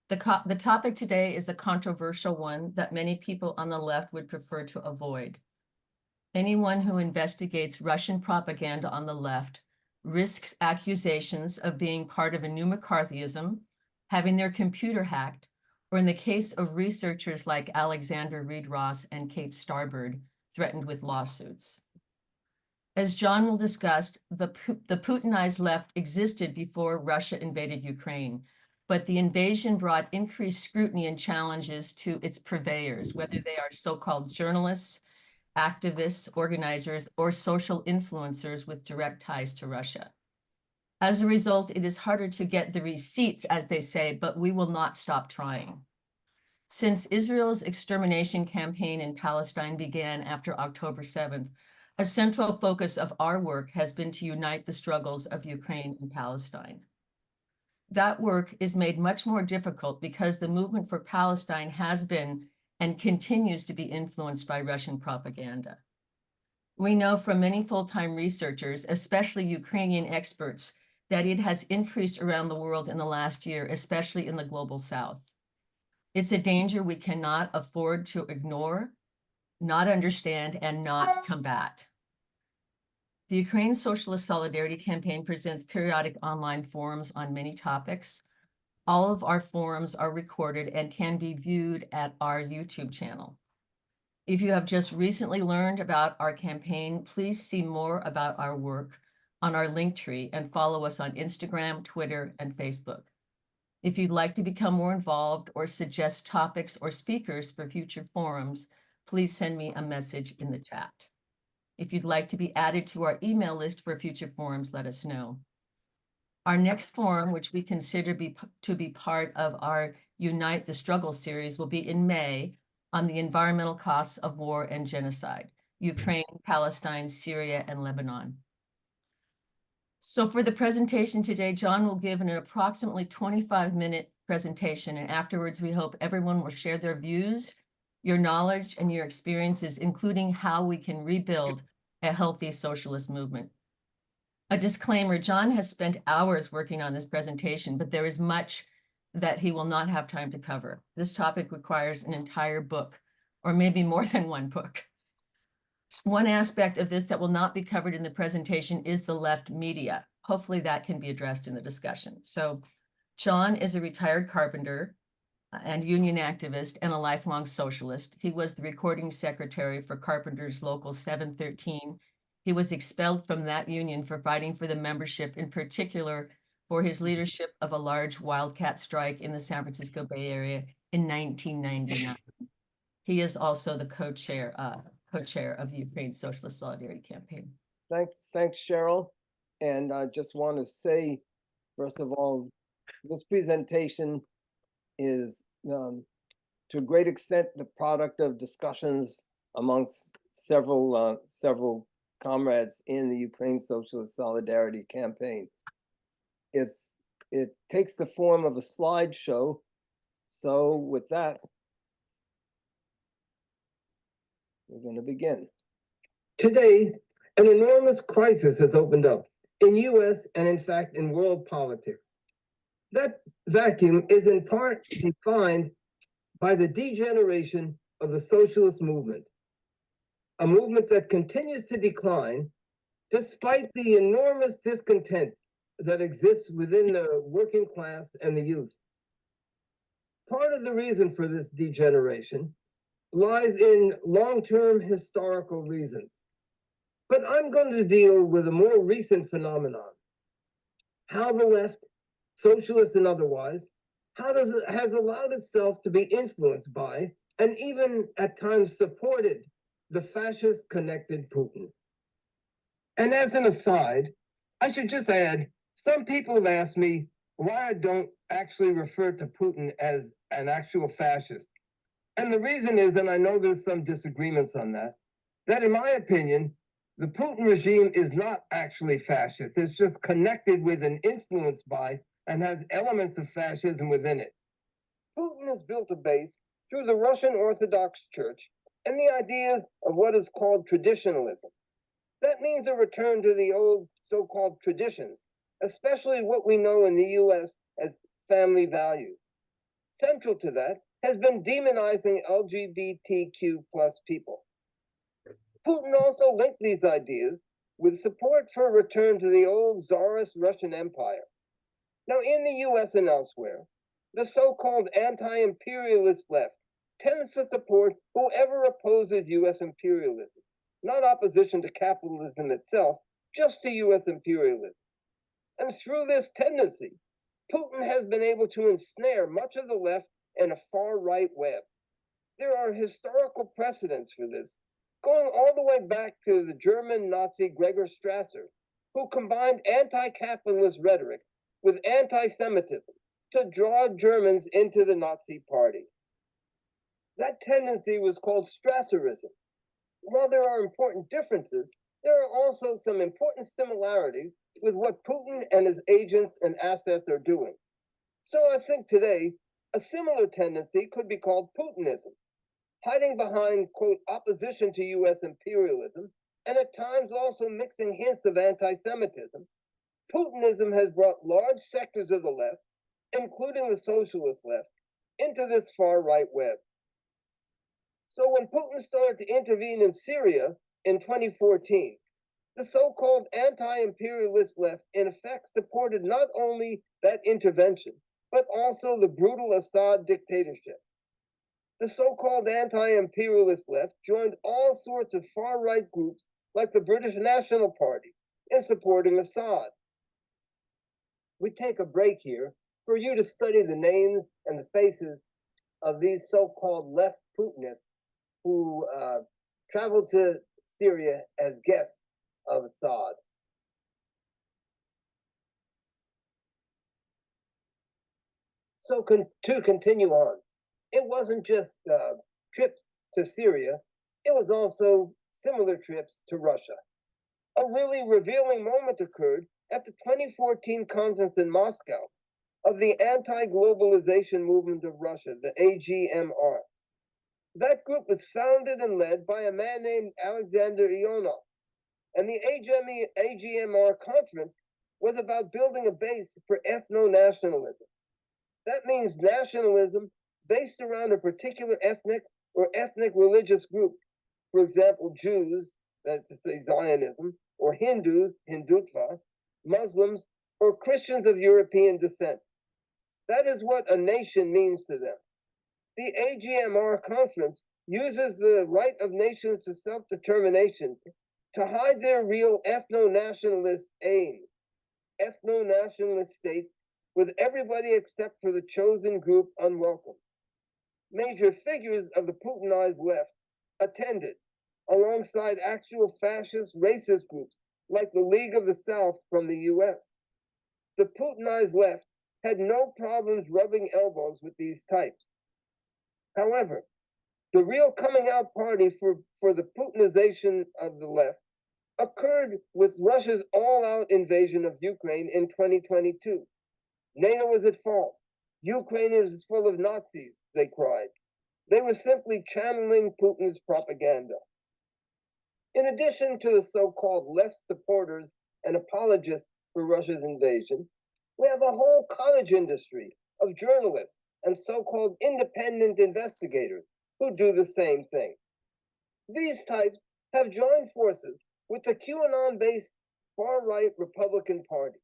The topic today is a controversial one that many people on the left would prefer to avoid. Anyone who investigates Russian propaganda on the left risks accusations of being part of a new McCarthyism, having their computer hacked, or in the case of researchers like Alexander Reed Ross and Kate Starbird, threatened with lawsuits. As John will discuss, the Putinized left existed before Russia invaded Ukraine, but the invasion brought increased scrutiny and challenges to its purveyors, whether they are so-called journalists, activists, organizers, or social influencers with direct ties to Russia. As a result, it is harder to get the receipts, as they say, but we will not stop trying. Since Israel's extermination campaign in Palestine began after October 7th, a central focus of our work has been to unite the struggles of Ukraine and Palestine. That work is made much more difficult because the movement for Palestine has been and continues to be influenced by Russian propaganda. We know from many full-time researchers, especially Ukrainian experts, that it has increased around the world in the last year, especially in the global South. It's a danger we cannot afford to ignore, not understand, and not combat. The Ukraine Socialist Solidarity Campaign presents periodic online forums on many topics. All of our forums are recorded and can be viewed at our YouTube channel. If you have just recently learned about our campaign, please see more about our work on our Linktree and follow us on Instagram, Twitter, and Facebook. If you'd like to become more involved or suggest topics or speakers for future forums, please send me a message in the chat. If you'd like to be added to our email list for future forums, let us know. Our next forum, which we consider to be part of our Unite the Struggle series, will be in May on the environmental costs of war and genocide, Ukraine, Palestine, Syria, and Lebanon. So for the presentation today, John will give an approximately 25-minute presentation, and afterwards we hope everyone will share their views, your knowledge, and your experiences, including how we can rebuild a healthy socialist movement. A disclaimer, John has spent hours working on this presentation, but there is much that he will not have time to cover. This topic requires an entire book, or maybe more than one book. One aspect of this that will not be covered in the presentation is the left media. Hopefully that can be addressed in the discussion. So John is a retired carpenter and union activist and a lifelong socialist. He was the recording secretary for Carpenters Local 713. He was expelled from that union for fighting for the membership, in particular for his leadership of a large wildcat strike in the San Francisco Bay Area in 1999. He is also the co-chair of the Ukraine Socialist Solidarity Campaign. Thanks, Cheryl. And I just want to say, first of all, this presentation is to a great extent the product of discussions amongst several comrades in the Ukraine Socialist Solidarity Campaign. It takes the form of a slideshow. So with that, we're going to begin. Today, an enormous crisis has opened up in US and in fact in world politics. That vacuum is in part defined by the degeneration of the socialist movement, a movement that continues to decline despite the enormous discontent that exists within the working class and the youth. Part of the reason for this degeneration lies in long-term historical reasons. But I'm going to deal with a more recent phenomenon. How the left, socialist and otherwise, has allowed itself to be influenced by, and even at times supported, the fascist-connected Putin. And as an aside, I should just add, some people have asked me why I don't actually refer to Putin as an actual fascist. And the reason is, and I know there's some disagreements on that in my opinion, the Putin regime is not actually fascist. It's just connected with and influenced by and has elements of fascism within it. Putin has built a base through the Russian Orthodox Church and the ideas of what is called traditionalism. That means a return to the old so-called traditions, especially what we know in the US as family values. Central to that has been demonizing LGBTQ plus people. Putin also linked these ideas with support for a return to the old Tsarist Russian Empire. Now, in the US and elsewhere, the so-called anti-imperialist left tends to support whoever opposes US imperialism, not opposition to capitalism itself, just to US imperialism. And through this tendency, Putin has been able to ensnare much of the left in a far-right web. There are historical precedents for this, going all the way back to the German Nazi Gregor Strasser, who combined anti-capitalist rhetoric with anti-Semitism to draw Germans into the Nazi Party. That tendency was called Strasserism. While there are important differences, there are also some important similarities with what Putin and his agents and assets are doing. So I think today, a similar tendency could be called Putinism, hiding behind, quote, opposition to US imperialism, and at times also mixing hints of anti-Semitism. Putinism has brought large sectors of the left, including the socialist left, into this far-right web. So when Putin started to intervene in Syria in 2014, the so-called anti-imperialist left in effect supported not only that intervention, but also the brutal Assad dictatorship. The so-called anti-imperialist left joined all sorts of far-right groups like the British National Party in supporting Assad. We take a break here for you to study the names and the faces of these so-called left Putinists who traveled to Syria as guests of Assad. So to continue on, it wasn't just trips to Syria, it was also similar trips to Russia. A really revealing moment occurred at the 2014 conference in Moscow of the anti-globalization movement of Russia, the AGMR. That group was founded and led by a man named Alexander Ionov, and the AGMR conference was about building a base for ethno-nationalism. That means nationalism based around a particular ethnic or ethnic religious group. For example, Jews, that's to say Zionism, or Hindus, Hindutva, Muslims, or Christians of European descent. That is what a nation means to them. The AGMR conference uses the right of nations to self-determination to hide their real ethno-nationalist aims, ethno-nationalist states with everybody except for the chosen group unwelcome. Major figures of the Putinized left attended, alongside actual fascist racist groups like the League of the South from the US. The Putinized left had no problems rubbing elbows with these types. However, the real coming out party for the Putinization of the left occurred with Russia's all-out invasion of Ukraine in 2022. NATO was at fault. Ukraine is full of Nazis, they cried. They were simply channeling Putin's propaganda. In addition to the so-called left supporters and apologists for Russia's invasion, we have a whole college industry of journalists and so-called independent investigators who do the same thing. These types have joined forces with the QAnon-based far-right Republican Party.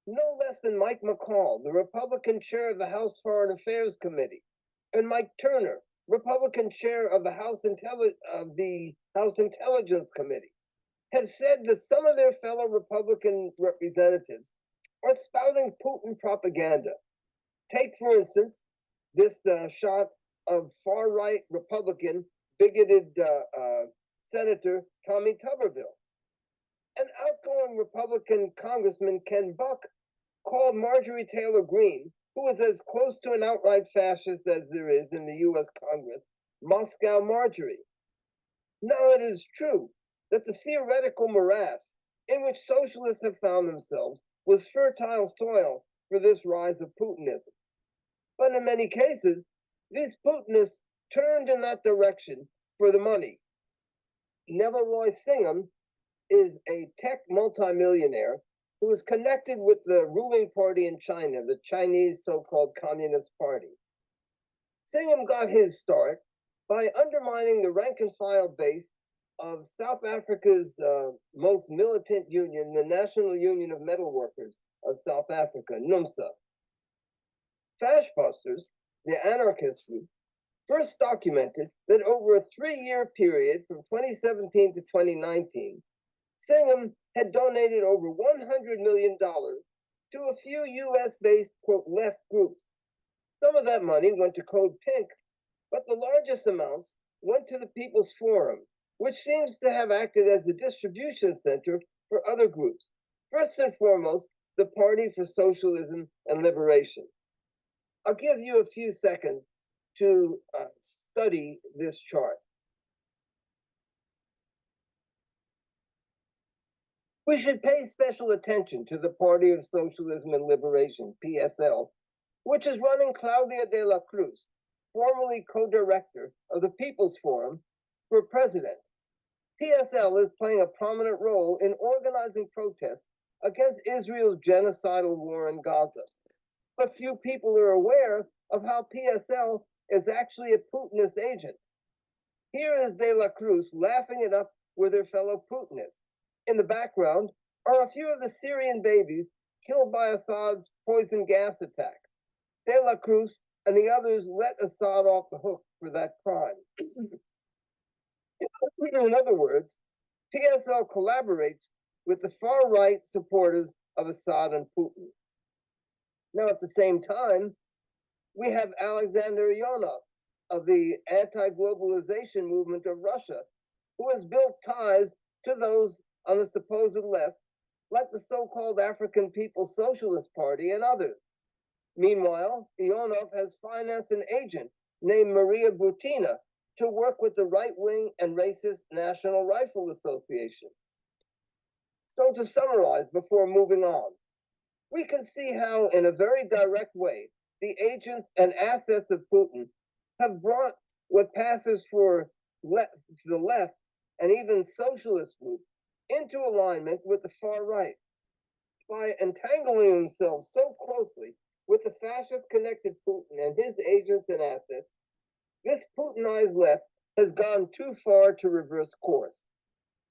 No less than Mike McCall, the Republican chair of the House Foreign Affairs Committee, and Mike Turner, Republican chair of the House Intelligence Committee, have said that some of their fellow Republican representatives are spouting Putin propaganda. Take, for instance, this shot of far-right Republican, bigoted Senator Tommy Tuberville. An outgoing Republican Congressman Ken Buck called Marjorie Taylor Greene, who is as close to an outright fascist as there is in the US Congress, Moscow Marjorie. Now it is true that the theoretical morass in which socialists have found themselves was fertile soil for this rise of Putinism. But in many cases, these Putinists turned in that direction for the money. Neville Roy Singham is a tech multimillionaire who is connected with the ruling party in China, the Chinese so-called Communist Party. Singham got his start by undermining the rank and file base of South Africa's most militant union, the National Union of Metal Workers of South Africa, NUMSA. Fashbusters, the anarchist group, first documented that over a 3-year period from 2017 to 2019, Singham had donated over $100 million to a few US-based, quote, left groups. Some of that money went to Code Pink, but the largest amounts went to the People's Forum, which seems to have acted as the distribution center for other groups. First and foremost, the Party for Socialism and Liberation. I'll give you a few seconds to study this chart. We should pay special attention to the Party of Socialism and Liberation, PSL, which is running Claudia de la Cruz, formerly co-director of the People's Forum, for president. PSL is playing a prominent role in organizing protests against Israel's genocidal war in Gaza. But few people are aware of how PSL is actually a Putinist agent. Here is de la Cruz laughing it up with her fellow Putinists. In the background are a few of the Syrian babies killed by Assad's poison gas attack. De la Cruz and the others let Assad off the hook for that crime. In other words, PSL collaborates with the far-right supporters of Assad and Putin. Now, at the same time, we have Alexander Ionov of the anti-globalization movement of Russia, who has built ties to those on the supposed left, like the so-called African People's Socialist Party and others. Meanwhile, Ionov has financed an agent named Maria Butina to work with the right-wing and racist National Rifle Association. So to summarize before moving on, we can see how, in a very direct way, the agents and assets of Putin have brought what passes for the left and even socialist groups into alignment with the far right. By entangling themselves so closely with the fascist-connected Putin and his agents and assets, this Putinized left has gone too far to reverse course.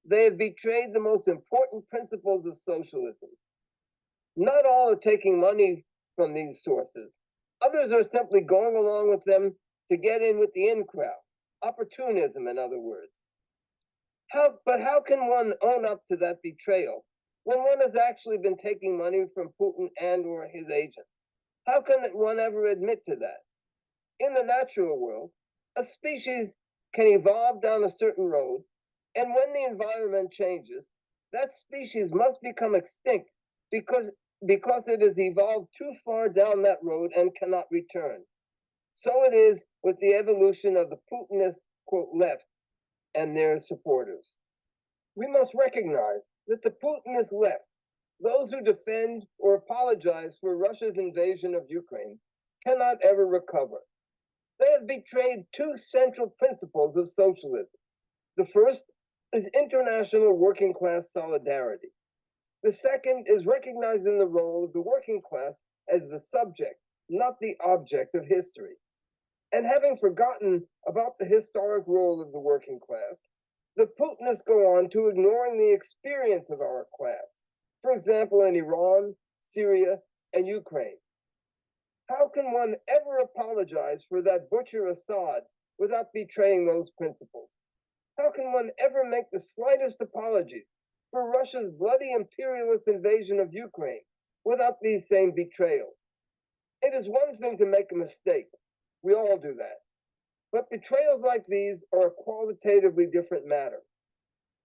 They have betrayed the most important principles of socialism. Not all are taking money from these sources. Others are simply going along with them to get in with the in crowd. Opportunism, in other words. But how can one own up to that betrayal when one has actually been taking money from Putin and or his agents? How can one ever admit to that? In the natural world, a species can evolve down a certain road, and when the environment changes, that species must become extinct because it has evolved too far down that road and cannot return. So it is with the evolution of the Putinist, quote, left and their supporters. We must recognize that the Putinist left, those who defend or apologize for Russia's invasion of Ukraine, cannot ever recover. They have betrayed two central principles of socialism. The first is international working class solidarity. The second is recognizing the role of the working class as the subject, not the object of history. And having forgotten about the historic role of the working class, the Putinists go on to ignoring the experience of our class, for example, in Iran, Syria, and Ukraine. How can one ever apologize for that butcher Assad without betraying those principles? How can one ever make the slightest apology for Russia's bloody imperialist invasion of Ukraine without these same betrayals? It is one thing to make a mistake. We all do that. But betrayals like these are a qualitatively different matter.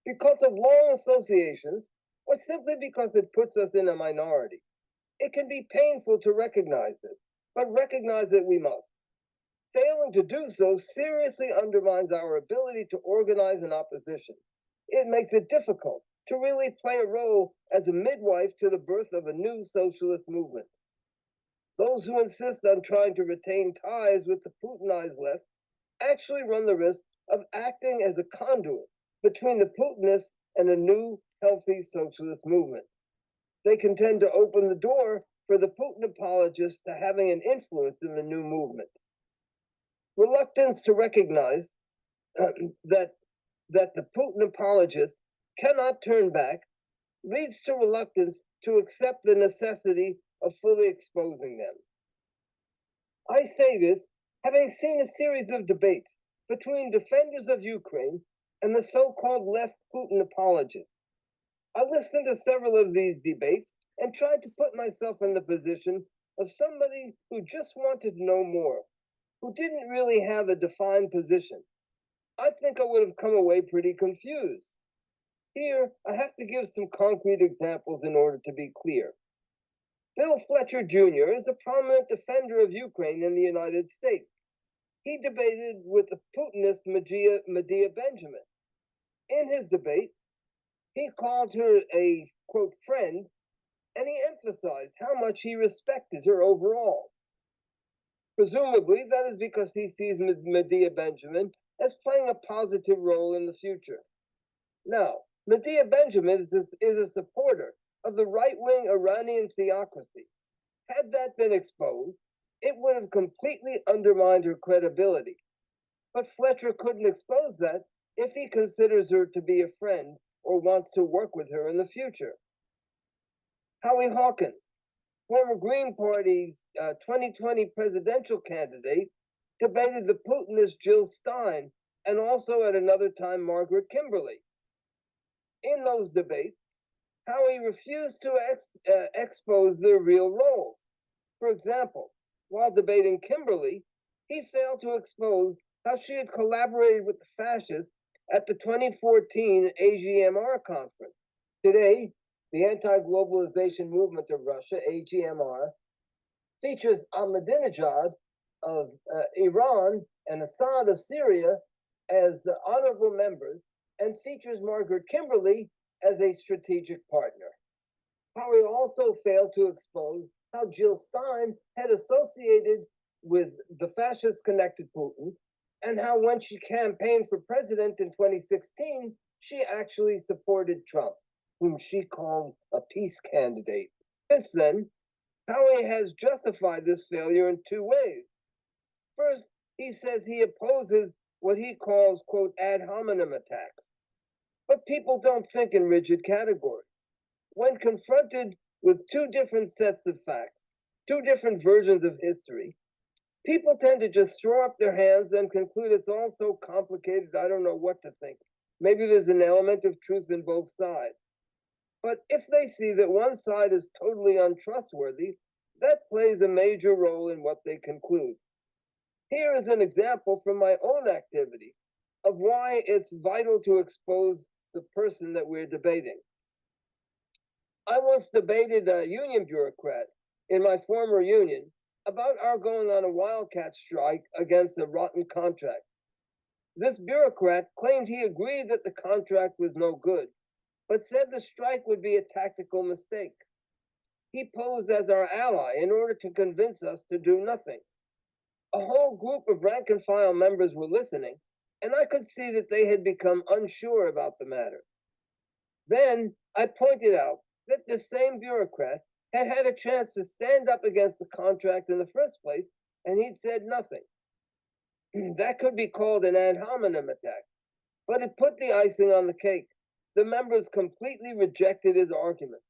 Because of long associations, or simply because it puts us in a minority, it can be painful to recognize this, but recognize that we must. Failing to do so seriously undermines our ability to organize an opposition. It makes it difficult to really play a role as a midwife to the birth of a new socialist movement. Those who insist on trying to retain ties with the Putinized left actually run the risk of acting as a conduit between the Putinists and a new, healthy socialist movement. They can tend to open the door for the Putin apologists to having an influence in the new movement. Reluctance to recognize that the Putin apologists cannot turn back leads to reluctance to accept the necessity of fully exposing them. I say this having seen a series of debates between defenders of Ukraine and the so-called left Putin apologists. I listened to several of these debates and tried to put myself in the position of somebody who just wanted to know more, who didn't really have a defined position. I think I would have come away pretty confused. Here, I have to give some concrete examples in order to be clear. Bill Fletcher Jr. is a prominent defender of Ukraine in the United States. He debated with the Putinist Medea Benjamin. In his debate, he called her a, quote, friend, and he emphasized how much he respected her overall. Presumably, that is because he sees Medea Benjamin as playing a positive role in the future. Now, Medea Benjamin is a supporter of the right-wing Iranian theocracy. Had that been exposed, it would have completely undermined her credibility. But Fletcher couldn't expose that if he considers her to be a friend or wants to work with her in the future. Howie Hawkins, former Green Party's 2020 presidential candidate, debated the Putinist Jill Stein and also at another time Margaret Kimberley. In those debates, Howie refused to expose their real roles. For example, while debating Kimberley, he failed to expose how she had collaborated with the fascists at the 2014 AGMR conference. Today, the anti-globalization movement of Russia, AGMR, features Ahmadinejad of Iran and Assad of Syria as honorable members and features Margaret Kimberley as a strategic partner. Howie also failed to expose how Jill Stein had associated with the fascist-connected Putin, and how when she campaigned for president in 2016, she actually supported Trump, whom she called a peace candidate. Since then, Howie has justified this failure in two ways. First, he says he opposes what he calls, quote, ad hominem attacks. But people don't think in rigid categories. When confronted with two different sets of facts, two different versions of history, people tend to just throw up their hands and conclude it's all so complicated, I don't know what to think. Maybe there's an element of truth in both sides. But if they see that one side is totally untrustworthy, that plays a major role in what they conclude. Here is an example from my own activity of why it's vital to expose the person that we're debating. I once debated a union bureaucrat in my former union about our going on a wildcat strike against a rotten contract. This bureaucrat claimed he agreed that the contract was no good, but said the strike would be a tactical mistake. He posed as our ally in order to convince us to do nothing. A whole group of rank and file members were listening, and I could see that they had become unsure about the matter. Then I pointed out that the same bureaucrat had had a chance to stand up against the contract in the first place, and he'd said nothing. That could be called an ad hominem attack, but it put the icing on the cake. The members completely rejected his argument.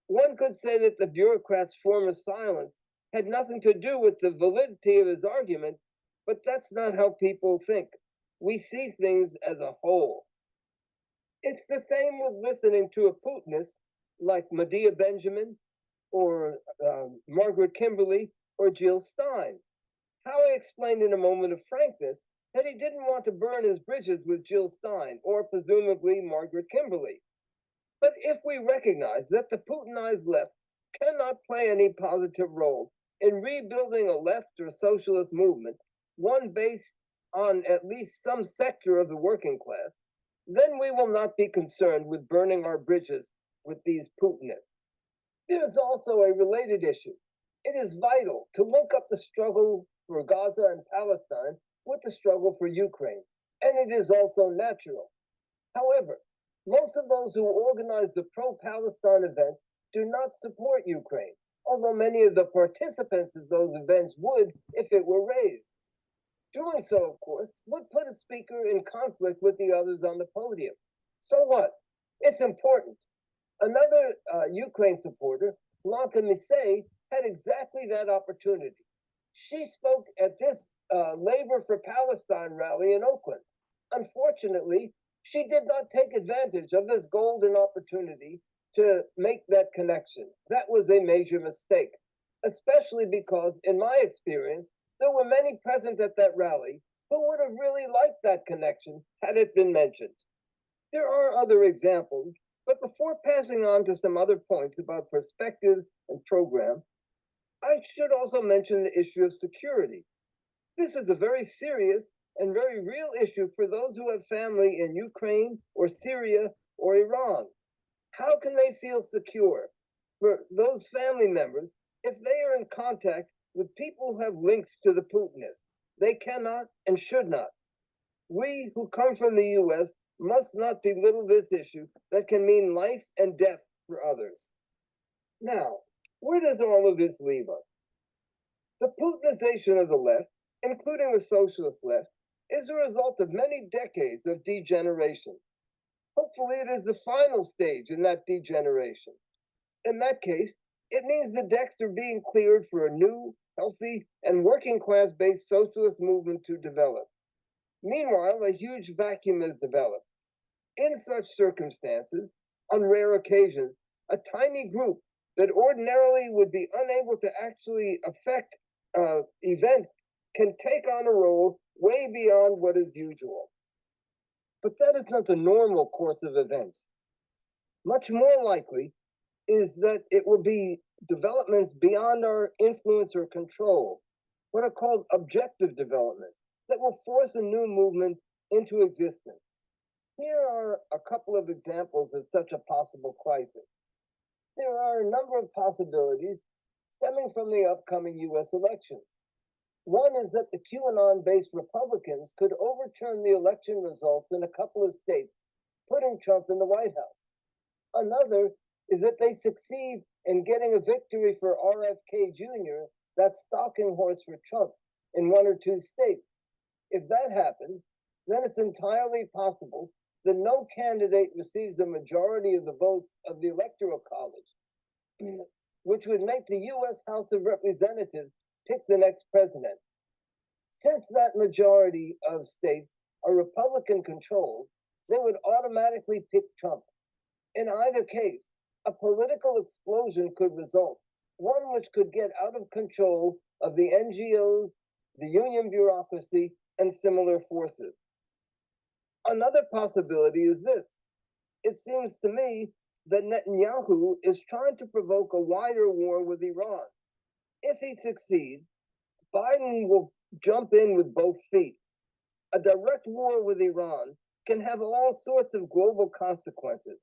One could say that the bureaucrat's former silence had nothing to do with the validity of his argument, but that's not how people think. We see things as a whole. It's the same with listening to a Putinist like Medea Benjamin or Margaret Kimberley or Jill Stein. Howie explained in a moment of frankness that he didn't want to burn his bridges with Jill Stein or presumably Margaret Kimberley. But if we recognize that the Putinized left cannot play any positive role in rebuilding a left or socialist movement, one based on at least some sector of the working class, then we will not be concerned with burning our bridges with these Putinists. There is also a related issue. It is vital to link up the struggle for Gaza and Palestine with the struggle for Ukraine, and it is also natural. However, most of those who organize the pro-Palestine events do not support Ukraine, although many of the participants of those events would if it were raised. Doing so, of course, would put a speaker in conflict with the others on the podium. So what? It's important. Another Ukraine supporter, Blanca Misay, had exactly that opportunity. She spoke at this Labor for Palestine rally in Oakland. Unfortunately, she did not take advantage of this golden opportunity to make that connection. That was a major mistake, especially because, in my experience, there were many present at that rally who would have really liked that connection had it been mentioned. There are other examples, but before passing on to some other points about perspectives and program, I should also mention the issue of security. This is a very serious and very real issue for those who have family in Ukraine or Syria or Iran. How can they feel secure for those family members if they are in contact with people who have links to the Putinists? They cannot and should not. We who come from the US must not belittle this issue that can mean life and death for others. Now, where does all of this leave us? The Putinization of the left, including the socialist left, is a result of many decades of degeneration. Hopefully, it is the final stage in that degeneration. In that case, it means the decks are being cleared for a new, healthy, and working class based socialist movement to develop. Meanwhile, a huge vacuum is developed. In such circumstances, on rare occasions, a tiny group that ordinarily would be unable to actually affect events can take on a role way beyond what is usual. But that is not the normal course of events. Much more likely is that it will be developments beyond our influence or control, what are called objective developments, that will force a new movement into existence. Here are a couple of examples of such a possible crisis. There are a number of possibilities stemming from the upcoming US elections. One is that the QAnon-based Republicans could overturn the election results in a couple of states, putting Trump in the White House. Another is that they succeed in getting a victory for RFK Jr., that stalking horse for Trump, in one or two states. If that happens, then it's entirely possible that no candidate receives the majority of the votes of the Electoral College, which would make the US House of Representatives pick the next president. Since that majority of states are Republican controlled, they would automatically pick Trump. In either case, a political explosion could result, one which could get out of control of the NGOs, the union bureaucracy, and similar forces. Another possibility is this. It seems to me that Netanyahu is trying to provoke a wider war with Iran. If he succeeds, Biden will jump in with both feet. A direct war with Iran can have all sorts of global consequences.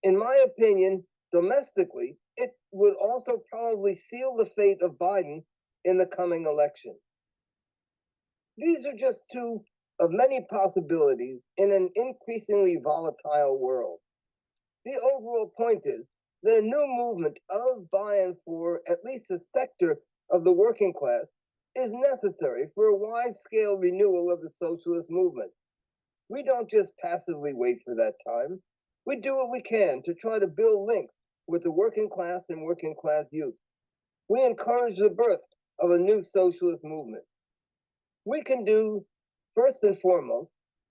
In my opinion, domestically, it would also probably seal the fate of Biden in the coming election. These are just two of many possibilities in an increasingly volatile world. The overall point is that a new movement of, by, and for at least a sector of the working class is necessary for a wide-scale renewal of the socialist movement. We don't just passively wait for that time. We do what we can to try to build links with the working class and working class youth. We encourage the birth of a new socialist movement. We can do, first and foremost,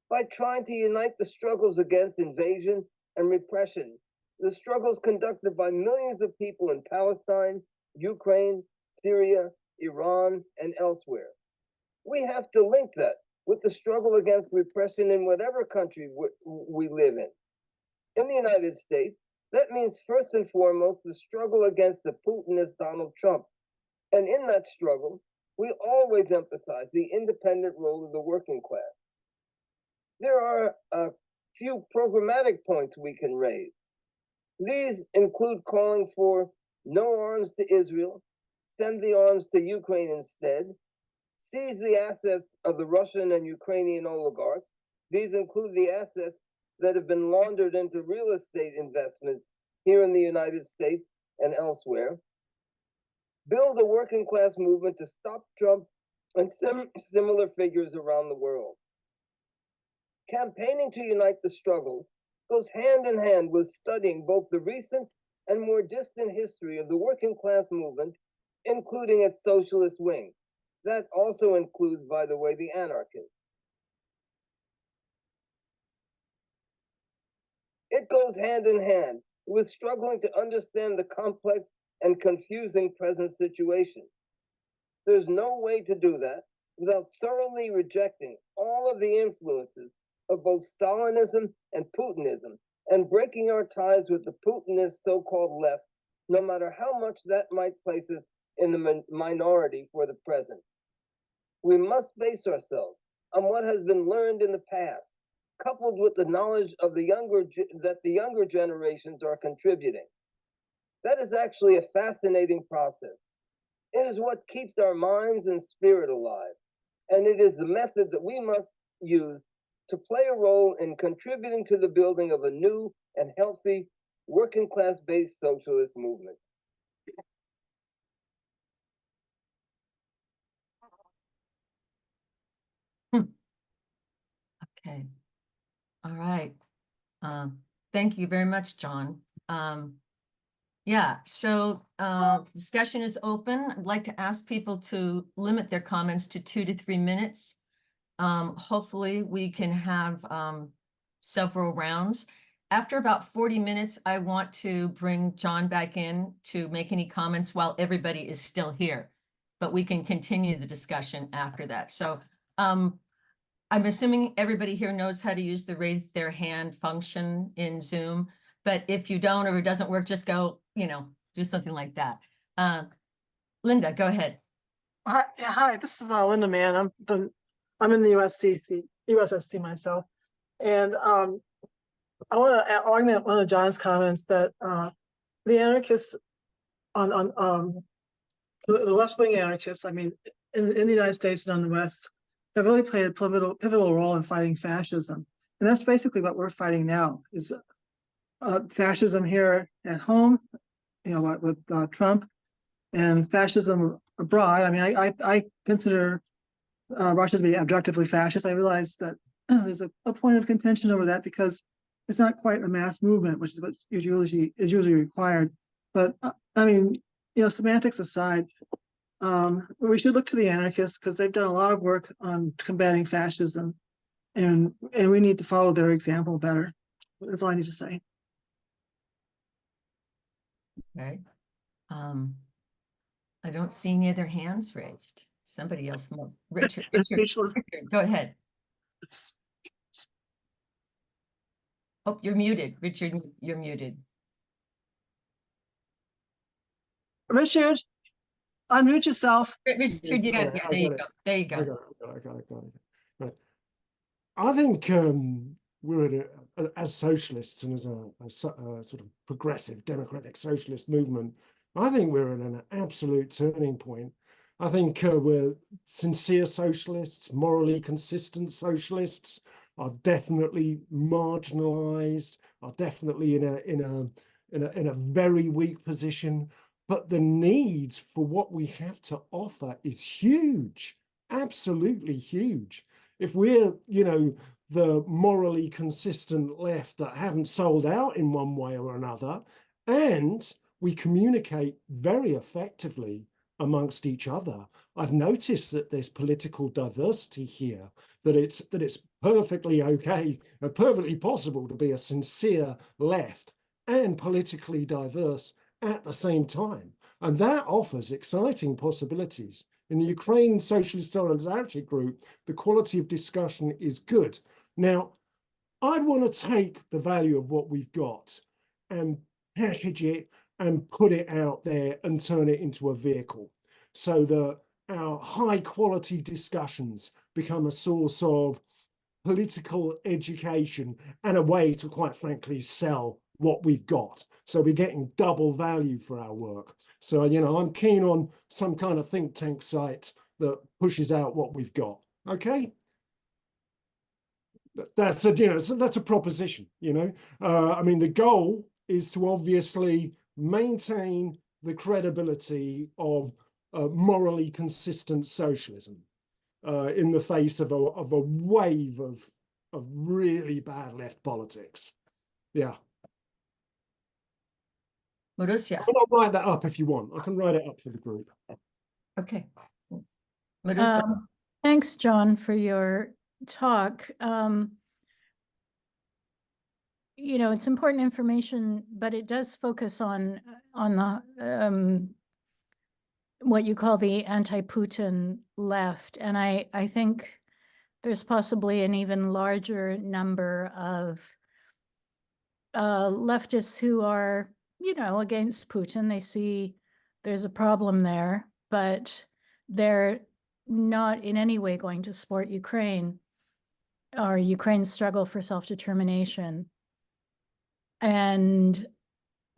by trying to unite the struggles against invasion and repression, the struggles conducted by millions of people in Palestine, Ukraine, Syria, Iran, and elsewhere. We have to link that with the struggle against repression in whatever country we live in. In the United States, that means first and foremost the struggle against the Putinist Donald Trump. And in that struggle, we always emphasize the independent role of the working class. There are a few programmatic points we can raise. These include calling for no arms to Israel, send the arms to Ukraine instead, seize the assets of the Russian and Ukrainian oligarchs. These include the assets that have been laundered into real estate investments here in the United States and elsewhere. Build a working class movement to stop Trump and similar figures around the world. Campaigning to unite the struggles goes hand in hand with studying both the recent and more distant history of the working class movement, including its socialist wing. That also includes, by the way, the anarchists. It goes hand in hand with struggling to understand the complex and confusing present situation. There's no way to do that without thoroughly rejecting all of the influences of both Stalinism and Putinism and breaking our ties with the Putinist so-called left, no matter how much that might place us in the minority for the present. We must base ourselves on what has been learned in the past, coupled with the knowledge of the younger generations are contributing. That is actually a fascinating process. It is what keeps our minds and spirit alive, and it is the method that we must use to play a role in contributing to the building of a new and healthy working class based socialist movement. Okay. All right. Thank you very much, John. Yeah, so discussion is open. I'd like to ask people to limit their comments to 2 to 3 minutes. Hopefully we can have several rounds. After about 40 minutes, I want to bring John back in to make any comments while everybody is still here, but we can continue the discussion after that. So I'm assuming everybody here knows how to use the raise their hand function in Zoom, but if you don't or it doesn't work, just go, do something like that. Linda, go ahead. Hi, this is Linda Mann. I'm in the USSC myself, and I want to augment one of John's comments that the anarchists on the left-wing anarchists, I mean, in the United States and on the West, have really played a pivotal role in fighting fascism, and that's basically what we're fighting now: is fascism here at home, with Trump, and fascism abroad. I mean, I consider Russia to be objectively fascist. I realize that there's a point of contention over that because it's not quite a mass movement, which is what is usually required. But I mean, semantics aside, we should look to the anarchists because they've done a lot of work on combating fascism, and we need to follow their example better. That's all I need to say. Okay. I don't see any other hands raised. Somebody else must. Richard, go ahead. Oh, you're muted. Richard, you're muted. Richard, unmute yourself. Richard, you got, there you go. There you go. I got it. Right. I think we're as socialists and as a sort of progressive democratic socialist movement, I think we're at an absolute turning point. I think we're sincere socialists, morally consistent socialists, are definitely marginalized, are definitely in a very weak position. But the needs for what we have to offer is huge, absolutely huge. If we're, the morally consistent left that haven't sold out in one way or another, and we communicate very effectively amongst each other. I've noticed that there's political diversity here, that it's perfectly okay and perfectly possible to be a sincere left and politically diverse at the same time. And that offers exciting possibilities. In the Ukraine Socialist Solidarity Group, the quality of discussion is good. Now, I'd want to take the value of what we've got and package it and put it out there and turn it into a vehicle so that our high quality discussions become a source of political education and a way to, quite frankly, sell what we've got. So we're getting double value for our work. So, I'm keen on some kind of think tank site that pushes out what we've got. Okay. That's a proposition, I mean, the goal is to obviously maintain the credibility of morally consistent socialism. in the face of a wave of really bad left politics. Yeah. Marussia. I'll write that up if you want. I can write it up for the group. Okay. Marussia. Thanks, John, for your talk. You know, it's important information, but it does focus on the what you call the anti-Putin left. And I think there's possibly an even larger number of leftists who are, you know, against Putin. They see there's a problem there, but they're not in any way going to support Ukraine or Ukraine's struggle for self-determination. And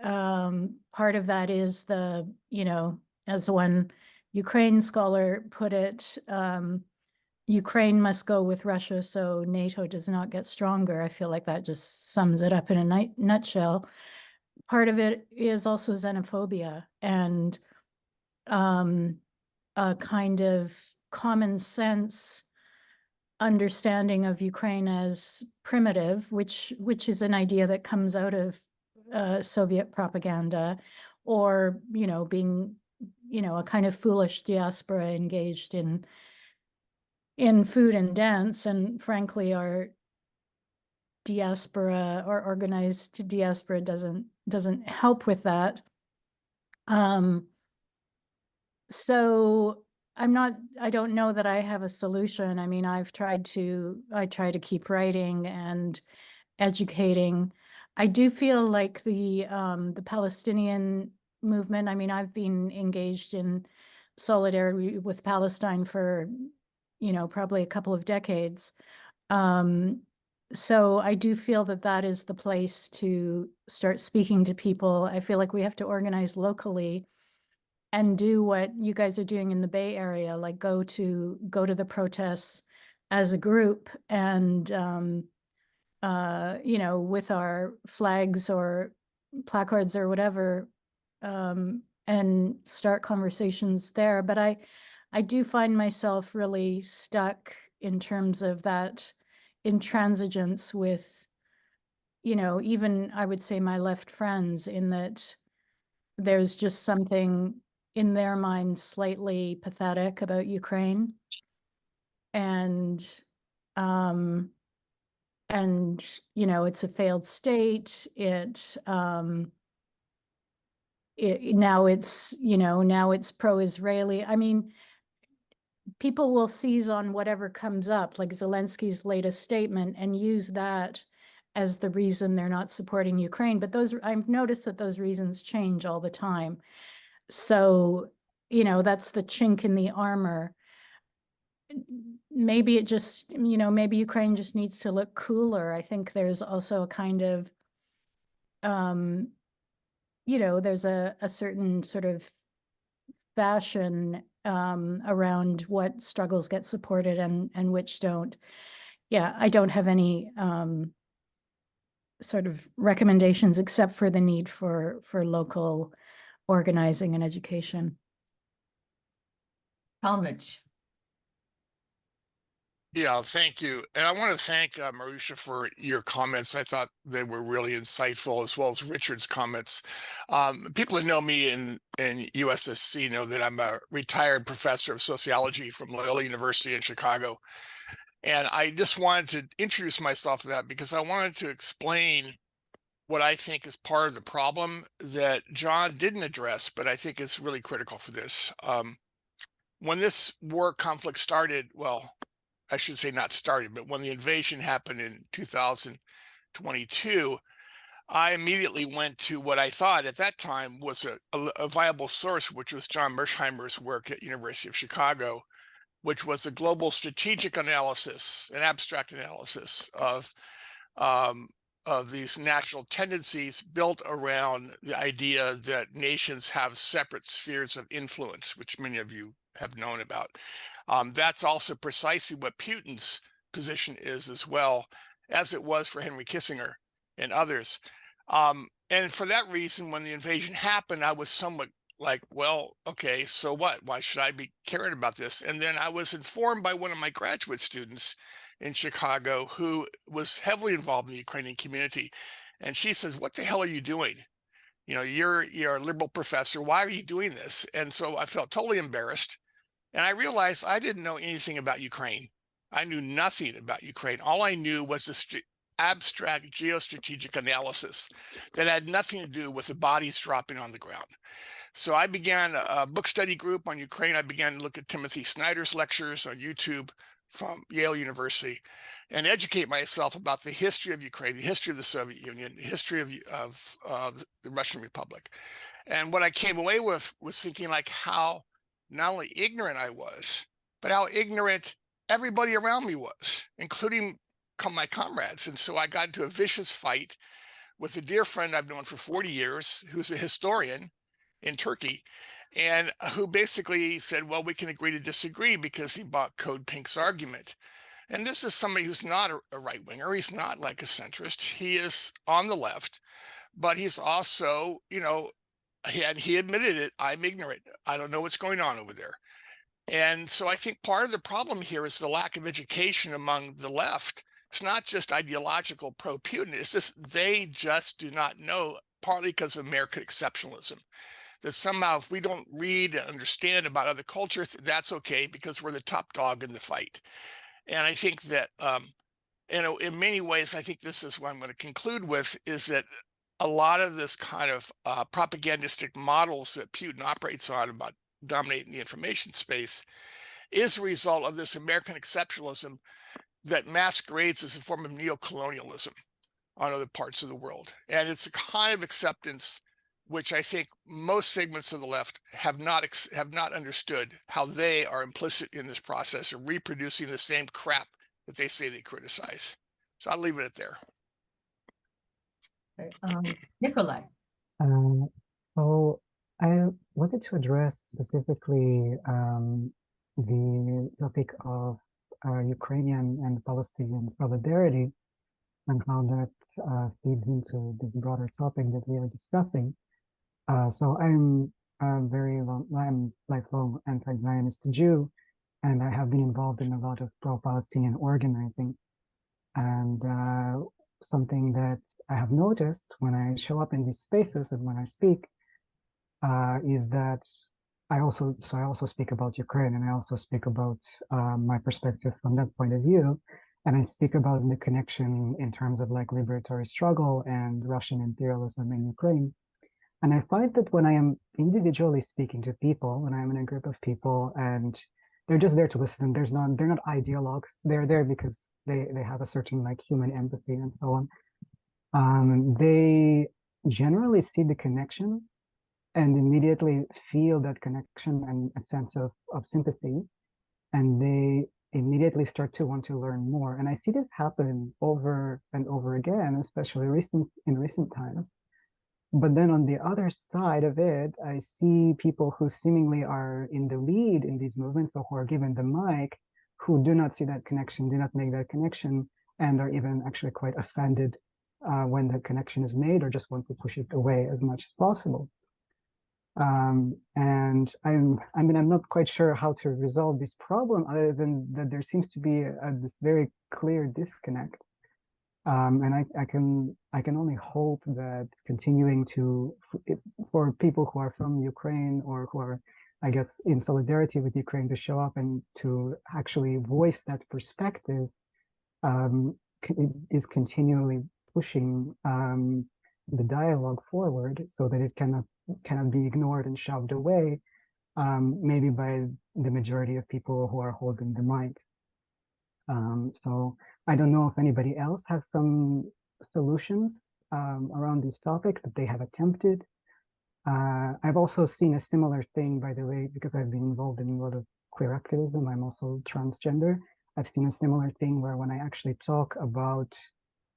part of that is the, you know, as one Ukraine scholar put it, Ukraine must go with Russia so NATO does not get stronger. I feel like that just sums it up in a nutshell. Part of it is also xenophobia and a kind of common sense understanding of Ukraine as primitive, which is an idea that comes out of Soviet propaganda, or, you know, being, you know, a kind of foolish diaspora engaged in food and dance. And frankly, our diaspora or organized diaspora doesn't help with that. So I don't know that I have a solution. I mean, I try to keep writing and educating. I do feel like the Palestinian movement, I mean, I've been engaged in solidarity with Palestine for, you know, probably a couple of decades. So I do feel that that is the place to start speaking to people. I feel like we have to organize locally and do what you guys are doing in the Bay Area, like go to the protests as a group and, you know, with our flags or placards or whatever, and start conversations there. But I do find myself really stuck in terms of that intransigence with, you know, even I would say my left friends, in that there's just something in their minds slightly pathetic about Ukraine. And, you know, it's a failed state. Now it's, you know, now it's pro-Israeli. I mean, people will seize on whatever comes up, like Zelensky's latest statement, and use that as the reason they're not supporting Ukraine. But I've noticed that those reasons change all the time. So, you know, that's the chink in the armor. Maybe it just, you know, maybe Ukraine just needs to look cooler. I think there's also a kind of, you know, there's a certain sort of fashion around what struggles get supported and which don't. Yeah, I don't have any sort of recommendations except for the need for local organizing and education. Talmadge. Yeah, thank you. And I want to thank Marussia for your comments. I thought they were really insightful, as well as Richard's comments. People that know me in USSC know that I'm a retired professor of sociology from Loyola University in Chicago. And I just wanted to introduce myself to that because I wanted to explain what I think is part of the problem that John didn't address, but I think it's really critical for this. When this war conflict started, well, I should say not started, but when the invasion happened in 2022, I immediately went to what I thought at that time was a viable source, which was John Mersheimer's work at University of Chicago, which was a global strategic analysis, an abstract analysis of these national tendencies built around the idea that nations have separate spheres of influence, which many of you have known about. That's also precisely what Putin's position is as well, as it was for Henry Kissinger and others. And for that reason, when the invasion happened, I was somewhat like, well, okay, so what? Why should I be caring about this? And then I was informed by one of my graduate students in Chicago who was heavily involved in the Ukrainian community. And she says, what the hell are you doing? You know, you're a liberal professor. Why are you doing this? And so I felt totally embarrassed. And I realized I didn't know anything about Ukraine. I knew nothing about Ukraine. All I knew was this abstract geostrategic analysis that had nothing to do with the bodies dropping on the ground. So I began a book study group on Ukraine. I began to look at Timothy Snyder's lectures on YouTube from Yale University and educate myself about the history of Ukraine, the history of the Soviet Union, the history of the Russian Republic. And what I came away with was thinking like how not only ignorant I was, but how ignorant everybody around me was, including my comrades. And so I got into a vicious fight with a dear friend I've known for 40 years, who's a historian in Turkey, and who basically said, well, we can agree to disagree because he bought Code Pink's argument. And this is somebody who's not a right winger. He's not like a centrist. He is on the left, but he's also, you know, he admitted it. I'm ignorant. I don't know what's going on over there. And so I think part of the problem here is the lack of education among the left. It's not just ideological pro-Putin. It's just they just do not know, partly because of American exceptionalism, that somehow if we don't read and understand about other cultures, that's okay because we're the top dog in the fight. And I think that, you know, in many ways, I think this is what I'm going to conclude with, is that a lot of this kind of propagandistic models that Putin operates on about dominating the information space is a result of this American exceptionalism that masquerades as a form of neocolonialism on other parts of the world. And it's a kind of acceptance which I think most segments of the left have not understood, how they are implicit in this process of reproducing the same crap that they say they criticize. So I'll leave it at there. Nikolai. So I wanted to address specifically the topic of Ukrainian and Palestinian solidarity and how that feeds into this broader topic that we are discussing. So I'm I'm lifelong anti-Zionist Jew, and I have been involved in a lot of pro-Palestinian organizing. And something that I have noticed when I show up in these spaces and when I speak is that I also speak about Ukraine, and I also speak about my perspective from that point of view. And I speak about the connection in terms of like liberatory struggle and Russian imperialism in Ukraine. And I find that when I am individually speaking to people, when I'm in a group of people and they're just there to listen, they're not ideologues. They're there because they have a certain like human empathy and so on. They generally see the connection and immediately feel that connection and a sense of sympathy. And they immediately start to want to learn more. And I see this happen over and over again, especially in recent times. But then on the other side of it, I see people who seemingly are in the lead in these movements or who are given the mic, who do not see that connection, do not make that connection, and are even actually quite offended when the connection is made or just want to push it away as much as possible. And I'm not quite sure how to resolve this problem other than that there seems to be this very clear disconnect. And I can only hope that continuing to, for people who are from Ukraine or who are, I guess, in solidarity with Ukraine, to show up and to actually voice that perspective is continually pushing the dialogue forward so that it cannot be ignored and shoved away, maybe by the majority of people who are holding the mic. So I don't know if anybody else has some solutions around this topic that they have attempted. I've also seen a similar thing, by the way, because I've been involved in a lot of queer activism. I'm also transgender. I've seen a similar thing where when I actually talk about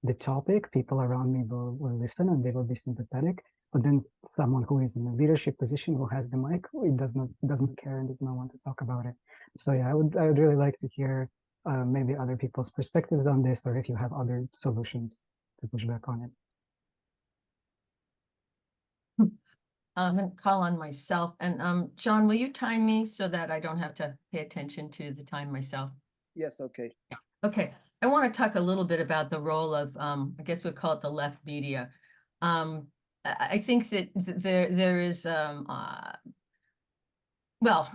the topic, people around me will listen and they will be sympathetic. But then someone who is in a leadership position, who has the mic, it doesn't care and does not want to talk about it. So yeah, I would really like to hear maybe other people's perspectives on this, or if you have other solutions to push back on it. I'm gonna call on myself, and John, will you time me so that I don't have to pay attention to the time myself? Yes, okay. Okay, I want to talk a little bit about the role of, I guess we'll call it the left media. I think that there is, well,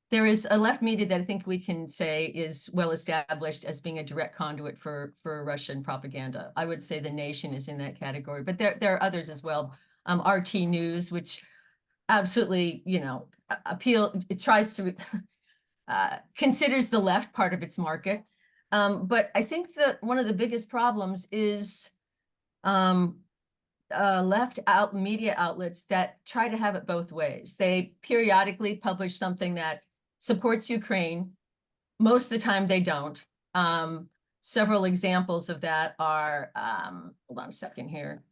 there is a left media that I think we can say is well established as being a direct conduit for Russian propaganda. I would say The Nation is in that category, but there are others as well. RT News, which absolutely, you know, it tries to considers the left part of its market. But I think that one of the biggest problems is left out media outlets that try to have it both ways. They periodically publish something that supports Ukraine. Most of the time they don't. Several examples of that are, hold on a second here.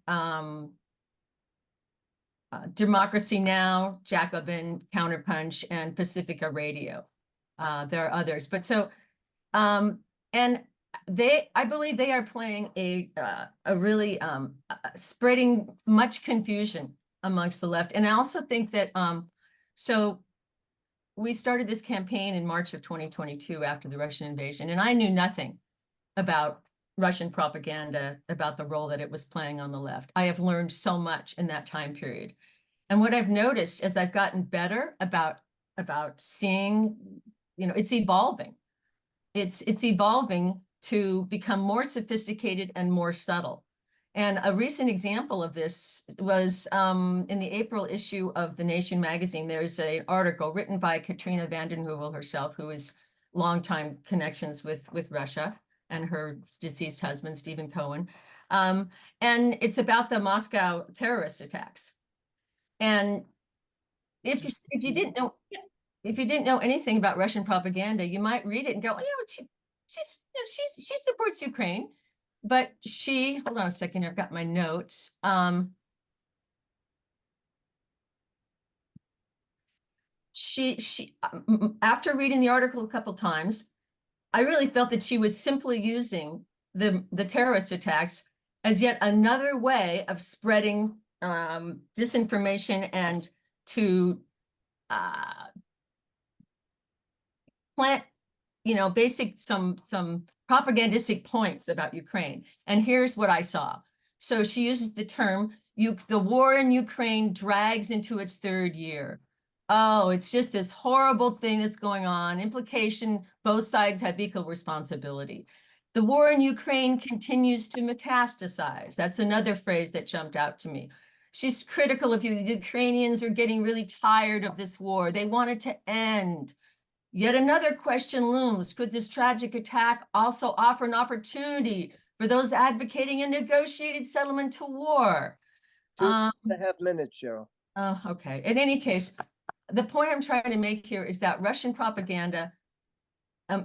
Democracy Now!, Jacobin, Counterpunch, and Pacifica Radio. There are others, but so, and I believe they are playing a really spreading much confusion amongst the left. And I also think that, so we started this campaign in March of 2022 after the Russian invasion, and I knew nothing about Russian propaganda, about the role that it was playing on the left. I have learned so much in that time period. And what I've noticed as I've gotten better about seeing, you know, it's evolving. It's evolving to become more sophisticated and more subtle. And a recent example of this was in the April issue of The Nation magazine. There's an article written by Katrina vanden Heuvel herself, who is longtime connections with Russia, and her deceased husband, Stephen Cohen. And it's about the Moscow terrorist attacks. And if you didn't know anything about Russian propaganda, you might read it and go, you know, she supports Ukraine, but hold on a second, I've got my notes. After reading the article a couple times, I really felt that she was simply using the terrorist attacks as yet another way of spreading disinformation and to plant, you know, some propagandistic points about Ukraine. And here's what I saw. So she uses the term, the war in Ukraine drags into its third year. Oh, it's just this horrible thing that's going on. Implication, both sides have equal responsibility. The war in Ukraine continues to metastasize. That's another phrase that jumped out to me. She's critical of you. The Ukrainians are getting really tired of this war. They want it to end. Yet another question looms. Could this tragic attack also offer an opportunity for those advocating a negotiated settlement to war? 2.5 minutes, Cheryl. Oh, okay. In any case, the point I'm trying to make here is that Russian propaganda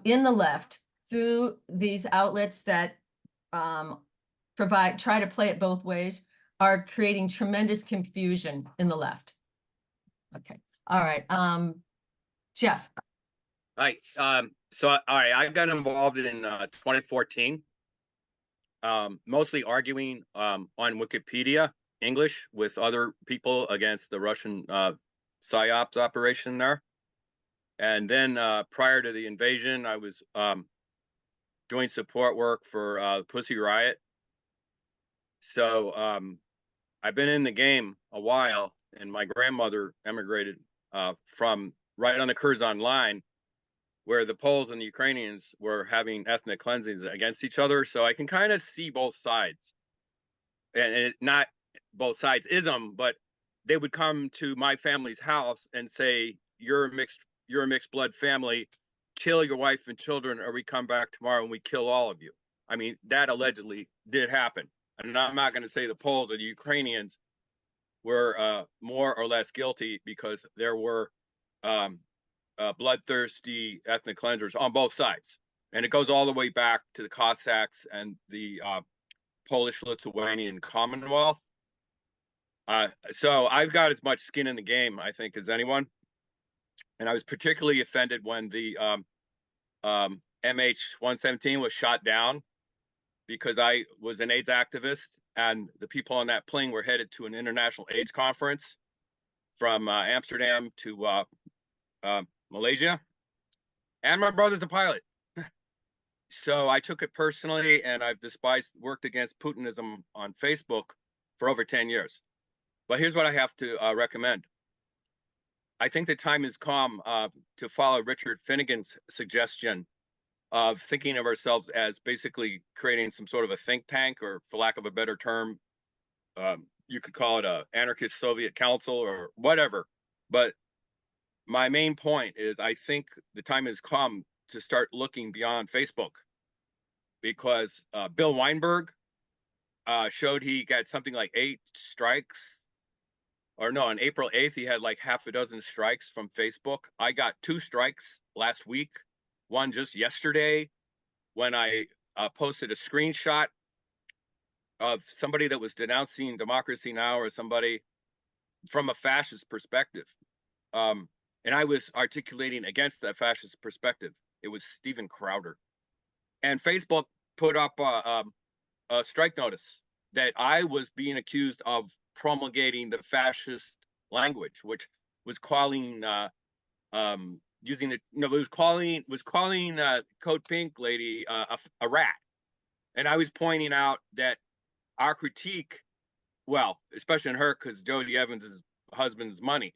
in the left, through these outlets that try to play it both ways, are creating tremendous confusion in the left. Okay. All right. Jeff. Hi. So, all right, I got involved in 2014, mostly arguing on Wikipedia English with other people against the Russian PSYOPs operation there. And then prior to the invasion, I was doing support work for Pussy Riot. So I've been in the game a while, and my grandmother emigrated from right on the Curzon line, where the Poles and the Ukrainians were having ethnic cleansings against each other. So I can kind of see both sides, and not both sides ism, but they would come to my family's house and say, you're a mixed blood family, kill your wife and children, or we come back tomorrow and we kill all of you. I mean, that allegedly did happen. And I'm not going to say the Poles or the Ukrainians were more or less guilty, because there were bloodthirsty ethnic cleansers on both sides. And it goes all the way back to the Cossacks and the Polish-Lithuanian Commonwealth. So I've got as much skin in the game, I think, as anyone. And I was particularly offended when the MH117 was shot down, because I was an AIDS activist and the people on that plane were headed to an international AIDS conference from Amsterdam to Malaysia. And my brother's a pilot. So I took it personally, and I've worked against Putinism on Facebook for over 10 years. But here's what I have to recommend. I think the time has come to follow Richard Finnegan's suggestion of thinking of ourselves as basically creating some sort of a think tank, or for lack of a better term, you could call it a anarchist Soviet council or whatever. But my main point is I think the time has come to start looking beyond Facebook, because Bill Weinberg showed he got something like 8 strikes, or no, on April 8th, he had like half a dozen strikes from Facebook. I got 2 strikes last week, one just yesterday when I posted a screenshot of somebody that was denouncing Democracy Now! Or somebody from a fascist perspective. And I was articulating against that fascist perspective. It was Steven Crowder. And Facebook put up a strike notice that I was being accused of promulgating the fascist language, which was calling using the was calling Code Pink lady a rat. And I was pointing out that our critique, well, especially in her, because Jody Evans' husband's money,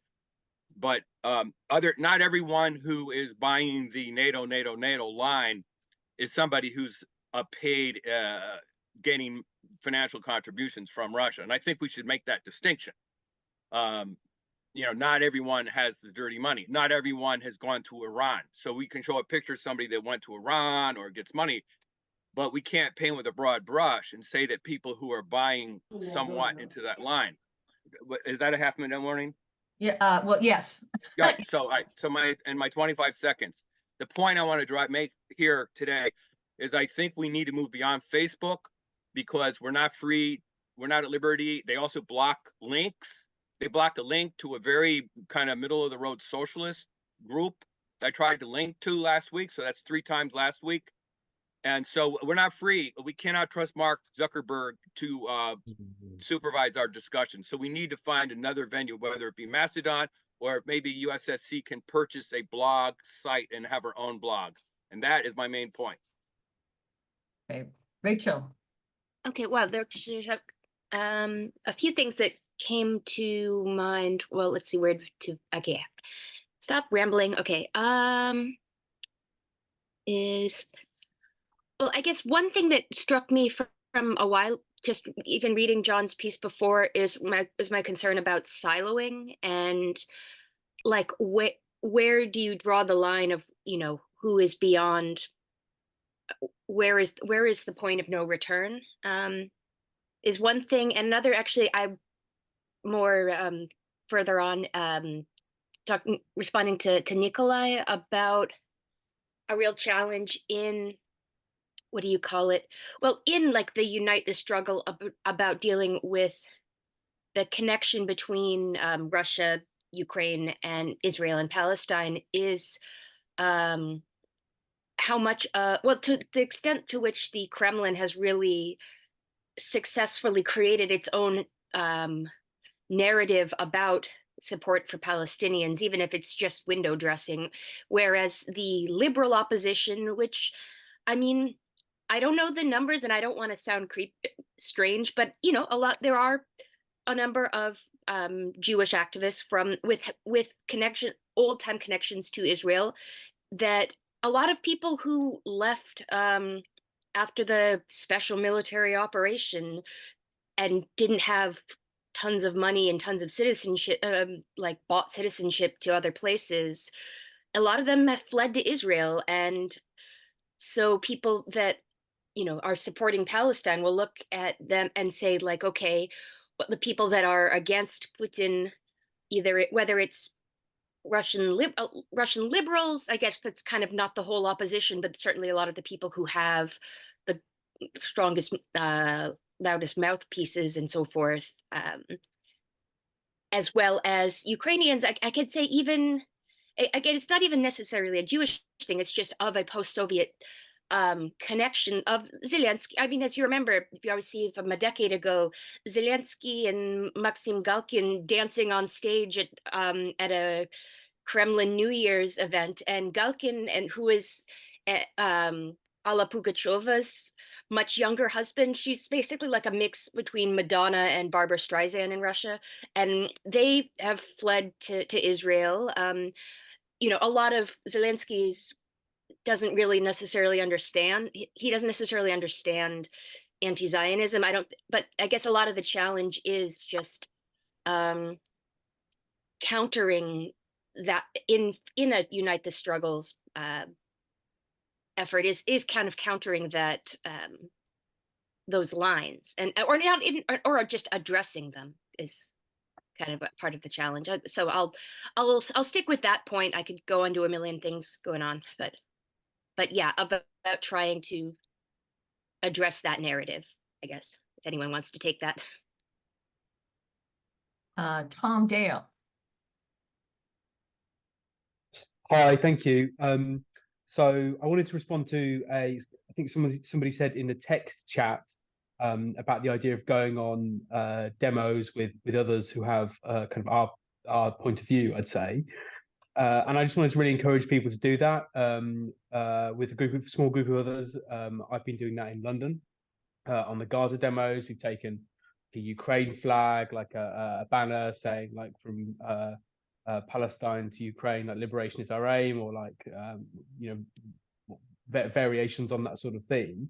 but not everyone who is buying the NATO line is somebody who's paid getting financial contributions from Russia. And I think we should make that distinction. Not everyone has the dirty money. Not everyone has gone to Iran. So we can show a picture of somebody that went to Iran or gets money, but we can't paint with a broad brush and say that people who are buying somewhat into that line. Is that a half-minute warning? Yeah, well, yes. Yeah, so my 25 seconds. The point I want to make here today is I think we need to move beyond Facebook, because we're not free, we're not at liberty. They also block links. They blocked a link to a very kind of middle of the road socialist group that I tried to link to last week. So that's 3 times last week. And so we're not free. We cannot trust Mark Zuckerberg to supervise our discussion. So we need to find another venue, whether it be Mastodon or maybe USSC can purchase a blog site and have her own blog. And that is my main point. Okay, Rachel. Okay, well, there's a few things that came to mind. Well, let's see where to. Okay, stop rambling. Okay, well, I guess one thing that struck me from a while, just even reading John's piece before, is my concern about siloing, and like where do you draw the line of who is beyond, where is the point of no return, is one thing. And another, actually, I more further on responding to Nikolai about a real challenge in, what do you call it? Well, in like the Unite the Struggle about dealing with the connection between Russia, Ukraine, and Israel and Palestine is how much, well, to the extent to which the Kremlin has really successfully created its own narrative about support for Palestinians, even if it's just window dressing, whereas the liberal opposition, which, I mean, I don't know the numbers and I don't want to sound strange, but there are a number of Jewish activists with old-time connections to Israel, that a lot of people who left after the special military operation and didn't have tons of money and tons of citizenship, like bought citizenship to other places, a lot of them have fled to Israel. And so people that are supporting Palestine will look at them and say, like, okay, but the people that are against Putin, whether it's Russian liberals, I guess that's kind of not the whole opposition, but certainly a lot of the people who have the strongest, loudest mouthpieces and so forth, as well as Ukrainians. I could say, even, again, it's not even necessarily a Jewish thing, it's just of a post-Soviet connection of Zelensky. I mean, as you remember, if you always see from a decade ago, Zelensky and Maxim Galkin dancing on stage at a Kremlin New Year's event, and Galkin, and who is Alla Pugachova's much younger husband. She's basically like a mix between Madonna and Barbara Streisand in Russia, and they have fled to Israel. You know, a lot of Zelensky's doesn't really necessarily understand. He doesn't necessarily understand anti-Zionism. I don't, but I guess a lot of the challenge is just countering that in a Unite the Struggles effort is kind of countering that those lines, and or not even, or just addressing them is kind of a part of the challenge. So I'll stick with that point. I could go into a million things going on, but yeah, about trying to address that narrative, I guess, if anyone wants to take that. Tom Dale. Hi, thank you. So I wanted to respond to I think somebody said in the text chat about the idea of going on demos with others who have kind of our point of view, I'd say. And I just wanted to really encourage people to do that with a small group of others. I've been doing that in London on the Gaza demos. We've taken the Ukraine flag, like a banner saying like from Palestine to Ukraine, like liberation is our aim, or like you know, variations on that sort of theme,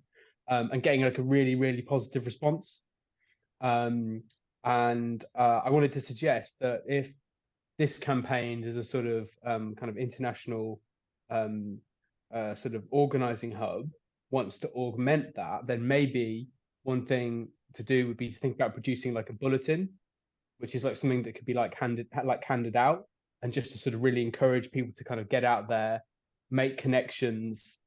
and getting like a really positive response. And I wanted to suggest that if this campaign is a sort of kind of international sort of organizing hub wants to augment that, then maybe one thing to do would be to think about producing like a bulletin, which is like something that could be like handed out, and just to sort of really encourage people to kind of get out there, make connections,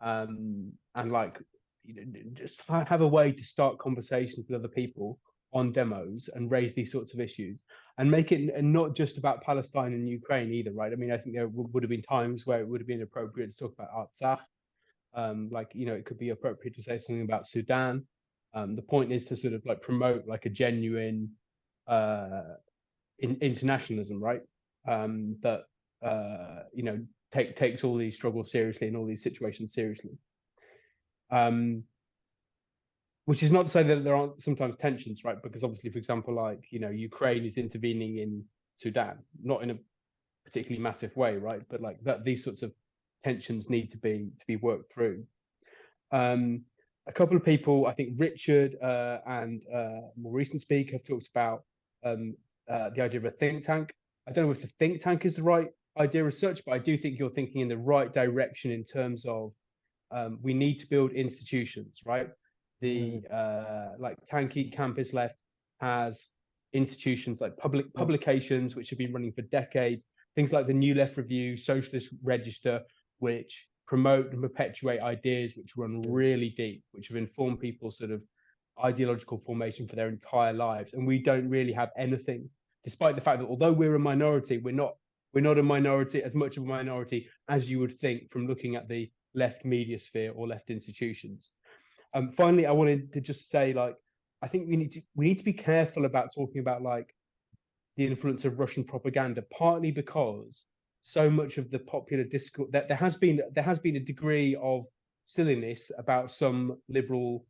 and like, you know, just have a way to start conversations with other people on demos and raise these sorts of issues, and make it not just about Palestine and Ukraine either, right? I mean, I think there would have been times where it would have been appropriate to talk about Artsakh. Like, you know, it could be appropriate to say something about Sudan. The point is to sort of like promote like a genuine internationalism, right? That you know, takes all these struggles seriously and all these situations seriously. Which is not to say that there aren't sometimes tensions, right? Because obviously, for example, like, you know, Ukraine is intervening in Sudan, not in a particularly massive way, right? But like that, these sorts of tensions need to be worked through. A couple of people, I think Richard and a more recent speaker, have talked about the idea of a think tank. I don't know if the think tank is the right idea as such, but I do think you're thinking in the right direction in terms of we need to build institutions, right? The like Tanki Campus Left has institutions like publications which have been running for decades, things like the New Left Review, Socialist Register, which promote and perpetuate ideas which run really deep, which have informed people's sort of ideological formation for their entire lives. And we don't really have anything, despite the fact that although we're a minority, we're not a minority, as much of a minority as you would think from looking at the left media sphere or left institutions. Finally, I wanted to just say, like, I think we need to be careful about talking about like the influence of Russian propaganda, partly because so much of the popular discourse that there has been a degree of silliness about some liberal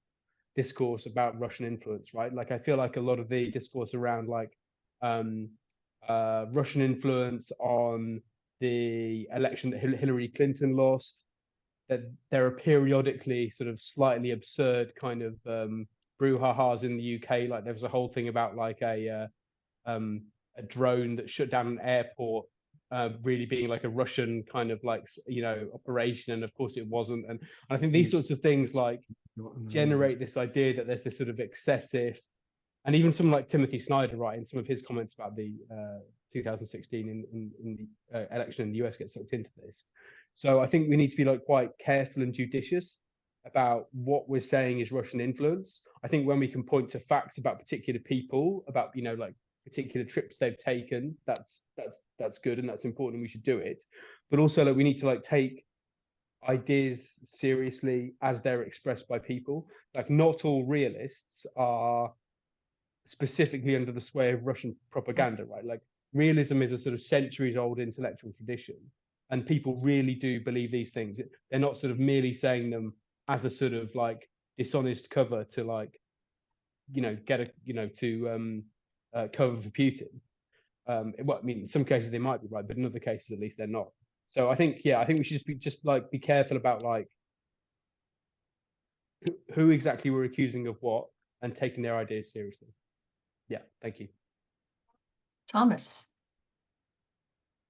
discourse about Russian influence, right? Like, I feel like a lot of the discourse around like Russian influence on the election that Hillary Clinton lost, that there are periodically sort of slightly absurd kind of brouhahas in the UK. Like there was a whole thing about like a drone that shut down an airport really being like a Russian kind of like, you know, operation, and of course it wasn't. And I think these sorts of things like generate this idea that there's this sort of excessive, and even someone like Timothy Snyder, right, in some of his comments about the 2016 in the election in the US, gets sucked into this. So I think we need to be like quite careful and judicious about what we're saying is Russian influence. I think when we can point to facts about particular people, about, you know, like particular trips they've taken, that's good and that's important and we should do it. But also, like, we need to like take ideas seriously as they're expressed by people. Like, not all realists are specifically under the sway of Russian propaganda, right? Like, realism is a sort of centuries-old intellectual tradition, and people really do believe these things. They're not sort of merely saying them as a sort of like dishonest cover to like, get a, to cover for Putin. Well, I mean, in some cases they might be right, but in other cases, at least, they're not. So I think, I think we should just be careful about like who exactly we're accusing of what, and taking their ideas seriously. Yeah, thank you. Thomas.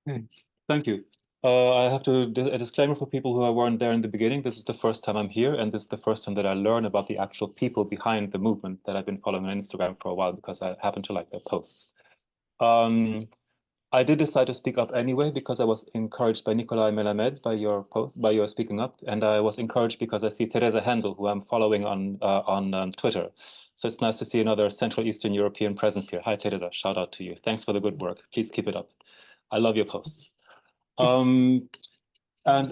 Thank you. I have a disclaimer for people who weren't there in the beginning. This is the first time I'm here, and this is the first time that I learn about the actual people behind the movement that I've been following on Instagram for a while because I happen to like their posts. I did decide to speak up anyway because I was encouraged by Nikolai Melamed by your post, by your speaking up, and I was encouraged because I see Teresa Handel, who I'm following on Twitter. So it's nice to see another Central Eastern European presence here. Hi, Teresa. Shout out to you. Thanks for the good work. Please keep it up. I love your posts. And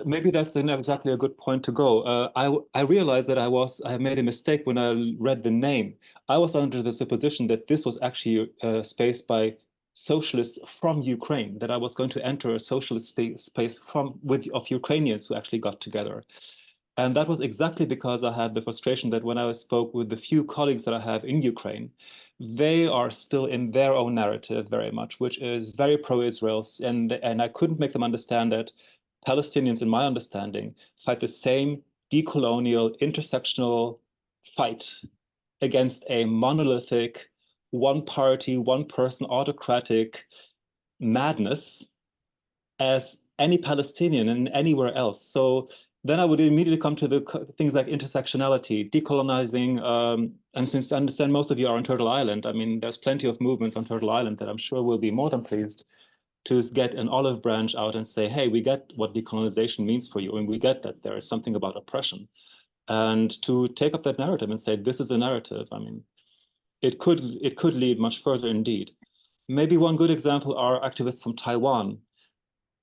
maybe that's exactly a good point to go. I realized that I made a mistake when I read the name. I was under the supposition that this was actually a space by socialists from Ukraine, that I was going to enter a socialist space of Ukrainians who actually got together. And that was exactly because I had the frustration that when I spoke with the few colleagues that I have in Ukraine, they are still in their own narrative very much, which is very pro-Israel. And I couldn't make them understand that Palestinians, in my understanding, fight the same decolonial, intersectional fight against a monolithic, one-party, one-person autocratic madness as any Palestinian and anywhere else. So then I would immediately come to the things like intersectionality, decolonizing, and since I understand most of you are on Turtle Island, I mean, there's plenty of movements on Turtle Island that I'm sure will be more than pleased to get an olive branch out and say, hey, we get what decolonization means for you, and we get that there is something about oppression. And to take up that narrative and say, this is a narrative, I mean, it could lead much further indeed. Maybe one good example are activists from Taiwan,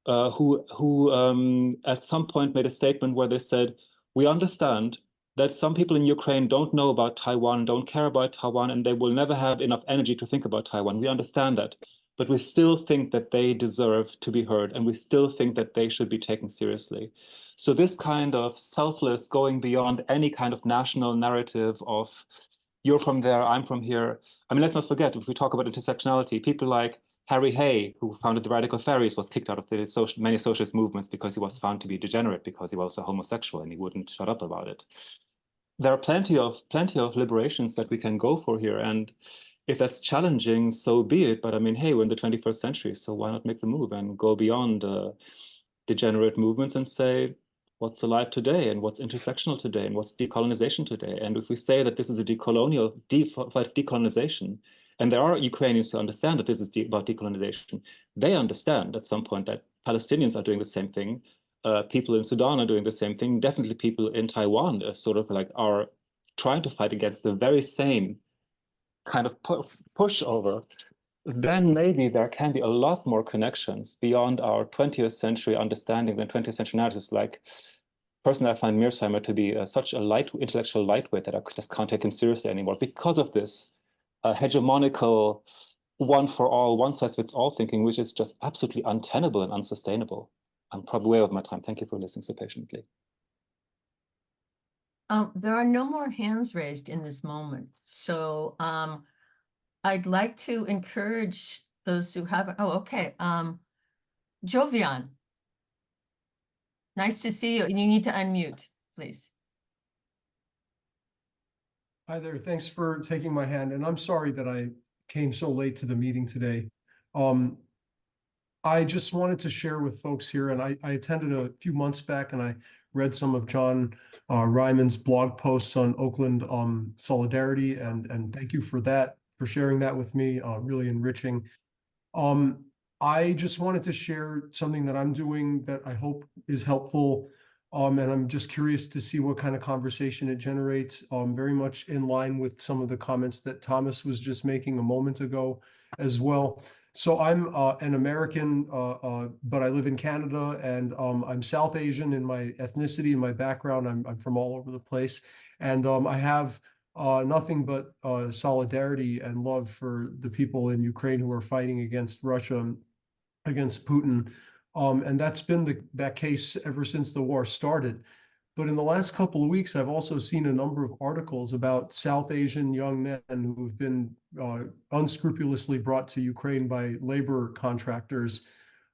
who at some point made a statement where they said, we understand that some people in Ukraine don't know about Taiwan, don't care about Taiwan, and they will never have enough energy to think about Taiwan. We understand that, but we still think that they deserve to be heard, and we still think that they should be taken seriously. So this kind of selfless, going beyond any kind of national narrative of you're from there, I'm from here. I mean, let's not forget, if we talk about intersectionality, people like Harry Hay, who founded the Radical Ferries, was kicked out of the many socialist movements because he was found to be degenerate, because he was a homosexual and he wouldn't shut up about it. There are plenty of liberations that we can go for here, and if that's challenging, so be it. But I mean, hey, we're in the 21st century, so why not make the move and go beyond degenerate movements and say, what's alive today, and what's intersectional today, and what's decolonization today? And if we say that this is a decolonization, and there are Ukrainians who understand that this is about decolonization, they understand at some point that Palestinians are doing the same thing, people in Sudan are doing the same thing, definitely people in Taiwan are trying to fight against the very same kind of pushover, then maybe there can be a lot more connections beyond our 20th century understanding than 20th century narratives. Like, personally, I find Mearsheimer to be such a intellectual lightweight that I just can't take him seriously anymore because of this hegemonical, one for all, one size fits all thinking, which is just absolutely untenable and unsustainable. I'm probably way over my time. Thank you for listening so patiently. There are no more hands raised in this moment. So I'd like to encourage those who haven't. Oh, okay. Jovian. Nice to see you. You need to unmute, please. Hi there. Thanks for taking my hand. And I'm sorry that I came so late to the meeting today. I just wanted to share with folks here, and I attended a few months back, and I read some of John Ryman's blog posts on Oakland solidarity, and thank you for that, for sharing that with me, really enriching. I just wanted to share something that I'm doing that I hope is helpful, and I'm just curious to see what kind of conversation it generates, very much in line with some of the comments that Thomas was just making a moment ago as well. So I'm an American, but I live in Canada, and I'm South Asian in my ethnicity and my background. I'm from all over the place, and I have nothing but solidarity and love for the people in Ukraine who are fighting against Russia and against Putin. And that's been that case ever since the war started. But in the last couple of weeks, I've also seen a number of articles about South Asian young men who've been unscrupulously brought to Ukraine by labor contractors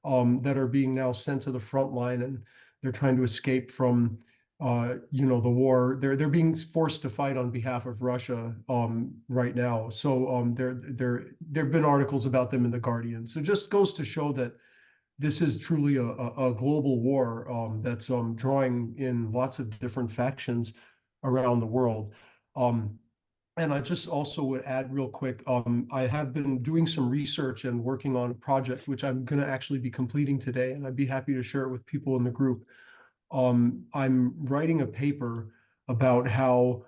that are being now sent to the front line, and they're trying to escape from the war. They're being forced to fight on behalf of Russia right now. So there've been articles about them in The Guardian. So it just goes to show that this is truly a global war that's drawing in lots of different factions around the world. And I just also would add real quick, I have been doing some research and working on a project which I'm going to actually be completing today, and I'd be happy to share it with people in the group. I'm writing a paper about how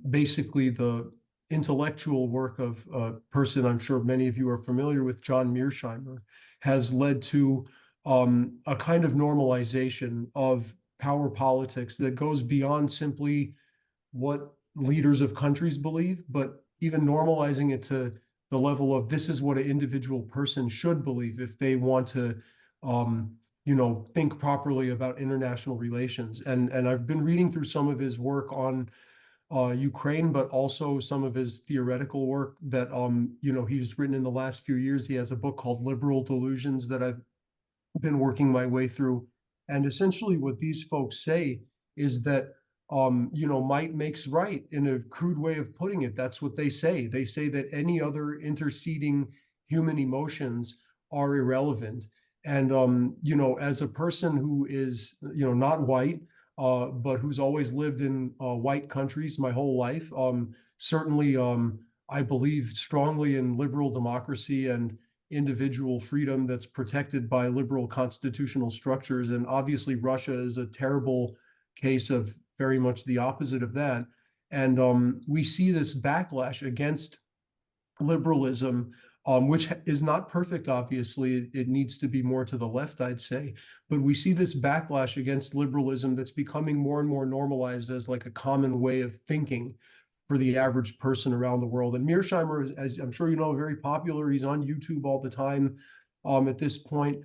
basically the intellectual work of a person I'm sure many of you are familiar with, John Mearsheimer, has led to a kind of normalization of power politics that goes beyond simply what leaders of countries believe, but even normalizing it to the level of this is what an individual person should believe if they want to think properly about international relations. And I've been reading through some of his work on Ukraine, but also some of his theoretical work that he's written in the last few years. He has a book called Liberal Delusions that I've been working my way through. And essentially what these folks say is that might makes right, in a crude way of putting it. That's what they say. They say that any other interceding human emotions are irrelevant. And as a person who is not white, but who's always lived in white countries my whole life, certainly I believe strongly in liberal democracy and individual freedom that's protected by liberal constitutional structures. And obviously Russia is a terrible case of very much the opposite of that. And we see this backlash against liberalism, which is not perfect, obviously. It needs to be more to the left, I'd say. But we see this backlash against liberalism that's becoming more and more normalized as like a common way of thinking for the average person around the world. And Mearsheimer, as I'm sure you know, very popular. He's on YouTube all the time at this point.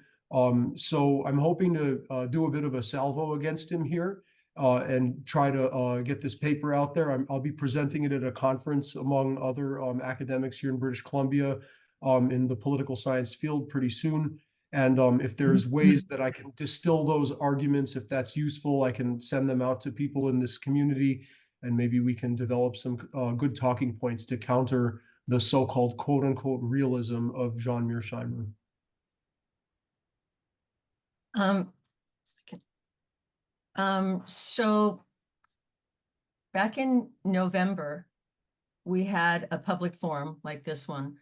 So I'm hoping to do a bit of a salvo against him here and try to get this paper out there. I'll be presenting it at a conference among other academics here in British Columbia in the political science field pretty soon. And if there's ways that I can distill those arguments, if that's useful, I can send them out to people in this community, and maybe we can develop some good talking points to counter the so-called quote unquote realism of John Mearsheimer. So back in November, we had a public forum like this one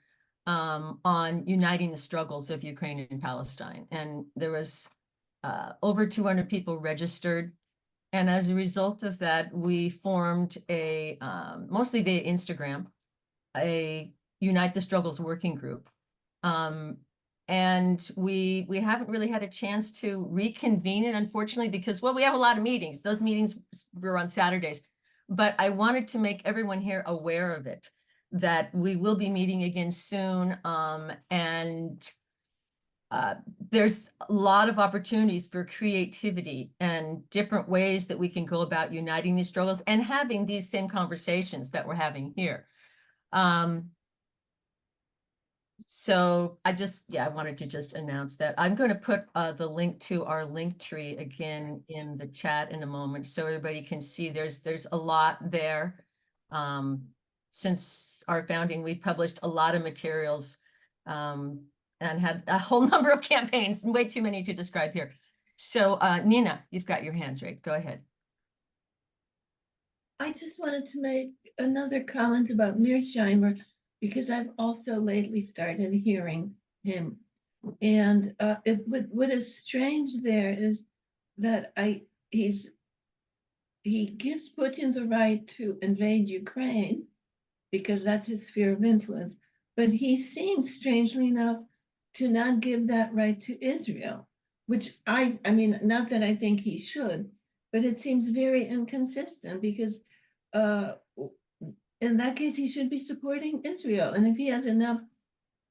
on uniting the struggles of Ukraine and Palestine. And there was over 200 people registered. And as a result of that, we formed a, mostly via Instagram, a Unite the Struggles working group. And we haven't really had a chance to reconvene it, unfortunately, because, well, we have a lot of meetings. Those meetings were on Saturdays. But I wanted to make everyone here aware of it, that we will be meeting again soon. There's a lot of opportunities for creativity and different ways that we can go about uniting these struggles and having these same conversations that we're having here. So I wanted to just announce that. I'm going to put the link to our link tree again in the chat in a moment so everybody can see there's a lot there. Since our founding, we've published a lot of materials and had a whole number of campaigns, way too many to describe here. So Nina, you've got your hands raised. Go ahead. I just wanted to make another comment about Mearsheimer, because I've also lately started hearing him. And what is strange there is that he gives Putin the right to invade Ukraine because that's his sphere of influence. but he seems, strangely enough, to not give that right to Israel, which I mean, not that I think he should, but it seems very inconsistent because in that case, he should be supporting Israel. And if he has enough,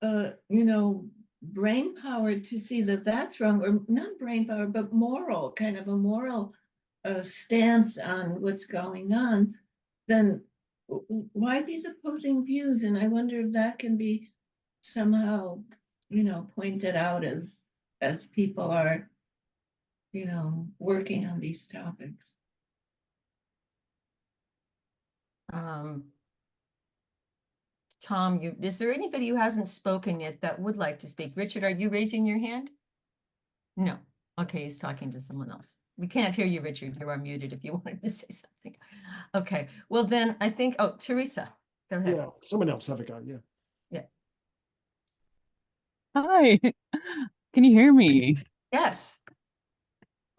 brain power to see that that's wrong, or not brain power, but moral, kind of a moral stance on what's going on, then why these opposing views? And I wonder if that can be somehow, pointed out as people are, working on these topics. Tom, is there anybody who hasn't spoken yet that would like to speak? Richard, are you raising your hand? No. Okay, he's talking to someone else. We can't hear you, Richard. You are muted if you wanted to say something. Okay, well then I think, oh, Teresa, go ahead. Yeah, someone else have a go, yeah. Yeah. Hi, can you hear me? Yes.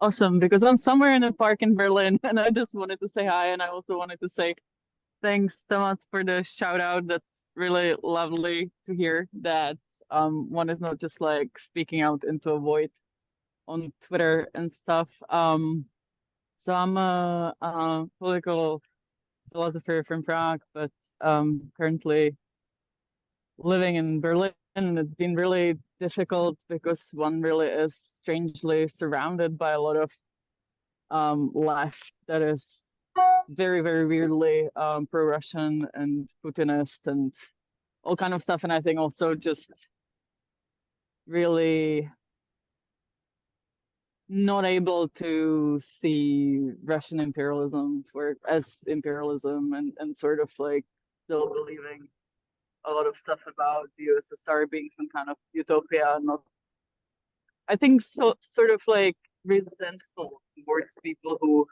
Awesome, because I'm somewhere in a park in Berlin and I just wanted to say hi, and I also wanted to say thanks, Thomas, for the shout out. That's really lovely to hear that one is not just like speaking out into a void on Twitter and stuff. So I'm a political philosopher from Prague, but currently living in Berlin, and it's been really difficult because one really is strangely surrounded by a lot of left that is very, very weirdly pro-Russian and Putinist and all kind of stuff. And I think also just really not able to see Russian imperialism as imperialism, and sort of like still believing a lot of stuff about the USSR being some kind of utopia. Not, I think, so sort of like resentful towards people who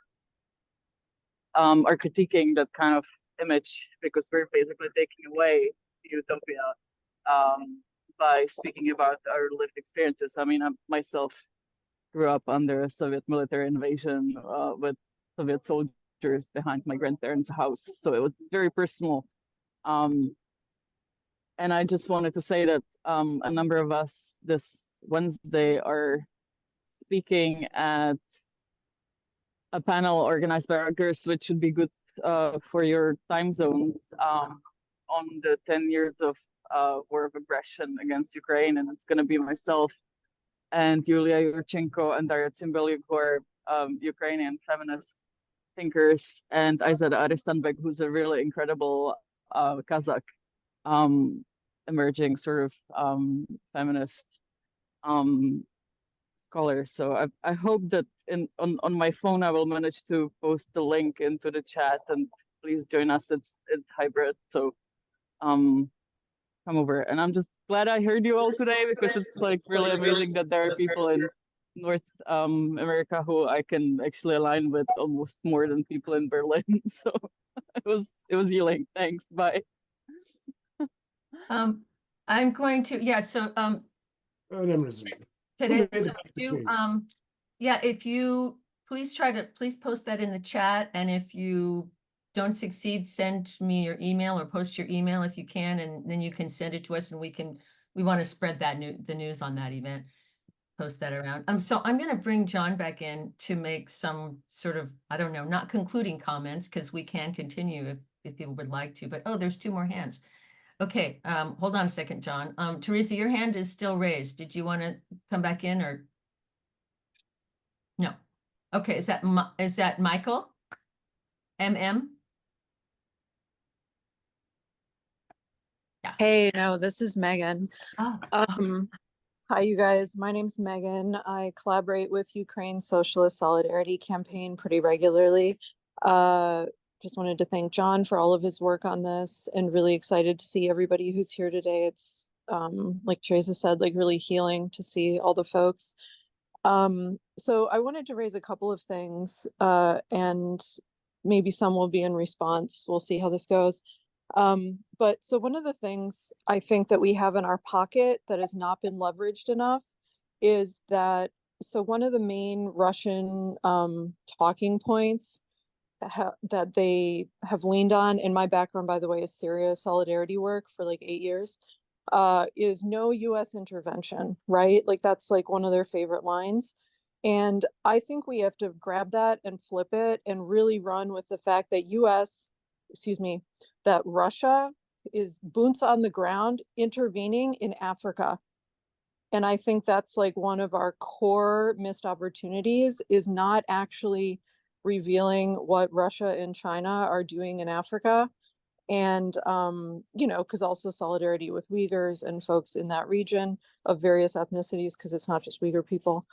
are critiquing that kind of image, because we're basically taking away the utopia by speaking about our lived experiences. I mean, I myself grew up under a Soviet military invasion with Soviet soldiers behind my grandparents' house, so it was very personal. And I just wanted to say that a number of us this Wednesday are speaking at a panel organized by Rutgers, which should be good for your time zones, on the 10 years of war of aggression against Ukraine. And it's going to be myself and Yulia Yurchenko and Daria Tsimbelik, who are Ukrainian feminist thinkers, and Aizada Aristanbek, who's a really incredible Kazakh emerging sort of feminist scholar. So I hope that on my phone I will manage to post the link into the chat, and please join us. It's hybrid, so come over. And I'm just glad I heard you all today, because it's like really amazing that there are people in North America who I can actually align with almost more than people in Berlin. So it was healing. Thanks. Bye. I'm going to, yeah, so today, so yeah, if you please post that in the chat, and if you don't succeed, send me your email or post your email if you can, and then you can send it to us, and we want to spread that the news on that event, post that around. So I'm going to bring John back in to make some sort of, I don't know, not concluding comments, because we can continue if people would like to, but there's two more hands. Okay, hold on a second, John. Teresa, your hand is still raised. Did you want to come back in, or? No. Okay, is that Michael? MM? Yeah. Hey, no, this is Megan. Hi, you guys. My name's Megan. I collaborate with Ukraine Socialist Solidarity Campaign pretty regularly. Just wanted to thank John for all of his work on this, and really excited to see everybody who's here today. It's like Teresa said, like really healing to see all the folks. So I wanted to raise a couple of things, and maybe some will be in response. We'll see how this goes. But so one of the things I think that we have in our pocket that has not been leveraged enough is that, so one of the main Russian talking points that they have leaned on, in my background, by the way, is Syria solidarity work for like 8 years. is no US intervention, right? Like that's like one of their favorite lines. And I think we have to grab that and flip it and really run with the fact that that Russia is boots on the ground intervening in Africa. And I think that's like one of our core missed opportunities is not actually revealing what Russia and China are doing in Africa. And, because also solidarity with Uyghurs and folks in that region of various ethnicities, because it's not just Uyghur people.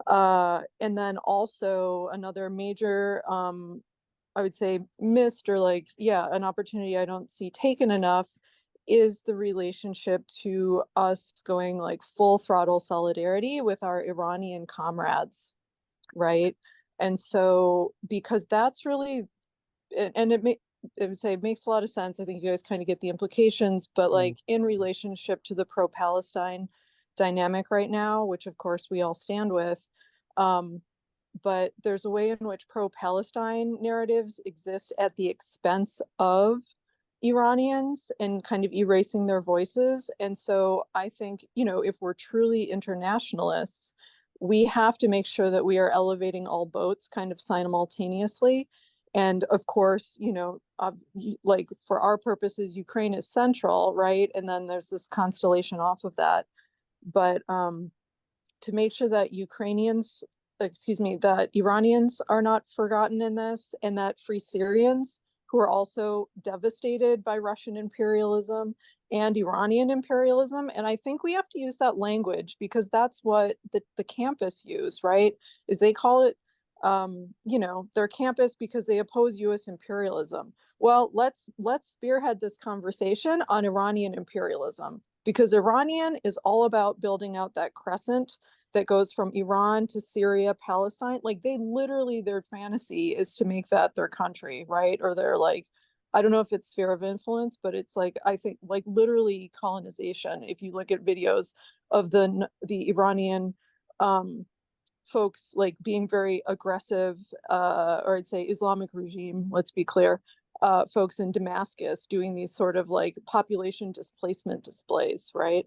And then also another major, I would say missed or an opportunity I don't see taken enough is the relationship to us going like full throttle solidarity with our Iranian comrades, right? And so because that's really, and it makes a lot of sense. I think you guys kind of get the implications, but like in relationship to the pro-Palestine dynamic right now, which of course we all stand with, but there's a way in which pro-Palestine narratives exist at the expense of Iranians and kind of erasing their voices. And so I think, if we're truly internationalists, we have to make sure that we are elevating all boats kind of simultaneously. And of course, like for our purposes, Ukraine is central, right? And then there's this constellation off of that. But to make sure that that Iranians are not forgotten in this, and that free Syrians who are also devastated by Russian imperialism and Iranian imperialism. And I think we have to use that language because that's what the campus use, right? Is they call it, their campus because they oppose US imperialism. Well, let's spearhead this conversation on Iranian imperialism, because Iranian is all about building out that crescent that goes from Iran to Syria, Palestine. Like they literally, their fantasy is to make that their country, right? Or they're like, I don't know if it's sphere of influence, but it's like, I think like literally colonization. If you look at videos of the Iranian folks like being very aggressive, or I'd say Islamic regime, let's be clear, folks in Damascus doing these sort of like population displacement displays, right?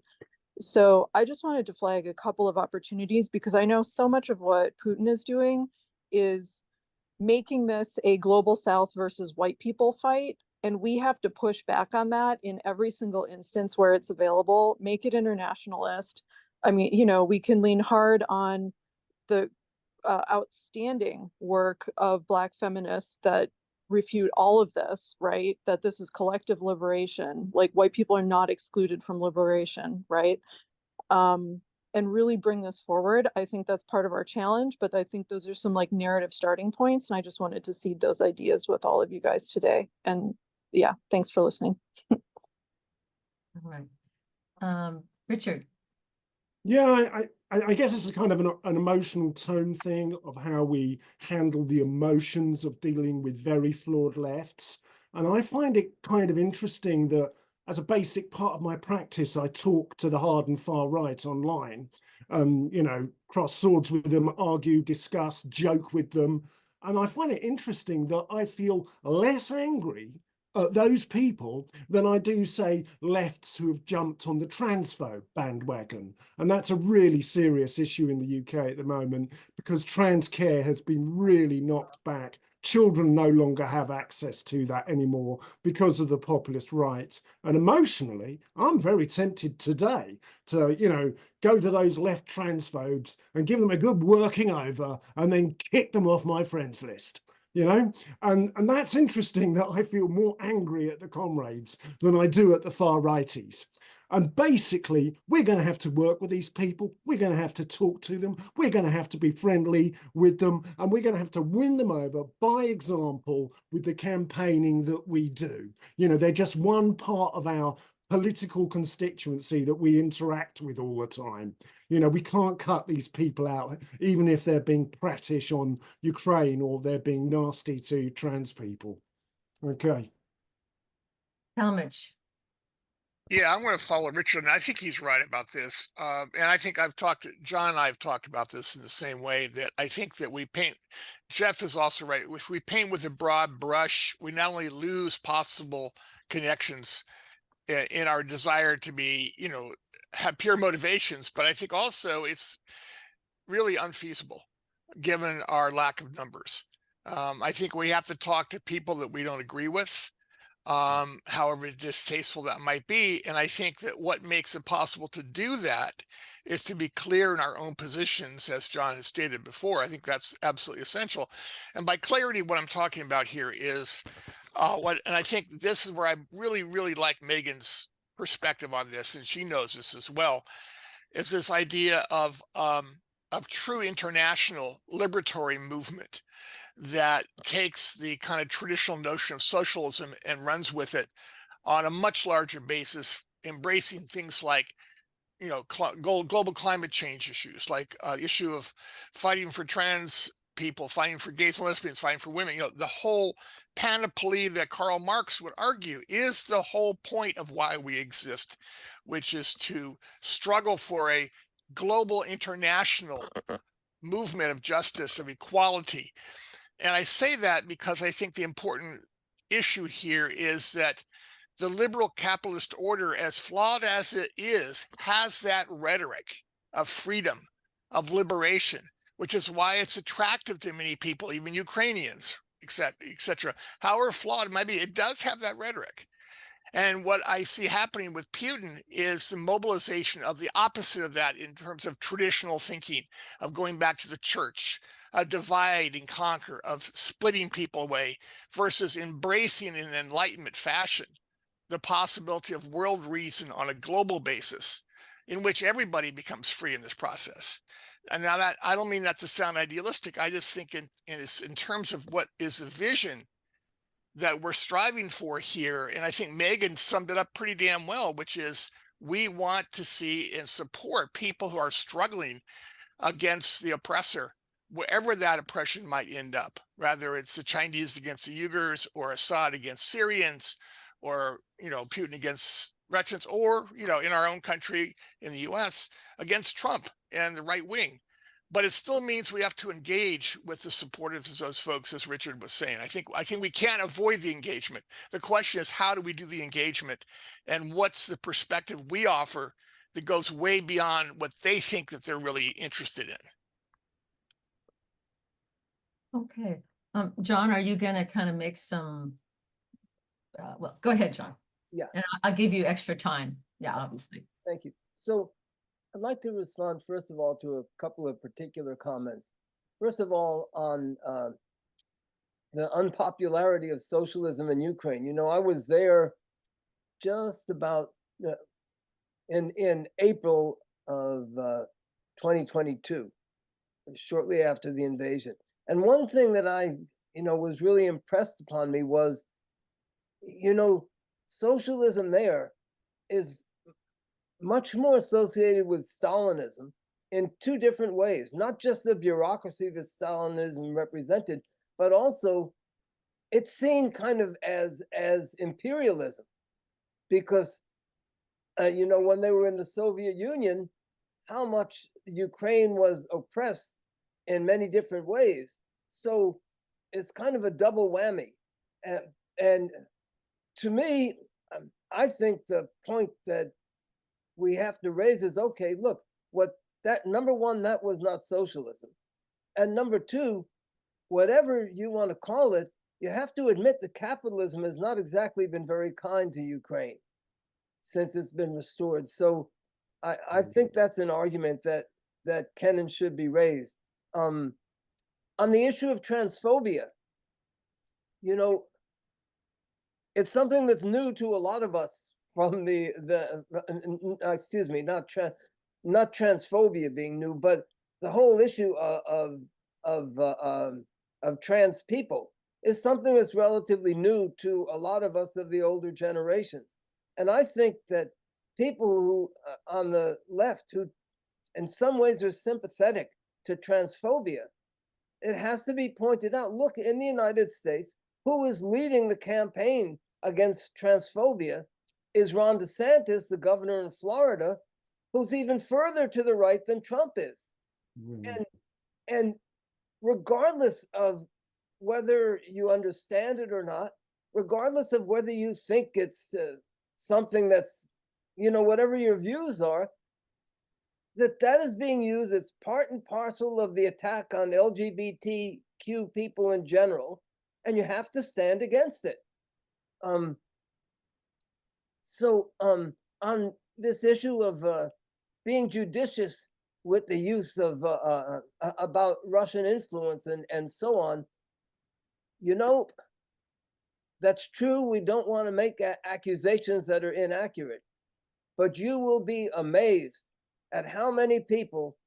So I just wanted to flag a couple of opportunities because I know so much of what Putin is doing is making this a global South versus white people fight. And we have to push back on that in every single instance where it's available, make it internationalist. I mean, we can lean hard on the outstanding work of Black feminists that refute all of this, right? That this is collective liberation, like white people are not excluded from liberation, right? And really bring this forward. I think that's part of our challenge, but I think those are some like narrative starting points. And I just wanted to seed those ideas with all of you guys today. And yeah, thanks for listening. All right. Richard. Yeah, I guess it's a kind of an emotional tone thing of how we handle the emotions of dealing with very flawed lefts. And I find it kind of interesting that as a basic part of my practice, I talk to the hard and far right online, cross swords with them, argue, discuss, joke with them. And I find it interesting that I feel less angry at those people than I do, say, lefts who have jumped on the transphobe bandwagon. And that's a really serious issue in the UK at the moment because trans care has been really knocked back. Children no longer have access to that anymore because of the populist right. And emotionally, I'm very tempted today to, go to those left transphobes and give them a good working over and then kick them off my friends list. And that's interesting that I feel more angry at the comrades than I do at the far righties. And basically, we're going to have to work with these people. We're going to have to talk to them. We're going to have to be friendly with them. And we're going to have to win them over by example with the campaigning that we do. They're just one part of our political constituency that we interact with all the time. We can't cut these people out, even if they're being prattish on Ukraine or they're being nasty to trans people. Okay. Talmadge. Yeah, I'm going to follow Richard, and I think he's right about this. And I think John and I have talked about this in the same way, that I think that Jeff is also right. If we paint with a broad brush, we not only lose possible connections in our desire to be, have pure motivations. But I think also it's really unfeasible given our lack of numbers. I think we have to talk to people that we don't agree with, however distasteful that might be. And I think that what makes it possible to do that is to be clear in our own positions, as John has stated before. I think that's absolutely essential. And by clarity, what I'm talking about here is and I think this is where I really, really like Megan's perspective on this, and she knows this as well, is this idea of true international liberatory movement that takes the kind of traditional notion of socialism and runs with it on a much larger basis, embracing things like global climate change issues, like issue of fighting for trans people, fighting for gays and lesbians, fighting for women. The whole panoply that Karl Marx would argue is the whole point of why we exist, which is to struggle for a global international movement of justice, of equality. And I say that because I think the important issue here is that the liberal capitalist order, as flawed as it is, has that rhetoric of freedom, of liberation, which is why it's attractive to many people, even Ukrainians, etc. However flawed it might be, it does have that rhetoric. And what I see happening with Putin is the mobilization of the opposite of that in terms of traditional thinking, of going back to the church, a divide and conquer, of splitting people away, versus embracing in an Enlightenment fashion the possibility of world reason on a global basis in which everybody becomes free in this process. And now that, I don't mean that to sound idealistic. I just think in terms of what is the vision that we're striving for here. And I think Megan summed it up pretty damn well, which is we want to see and support people who are struggling against the oppressor, wherever that oppression might end up, whether it's the Chinese against the Uyghurs, or Assad against Syrians, or Putin against Russians, or in our own country in the US against Trump and the right wing. But it still means we have to engage with the supporters of those folks, as Richard was saying. I think we can't avoid the engagement. The question is, how do we do the engagement, and what's the perspective we offer that goes way beyond what they think that they're really interested in? Okay. John, are you going to kind of make some, well, go ahead, John. Yeah. And I'll give you extra time. Yeah, obviously. Thank you. So I'd like to respond, first of all, to a couple of particular comments. First of all, on the unpopularity of socialism in Ukraine. I was there just about in April of 2022, shortly after the invasion. And one thing that I, was really impressed upon me was, socialism there is much more associated with Stalinism in two different ways, not just the bureaucracy that Stalinism represented, but also it's seen kind of as imperialism, because when they were in the Soviet Union, how much Ukraine was oppressed in many different ways. So it's kind of a double whammy. And to me, I think the point that we have to raise is, okay, look, number one, that was not socialism. And number two, whatever you want to call it, you have to admit that capitalism has not exactly been very kind to Ukraine since it's been restored. So I think that's an argument that can and should be raised. On the issue of transphobia, it's something that's new to a lot of us from not transphobia being new, but the whole issue of trans people is something that's relatively new to a lot of us of the older generations. And I think that people who on the left, who in some ways are sympathetic to transphobia, it has to be pointed out, look, in the United States, who is leading the campaign against transphobia is Ron DeSantis, the governor in Florida, who's even further to the right than Trump is. And regardless of whether you understand it or not, regardless of whether you think it's something that's, whatever your views are, that is being used as part and parcel of the attack on LGBTQ people in general, and you have to stand against it. So on this issue of being judicious with the use of about Russian influence and so on, that's true. We don't want to make accusations that are inaccurate, but you will be amazed at how many people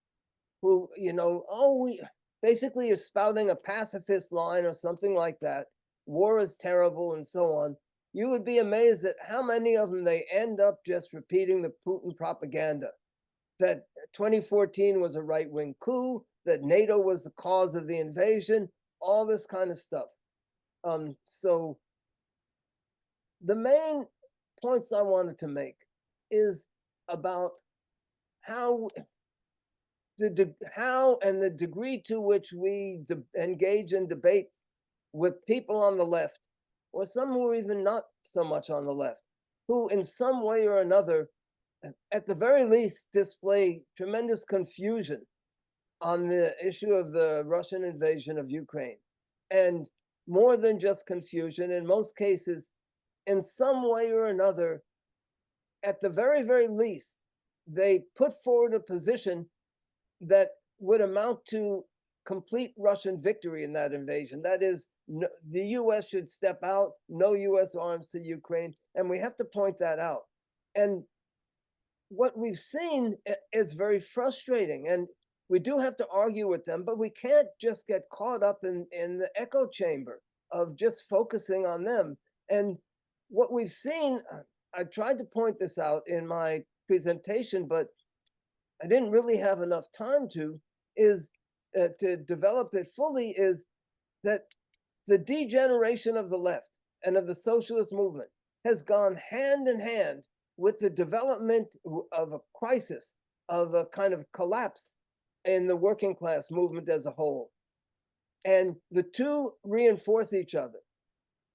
who, we basically are spouting a pacifist line or something like that. War is terrible and so on. You would be amazed at how many of them they end up just repeating the Putin propaganda, that 2014 was a right-wing coup, that NATO was the cause of the invasion, all this kind of stuff. So the main points I wanted to make is about how and the degree to which we engage in debate with people on the left, or some who are even not so much on the left, who in some way or another, at the very least, display tremendous confusion on the issue of the Russian invasion of Ukraine. And more than just confusion, in most cases, in some way or another, at the very, very least, they put forward a position that would amount to complete Russian victory in that invasion. That is, the US should step out, no US arms to Ukraine, and we have to point that out. And what we've seen is very frustrating, and we do have to argue with them, but we can't just get caught up in the echo chamber of just focusing on them. And what we've seen, I tried to point this out in my presentation, but I didn't really have enough time to develop it fully, is that the degeneration of the left and of the socialist movement has gone hand in hand with the development of a crisis, of a kind of collapse in the working class movement as a whole. And the two reinforce each other.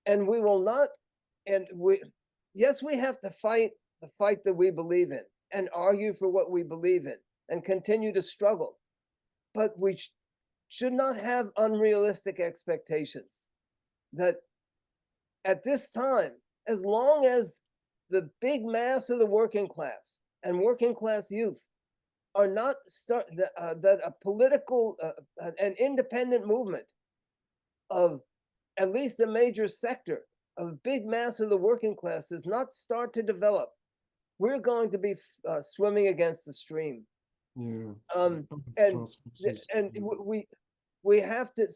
And we will not, yes, we have to fight the fight that we believe in and argue for what we believe in and continue to struggle. But we should not have unrealistic expectations that at this time, as long as the big mass of the working class and working class youth are not that a political, an independent movement of at least a major sector of big mass of the working class does not start to develop, we're going to be swimming against the stream. Yeah. And we have to,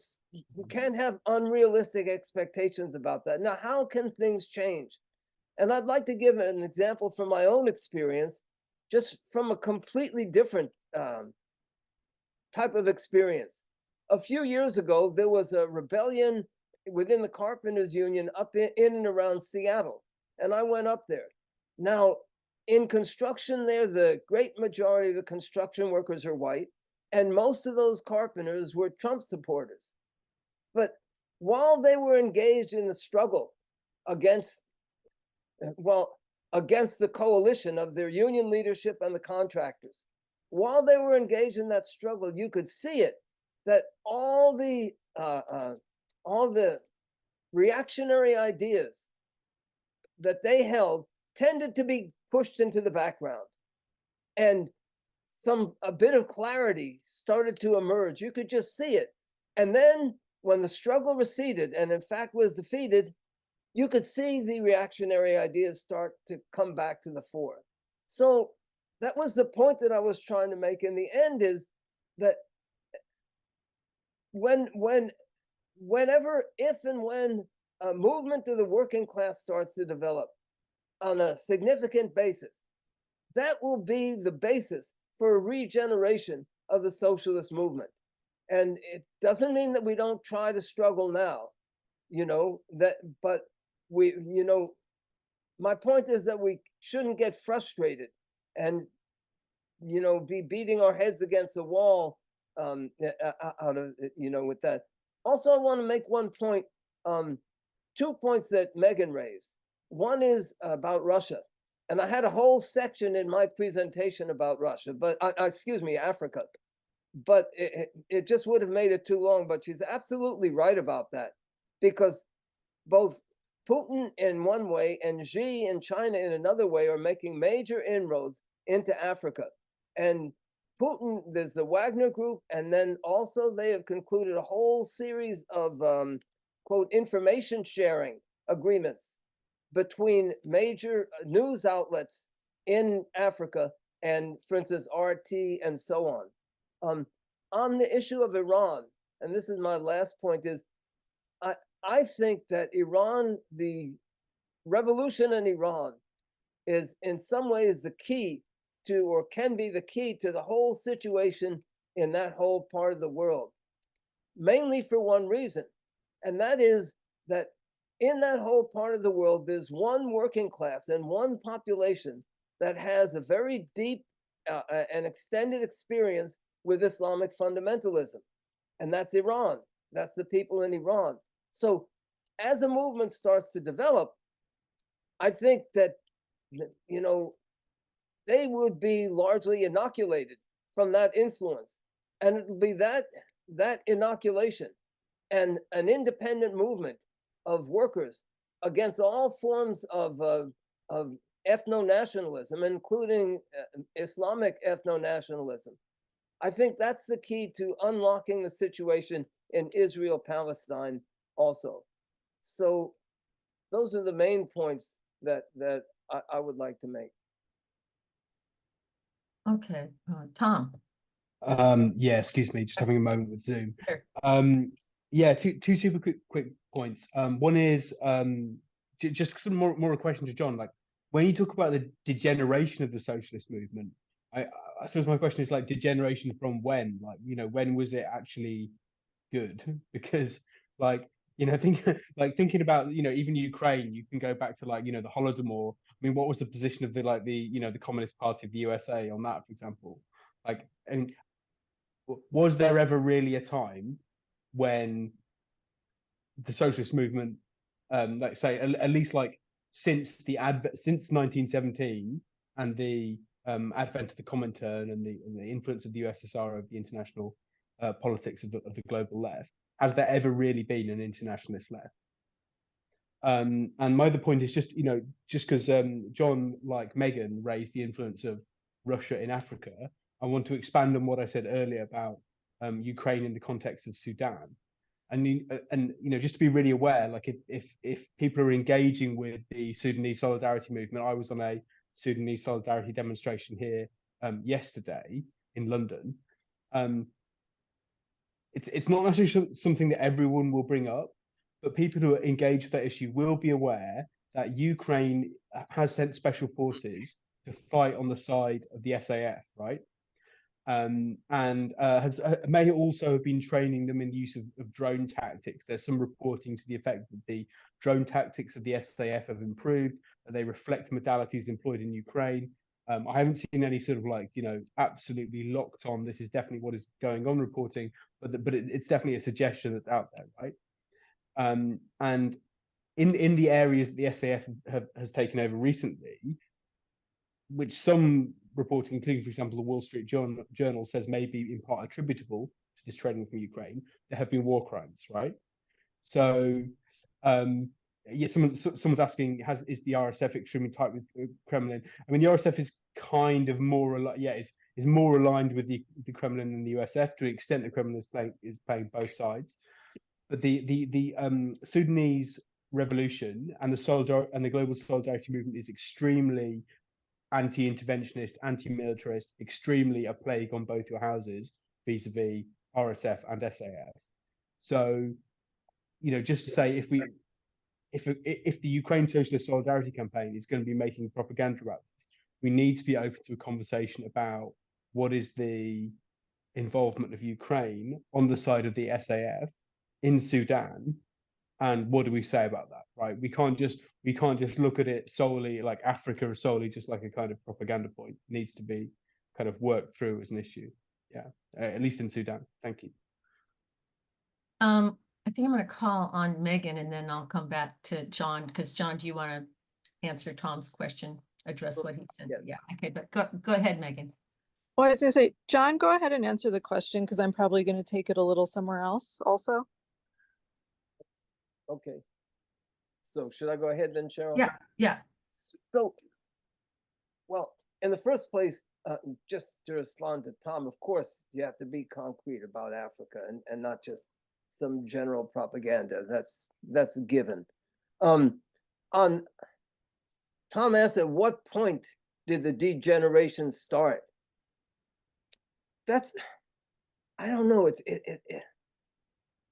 we can't have unrealistic expectations about that. Now, how can things change? And I'd like to give an example from my own experience, just from a completely different type of experience. A few years ago, there was a rebellion within the Carpenters Union up in and around Seattle, and I went up there. Now, in construction there, the great majority of the construction workers are white, and most of those carpenters were Trump supporters. But while they were engaged in the struggle against the coalition of their union leadership and the contractors, while they were engaged in that struggle, you could see it, that all the reactionary ideas that they held tended to be pushed into the background, and a bit of clarity started to emerge. You could just see it. And then when the struggle receded and in fact was defeated, you could see the reactionary ideas start to come back to the fore. So that was the point that I was trying to make in the end, is that whenever, if and when a movement of the working class starts to develop on a significant basis, that will be the basis for a regeneration of the socialist movement. And it doesn't mean that we don't try to struggle now, but we, my point is that we shouldn't get frustrated and, be beating our heads against the wall out of, with that. Also, I want to make one point, 2 points that Megan raised. One is about Russia, And I had a whole section in my presentation about Russia, but excuse me, Africa. But it just would have made it too long. But she's absolutely right about that, because both Putin in one way and Xi in China in another way are making major inroads into Africa. And Putin, there's the Wagner Group, and then also they have concluded a whole series of quote information sharing agreements between major news outlets in Africa and, for instance, RT and so on. On the issue of Iran, and this is my last point, is I think that Iran, the revolution in Iran, is in some ways the key to, or can be the key to, the whole situation in that whole part of the world. Mainly for one reason, and that is that in that whole part of the world, there's one working class and one population that has a very deep and extended experience with Islamic fundamentalism, and that's Iran. That's the people in Iran. So as a movement starts to develop, I think that, you know, they would be largely inoculated from that influence. And it will be that inoculation and an independent movement of workers against all forms of ethno-nationalism, including Islamic ethno-nationalism. I think that's the key to unlocking the situation in Israel-Palestine also. So those are the main points that I would like to make. Okay, Tom. Yeah, excuse me, just having a moment with Zoom. Sure. Yeah, two super quick points. One is just some more a question to John. Like, when you talk about the degeneration of the socialist movement, I suppose my question is, like, degeneration from when? Like, you know, when was it actually good? Because, like, you know, thinking about, you know, even Ukraine, you can go back to, like, you know, the Holodomor. I mean, what was the position of the Communist Party of the USA on that, for example? Like, and was there ever really a time when the socialist movement, like, say, at least, like, since 1917 and the advent of the Comintern and the influence of the USSR over the international politics of the global left, has there ever really been an internationalist left? And my other point is just, you know, just because John, like Megan, raised the influence of Russia in Africa, I want to expand on what I said earlier about Ukraine in the context of Sudan. And you know, just to be really aware, like, if people are engaging with the Sudanese solidarity movement, I was on a Sudanese solidarity demonstration here yesterday in London. It's not necessarily something that everyone will bring up, but people who are engaged with that issue will be aware that Ukraine has sent special forces to fight on the side of the SAF, right? And may also have been training them in the use of drone tactics. There's some reporting to the effect that the drone tactics of the SAF have improved, that they reflect modalities employed in Ukraine. I haven't seen any sort of, like, you know, absolutely locked on, this is definitely what is going on reporting, but it's definitely a suggestion that's out there, right? And in the areas that the SAF has taken over recently, which some reporting, including, for example, the Wall Street Journal says may be in part attributable to this training from Ukraine, there have been war crimes, right? So, yeah, someone's asking, is the RSF extremely tight with Kremlin? I mean, the RSF is kind of more, is more aligned with the Kremlin than the USF to an extent. The Kremlin is playing both sides, but the Sudanese revolution and the global solidarity movement is extremely anti-interventionist, anti-militarist, extremely a plague on both your houses vis-a-vis RSF and SAF. So, you know, just to say, if the Ukraine Socialist Solidarity Campaign is going to be making propaganda about this, we need to be open to a conversation about what is the involvement of Ukraine on the side of the SAF in Sudan, and what do we say about that, right? We can't just look at it solely like Africa is solely just like a kind of propaganda point. It needs to be kind of worked through as an issue. Yeah, at least in Sudan. Thank you. I think I'm going to call on Megan, and then I'll come back to John, because John, do you want to answer Tom's question? address what he said. Yes. Yeah, okay, but go ahead, Megan. Well, I was gonna say, John, go ahead and answer the question because I'm probably gonna take it a little somewhere else also. Okay. So should I go ahead then, Cheryl? Yeah. So, well, in the first place, just to respond to Tom, of course, you have to be concrete about Africa and not just some general propaganda. That's a given. On Tom asked, at what point did the degeneration start? I don't know.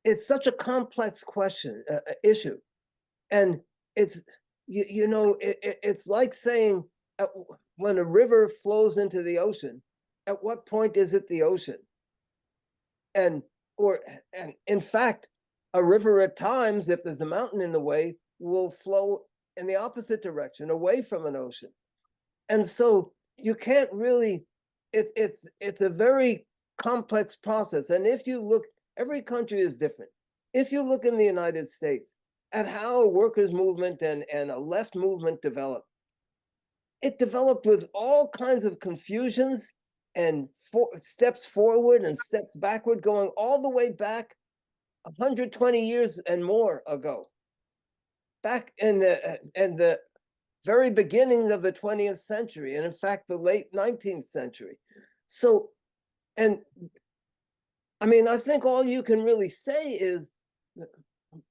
It's such a complex question, issue, and it's it's like saying when a river flows into the ocean, at what point is it the ocean? And in fact, a river at times, if there's a mountain in the way, will flow in the opposite direction, away from an ocean. And so you can't really. It's a very complex process. And if you look, every country is different. If you look in the United States at how a workers' movement and a left movement developed, it developed with all kinds of confusions and steps forward and steps backward, going all the way back 120 years and more ago, back in the very beginning of the 20th century, and in fact, the late 19th century. So, and I mean, I think all you can really say is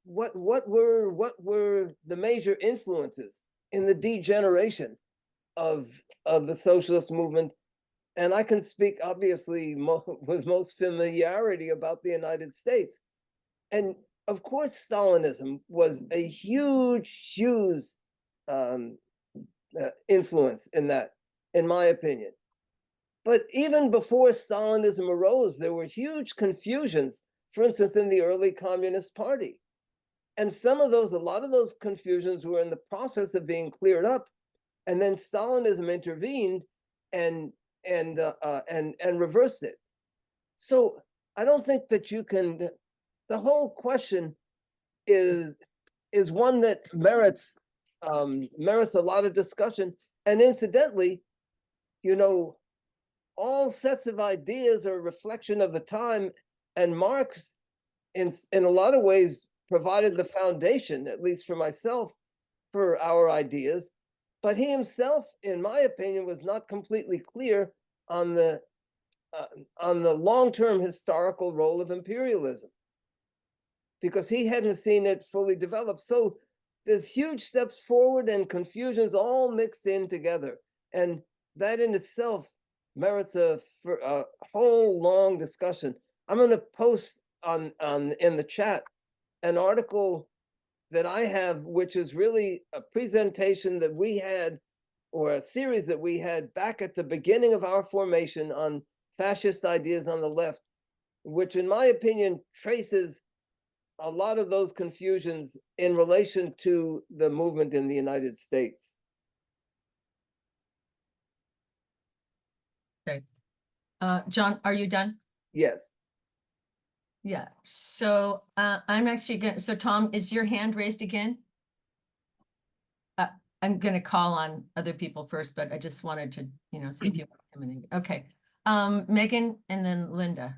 what were the major influences in the degeneration of the socialist movement. And I can speak obviously with most familiarity about the United States. And of course, Stalinism was a huge influence in that, in my opinion. But even before Stalinism arose, there were huge confusions, for instance, in the early Communist Party. And a lot of those confusions were in the process of being cleared up. And then Stalinism intervened and reversed it. So I don't think that you can, the whole question is one that merits a lot of discussion. And incidentally, all sets of ideas are a reflection of the time, and Marx, in a lot of ways, provided the foundation, at least for myself, for our ideas. But he himself, in my opinion, was not completely clear on the long-term historical role of imperialism, because he hadn't seen it fully developed. So there's huge steps forward and confusions all mixed in together, and that in itself merits a whole long discussion. I'm going to post in the chat an article that I have, which is really a presentation that we had, or a series that we had back at the beginning of our formation on fascist ideas on the left, which in my opinion traces a lot of those confusions in relation to the movement in the United States. Okay. John, are you done? Yes. Yeah, so I'm actually going so Tom, is your hand raised again? I'm going to call on other people first, but I just wanted to, see if you want to come in. Okay. Megan and then Linda.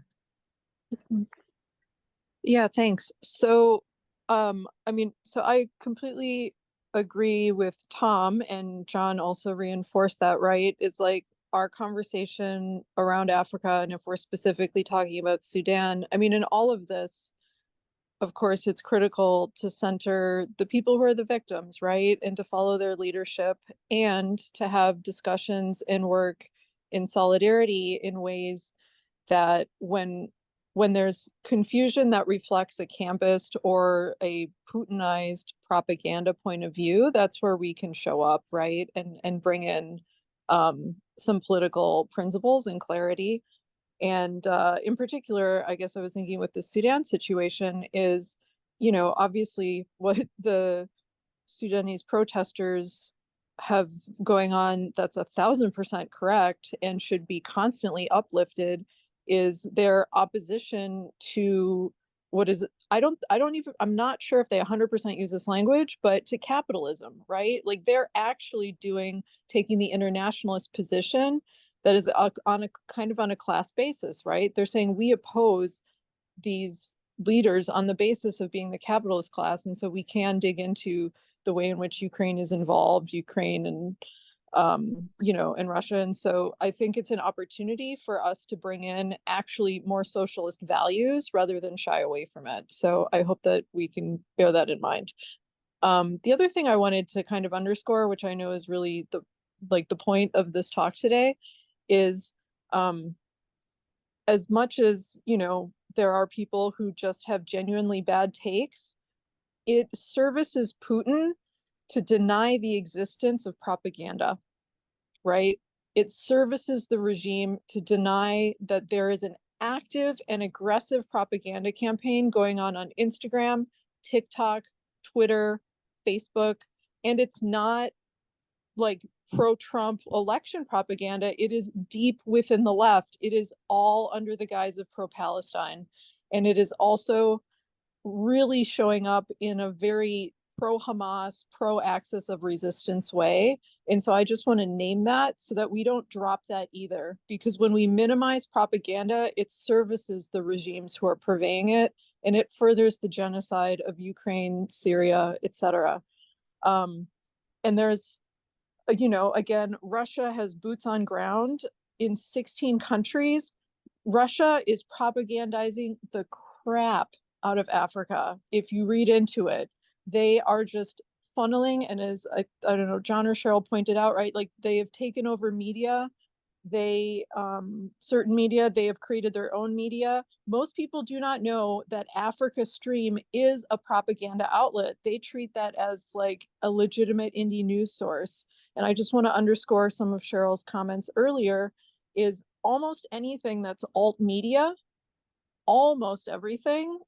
Yeah, thanks. So, so I completely agree with Tom, and John also reinforced that, right? Is like our conversation around Africa, and if we're specifically talking about Sudan, in all of this, of course, it's critical to center the people who are the victims, right? And to follow their leadership, and to have discussions and work in solidarity in ways that when there's confusion that reflects a campist or a Putinized propaganda point of view, that's where we can show up, right? And bring in some political principles and clarity. And in particular, I guess I was thinking with the Sudan situation is, obviously what the Sudanese protesters have going on, that's 1,000% correct and should be constantly uplifted, is their opposition to what is it? I'm not sure if they 100% use this language, but to capitalism, right? Like they're actually taking the internationalist position that is on a kind of on a class basis, right? They're saying we oppose these leaders on the basis of being the capitalist class. And so we can dig into the way in which Ukraine is involved, Ukraine and and Russia. And so I think it's an opportunity for us to bring in actually more socialist values rather than shy away from it. So I hope that we can bear that in mind. The other thing I wanted to kind of underscore, which I know is really the point of this talk today, is as much as, there are people who just have genuinely bad takes, it services Putin to deny the existence of propaganda, right? It services the regime to deny that there is an active and aggressive propaganda campaign going on Instagram, TikTok, Twitter, Facebook, and it's not like pro-Trump election propaganda. It is deep within the left. It is all under the guise of pro-Palestine. And it is also really showing up in a very pro-Hamas, pro-axis of resistance way. And so I just want to name that so that we don't drop that either. Because when we minimize propaganda, it services the regimes who are purveying it, and it furthers the genocide of Ukraine, Syria, etc. And there's, again, Russia has boots on ground in 16 countries. Russia is propagandizing the crap out of Africa. If you read into it, they are just funneling, and as I don't know, John or Cheryl pointed out, right? Like they have taken over media. Certain media, they have created their own media. Most people do not know that Africa Stream is a propaganda outlet. They treat that as like a legitimate indie news source. And I just want to underscore some of Cheryl's comments earlier, is almost anything that's alt media, almost everything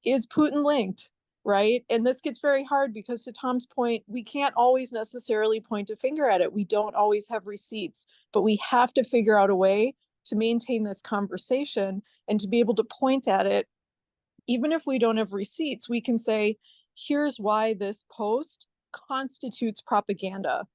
is Putin linked, right? And this gets very hard because, to Tom's point, we can't always necessarily point a finger at it. We don't always have receipts, but we have to figure out a way to maintain this conversation and to be able to point at it. Even if we don't have receipts, we can say, here's why this post constitutes propaganda,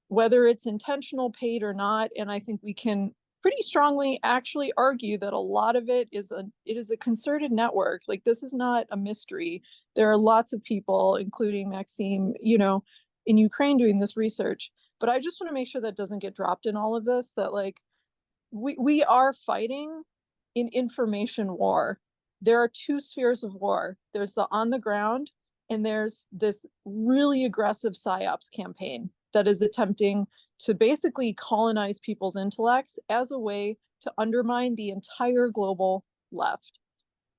whether it's intentional, paid or not. And I think we can pretty strongly actually argue that a lot of it is a concerted network. Like this is not a mystery. There are lots of people, including Maxime, in Ukraine doing this research. But I just want to make sure that doesn't get dropped in all of this, that like we are fighting in information war. There are two spheres of war. There's the on the ground, and there's this really aggressive PSYOPs campaign that is attempting to basically colonize people's intellects as a way to undermine the entire global left.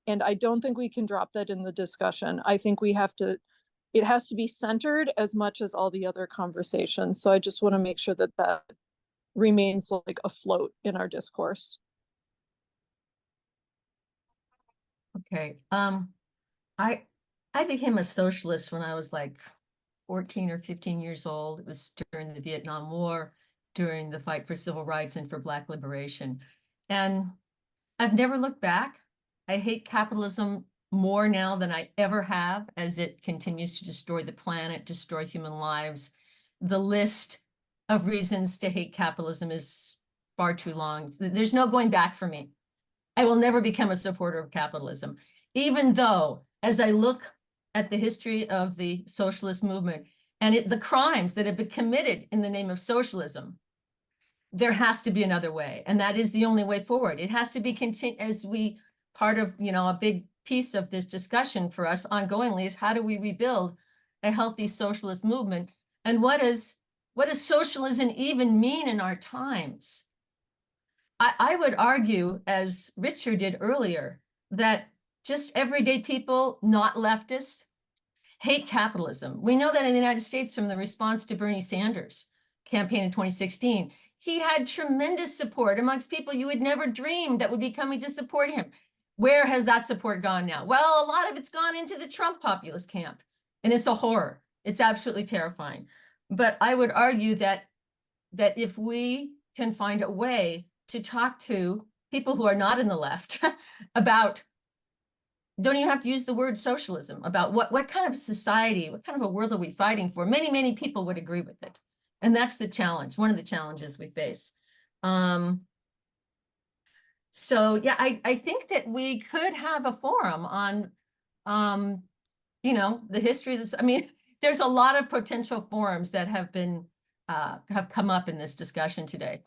And I don't think we can drop that in the discussion. I think it has to be centered as much as all the other conversations. So I just want to make sure that that remains like afloat in our discourse. Okay. I became a socialist when I was like 14 or 15 years old. It was during the Vietnam War, during the fight for civil rights and for Black liberation. And I've never looked back. I hate capitalism more now than I ever have, as it continues to destroy the planet, destroy human lives. The list of reasons to hate capitalism is far too long. There's no going back for me. I will never become a supporter of capitalism, even though, as I look at the history of the socialist movement and the crimes that have been committed in the name of socialism, there has to be another way. And that is the only way forward. It has to be part of, a big piece of this discussion for us ongoingly is how do we rebuild a healthy socialist movement? And what does socialism even mean in our times? I would argue, as Richard did earlier, that just everyday people, not leftists, hate capitalism. We know that in the United States from the response to Bernie Sanders' campaign in 2016, he had tremendous support amongst people you would never dream that would be coming to support him. Where has that support gone now? Well, a lot of it's gone into the Trump populist camp, and it's a horror. It's absolutely terrifying. But I would argue that if we can find a way to talk to people who are not in the left about don't even have to use the word socialism, about what kind of society, what kind of a world are we fighting for? Many people would agree with it. And that's the challenge, one of the challenges we face. So yeah, I think that we could have a forum on, you know, the history of this. I mean, there's a lot of potential forums that have been, have come up in this discussion today.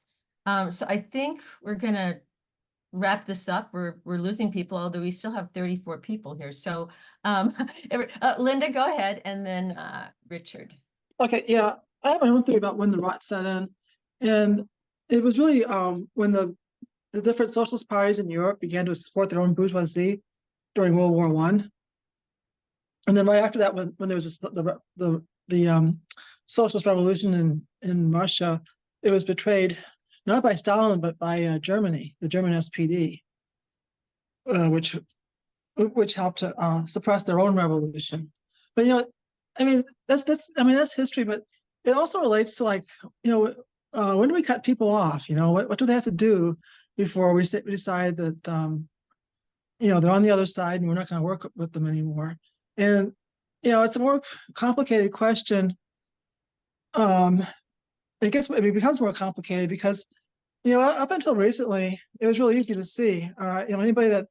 So I think we're gonna wrap this up. We're losing people, although we still have 34 people here. So Linda, go ahead, and then Richard. Okay, yeah, I have my own theory about when the rot set in, and it was really when the different socialist parties in Europe began to support their own bourgeoisie during World War I. And then right after that, when there was the socialist revolution in Russia, it was betrayed not by Stalin but by Germany, the German SPD, which helped to suppress their own revolution. But you know, I mean that's history, but it also relates to, like, you know, when do we cut people off? You know, what do they have to do before we decide that you know, they're on the other side and we're not going to work with them anymore? And you know, it's a more complicated question. It becomes more complicated because, you know, up until recently, it was really easy to see. You know, anybody that,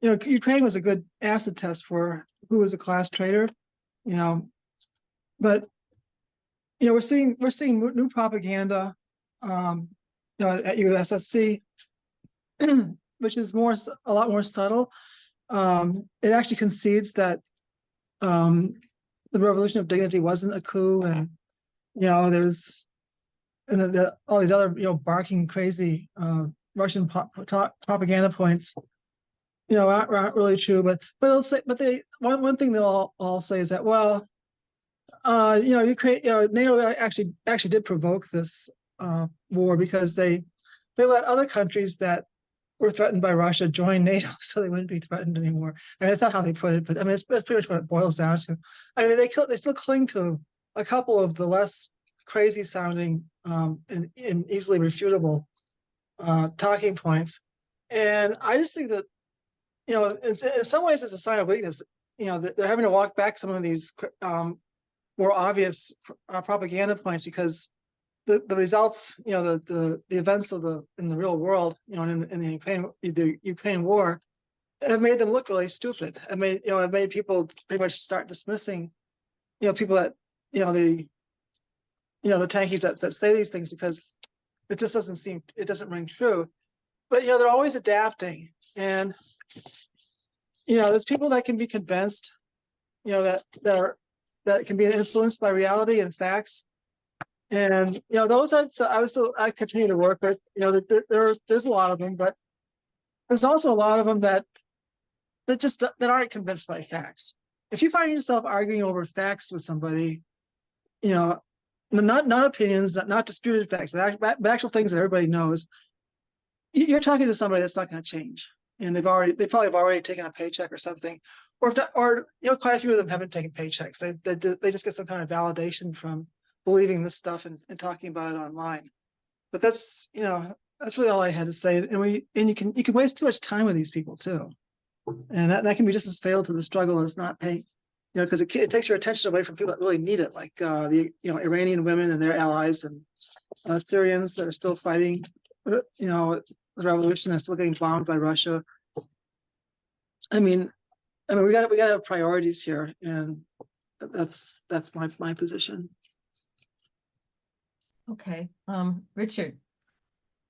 you know, Ukraine was a good acid test for who was a class traitor. You know, but you know, we're seeing new propaganda, you know, at USSC, which is a lot more subtle. It actually concedes that the Revolution of Dignity wasn't a coup, and you know, there's all these other, you know, barking crazy Russian propaganda points, you know, aren't really true. But it'll say, but one thing they'll all say is that, well, you know, Ukraine, you know, NATO actually did provoke this war because they let other countries that were threatened by Russia join NATO, so they wouldn't be threatened anymore. I mean, that's not how they put it, but I mean, it's pretty much what it boils down to. I mean, they still cling to a couple of the less crazy sounding and easily refutable talking points. And I just think that, you know, in some ways it's a sign of weakness, you know, that they're having to walk back some of these more obvious propaganda points, because the results, you know, the events in the real world, you know, in the Ukraine war, have made them look really stupid. Have made people pretty much start dismissing, you know, people that, you know, the tankies that say these things, because it just doesn't ring true. But you know, they're always adapting, and you know, there's people that can be convinced, you know, that can be influenced by reality and facts. And you know, those I continue to work with. You know, there's a lot of them, but there's also a lot of them that aren't convinced by facts. If you find yourself arguing over facts with somebody, you know, not opinions, not disputed facts, but actual things that everybody knows, you're talking to somebody that's not going to change, and they probably have already taken a paycheck or something, or you know, quite a few of them haven't taken paychecks. They just get some kind of validation from believing this stuff and talking about it online. But that's, you know, that's really all I had to say. And you can waste too much time with these people too, and that can be just as fatal to the struggle as not paying. You know, because it takes your attention away from people that really need it, like the, you know, Iranian women and their allies, and Syrians that are still fighting, you know, the revolution, are still getting bombed by Russia. I mean, we got to have priorities here, and that's my position. Okay, Richard.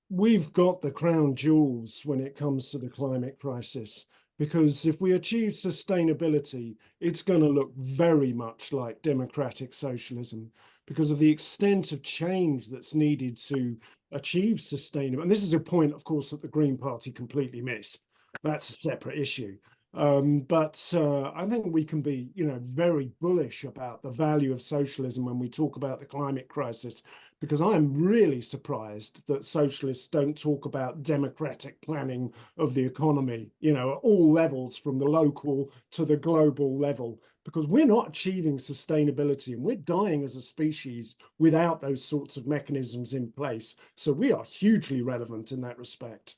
We've got the crown jewels when it comes to the climate crisis, because if we achieve sustainability, it's going to look very much like democratic socialism, because of the extent of change that's needed to achieve sustainable. And this is a point, of course, that the Green Party completely missed. That's a separate issue. But I think we can be, you know, very bullish about the value of socialism when we talk about the climate crisis, because I'm really surprised that socialists don't talk about democratic planning of the economy, you know, at all levels, from the local to the global level, because we're not achieving sustainability and we're dying as a species without those sorts of mechanisms in place. So we are hugely relevant in that respect.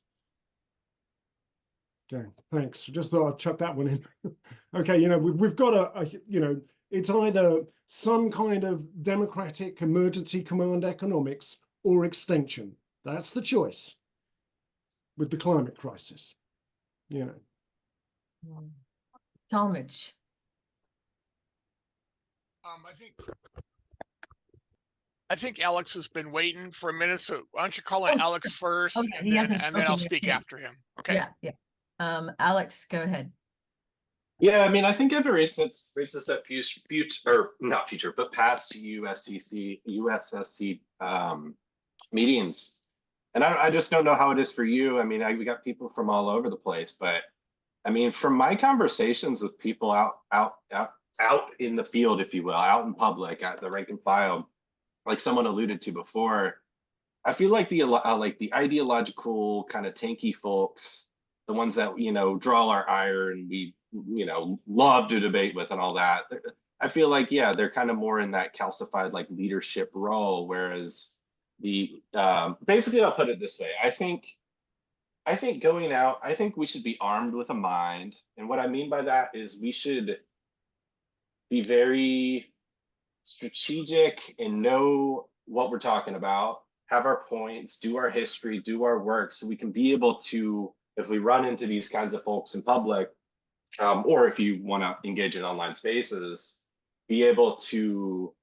Okay, thanks. Just thought I'd chuck that one in. Okay, we've got it's either some kind of democratic emergency command economics or extinction. That's the choice with the climate crisis. Talmadge. I think Alex has been waiting for a minute, so why don't you call on Alex first, Okay, he hasn't and then I'll spoken speak yet. after him. Okay. Yeah. Alex, go ahead. Yeah, I mean, I think ever since that past USSC meetings, and I just don't know how it is for you. I mean, we got people from all over the place, but I mean, from my conversations with people out in the field, if you will, out in public, at the rank and file, like someone alluded to before, I feel like the ideological kind of tanky folks, the ones that draw our ire and we love to debate with and all that, I feel like they're kind of more in that calcified like leadership role, whereas the basically I'll put it this way, I think going out, I think we should be armed with a mind, and what I mean by that is we should be very strategic and know what we're talking about, have our points, do our history, do our work, so we can be able to, if we run into these kinds of folks in public, or if you want to engage in online spaces, be able to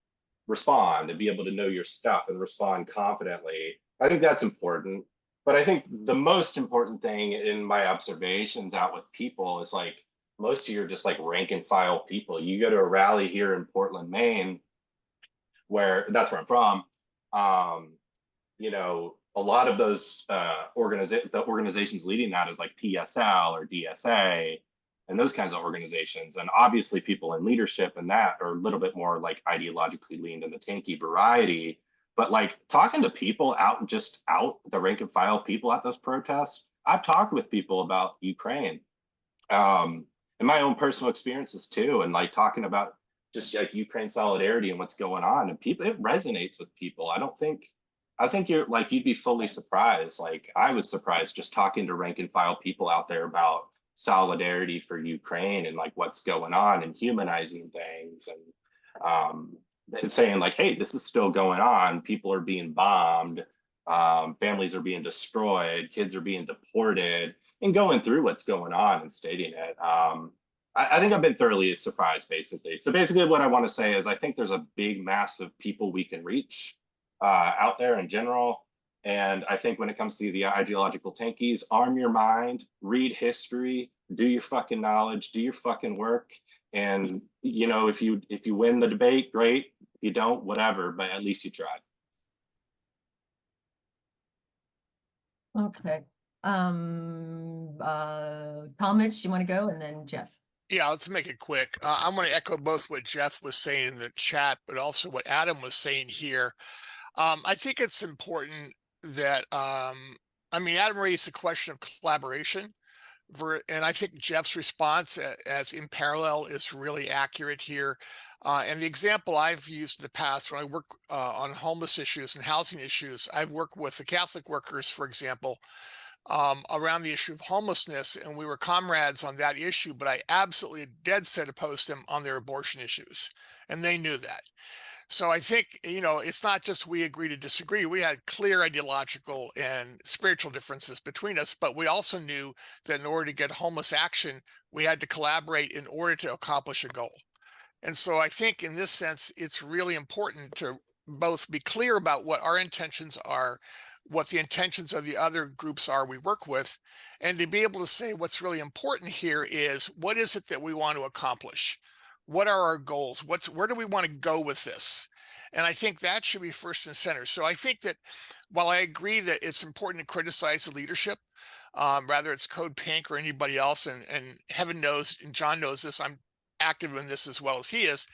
respond and be able to know your stuff and respond confidently. I think that's important. But I think the most important thing in my observations out with people is like, most of you are just like rank and file people. You go to a rally here in Portland, Maine, where that's where I'm from. A lot of those organizations leading that is like PSL or DSA and those kinds of organizations. And obviously people in leadership and that are a little bit more like ideologically leaned in the tanky variety. But like talking to people out, the rank and file people at those protests, I've talked with people about Ukraine and my own personal experiences too. And like talking about just like Ukraine solidarity and what's going on, and people, it resonates with people. I think you'd be fully surprised. Like I was surprised just talking to rank and file people out there about solidarity for Ukraine and like what's going on and humanizing things and saying like, hey, this is still going on. People are being bombed. Families are being destroyed. Kids are being deported, and going through what's going on and stating it. I think I've been thoroughly surprised, basically. So basically what I want to say is I think there's a big mass of people we can reach out there in general. And I think when it comes to the ideological tankies, arm your mind, read history, do your fucking knowledge, do your fucking work. And, if you win the debate, great. If you don't, whatever, but at least you tried. Okay. Talmadge, you want to go, and then Jeff? Yeah, let's make it quick. I'm going to echo both what Jeff was saying in the chat, but also what Adam was saying here. I think it's important that, Adam raised the question of collaboration, and I think Jeff's response as in parallel is really accurate here. And the example I've used in the past when I work on homeless issues and housing issues, I've worked with the Catholic workers, for example, around the issue of homelessness, and we were comrades on that issue, but I absolutely dead set opposed them on their abortion issues, and they knew that. So I think, it's not just we agree to disagree. We had clear ideological and spiritual differences between us, but we also knew that in order to get homeless action, we had to collaborate in order to accomplish a goal. And so I think in this sense, it's really important to both be clear about what our intentions are, what the intentions of the other groups are we work with, and to be able to say what's really important here is what is it that we want to accomplish? What are our goals? Where do we want to go with this? And I think that should be first and center. So I think that while I agree that it's important to criticize the leadership, rather it's Code Pink or anybody else, and heaven knows, and John knows this, I'm active in this as well as he is.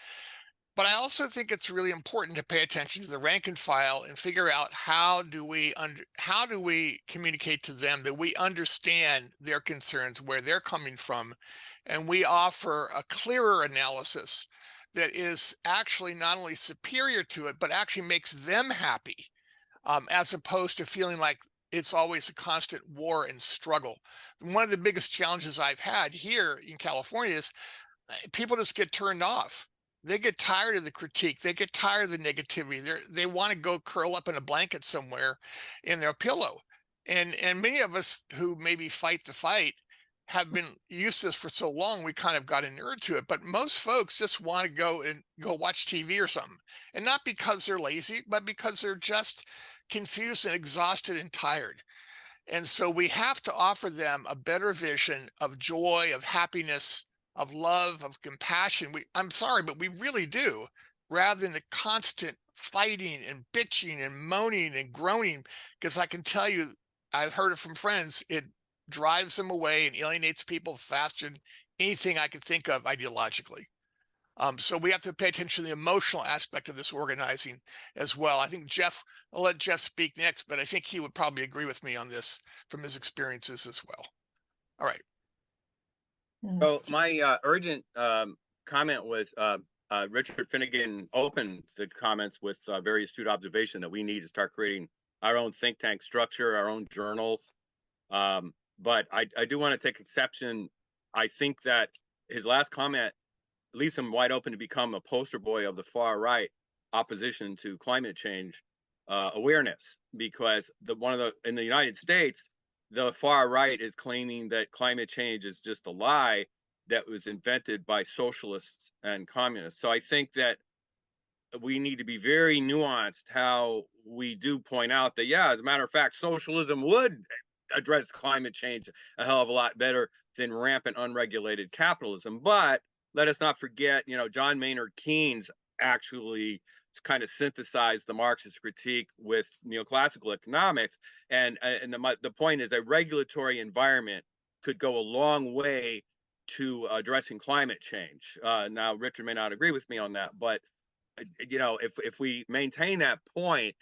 But I also think it's really important to pay attention to the rank and file and figure out how do we communicate to them that we understand their concerns, where they're coming from, and we offer a clearer analysis that is actually not only superior to it, but actually makes them happy, as opposed to feeling like it's always a constant war and struggle. One of the biggest challenges I've had here in California is people just get turned off. They get tired of the critique. They get tired of the negativity. They want to go curl up in a blanket somewhere in their pillow. And many of us who maybe fight the fight have been used to this for so long, we kind of got inured to it. But most folks just want to go watch TV or something. And not because they're lazy, but because they're just confused and exhausted and tired. And so we have to offer them a better vision of joy, of happiness, of love, of compassion. I'm sorry, but we really do, rather than the constant fighting and bitching and moaning and groaning, because I can tell you, I've heard it from friends, it drives them away and alienates people faster than anything I could think of ideologically. So we have to pay attention to the emotional aspect of this organizing as well. I think Jeff, I'll let Jeff speak next, but I think he would probably agree with me on this from his experiences as well. All right. So my urgent comment was Richard Finnegan opened the comments with a very astute observation that we need to start creating our own think tank structure, our own journals. But I do want to take exception. I think that his last comment leaves him wide open to become a poster boy of the far right opposition to climate change awareness, because in the United States, the far right is claiming that climate change is just a lie that was invented by socialists and communists. So I think that we need to be very nuanced how we do point out that, yeah, as a matter of fact, socialism would address climate change a hell of a lot better than rampant unregulated capitalism. But let us not forget, John Maynard Keynes actually kind of synthesized the Marxist critique with neoclassical economics. And the point is that regulatory environment could go a long way to addressing climate change. Now, Richard may not agree with me on that, but if we maintain that point,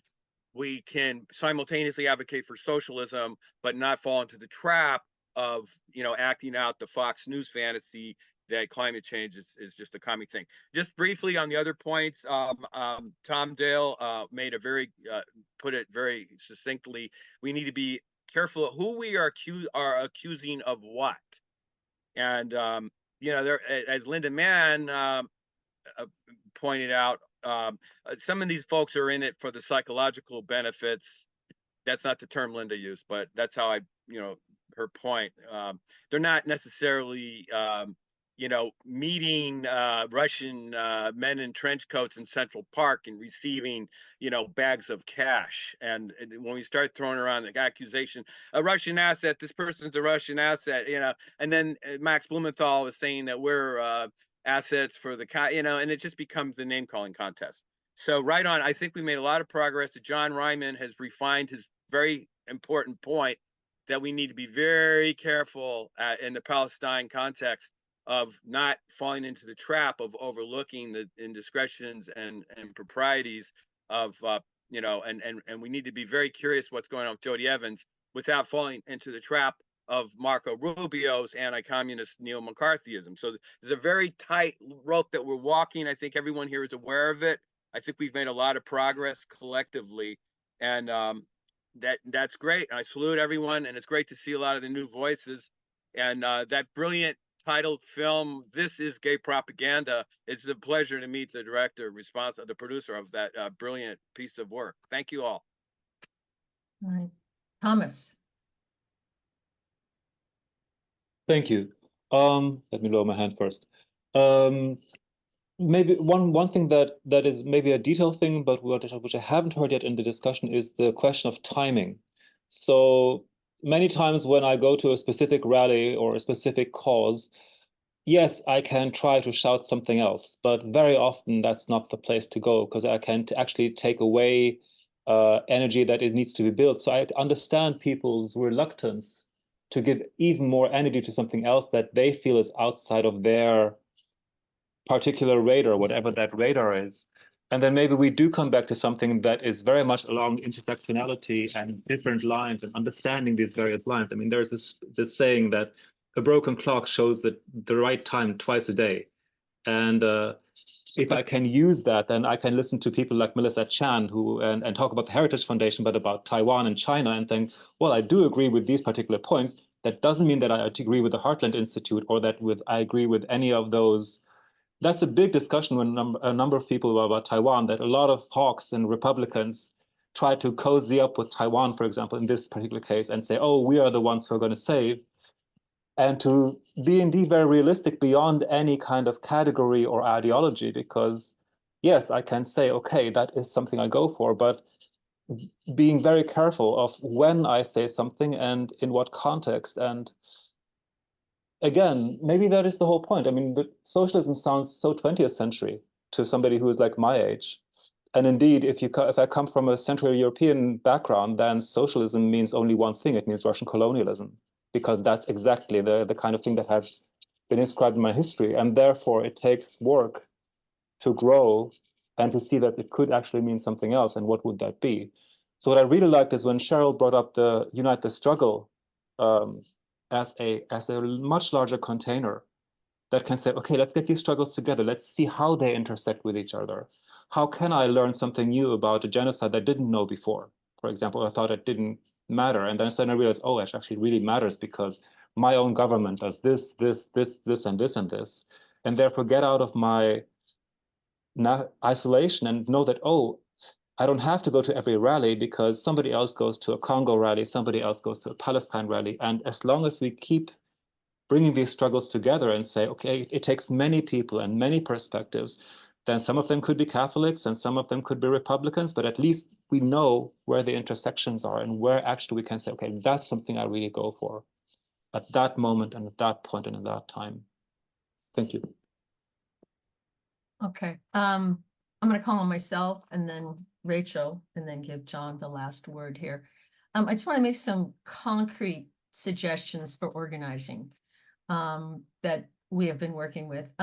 we can simultaneously advocate for socialism, but not fall into the trap of acting out the Fox News fantasy that climate change is just a common thing. Just briefly on the other points, Tom Dale made put it very succinctly. We need to be careful of who we are accusing of what. And there, as Linda Mann pointed out, some of these folks are in it for the psychological benefits. That's not the term Linda used, but that's how her point. They're not necessarily meeting Russian men in trench coats in Central Park and receiving, bags of cash. And when we start throwing around the accusation, a Russian asset, this person's a Russian asset, and then Max Blumenthal was saying that we're assets for the, and it just becomes a name calling contest. So right on, I think we made a lot of progress. John Ryman has refined his very important point that we need to be very careful in the Palestine context of not falling into the trap of overlooking the indiscretions and proprieties of, and we need to be very curious what's going on with Jody Evans without falling into the trap of Marco Rubio's anti-communist neo-McCarthyism. So there's a very tight rope that we're walking. I think everyone here is aware of it. I think we've made a lot of progress collectively, and that's great. I salute everyone, and it's great to see a lot of the new voices. And that brilliant titled film, This is Gay Propaganda. It's a pleasure to meet the director, the producer of that brilliant piece of work. Thank you all. All right. Thomas. Thank you. Let me lower my hand first. Maybe one thing that is maybe a detail thing, but which I haven't heard yet in the discussion is the question of timing. So many times when I go to a specific rally or a specific cause, yes, I can try to shout something else, but very often that's not the place to go because I can actually take away energy that it needs to be built. So I understand people's reluctance to give even more energy to something else that they feel is outside of their particular radar, whatever that radar is. And then maybe we do come back to something that is very much along intersectionality and different lines and understanding these various lines. I mean, there's this saying that a broken clock shows the right time twice a day. And if I can use that, then I can listen to people like Melissa Chan who and talk about the Heritage Foundation, but about Taiwan and China, and think, well, I do agree with these particular points. That doesn't mean that I agree with the Heartland Institute or that I agree with any of those. That's a big discussion when a number of people about Taiwan, that a lot of hawks and Republicans try to cozy up with Taiwan, for example, in this particular case, and say, oh, we are the ones who are going to save. And to be indeed very realistic beyond any kind of category or ideology, because yes, I can say, okay, that is something I go for, but being very careful of when I say something and in what context. And again, maybe that is the whole point. I mean, the socialism sounds so 20th century to somebody who is like my age. And indeed, if I come from a Central European background, then socialism means only one thing. It means Russian colonialism, because that's exactly the kind of thing that has been inscribed in my history. And therefore, it takes work to grow and to see that it could actually mean something else. And what would that be? So what I really liked is when Cheryl brought up the Unite the Struggle as a much larger container that can say, okay, let's get these struggles together. Let's see how they intersect with each other. How can I learn something new about a genocide that I didn't know before? For example, I thought it didn't matter. And then suddenly I realized, oh, it actually really matters because my own government does this, this, and this, and this. And therefore get out of my isolation and know that, oh, I don't have to go to every rally because somebody else goes to a Congo rally, somebody else goes to a Palestine rally. And as long as we keep bringing these struggles together and say, okay, it takes many people and many perspectives, then some of them could be Catholics and some of them could be Republicans, but at least we know where the intersections are and where actually we can say, okay, that's something I really go for at that moment and at that point and at that time. Thank you. Okay. I'm going to call on myself and then Rachel and then give John the last word here. I just want to make some concrete suggestions for organizing that we have been working with.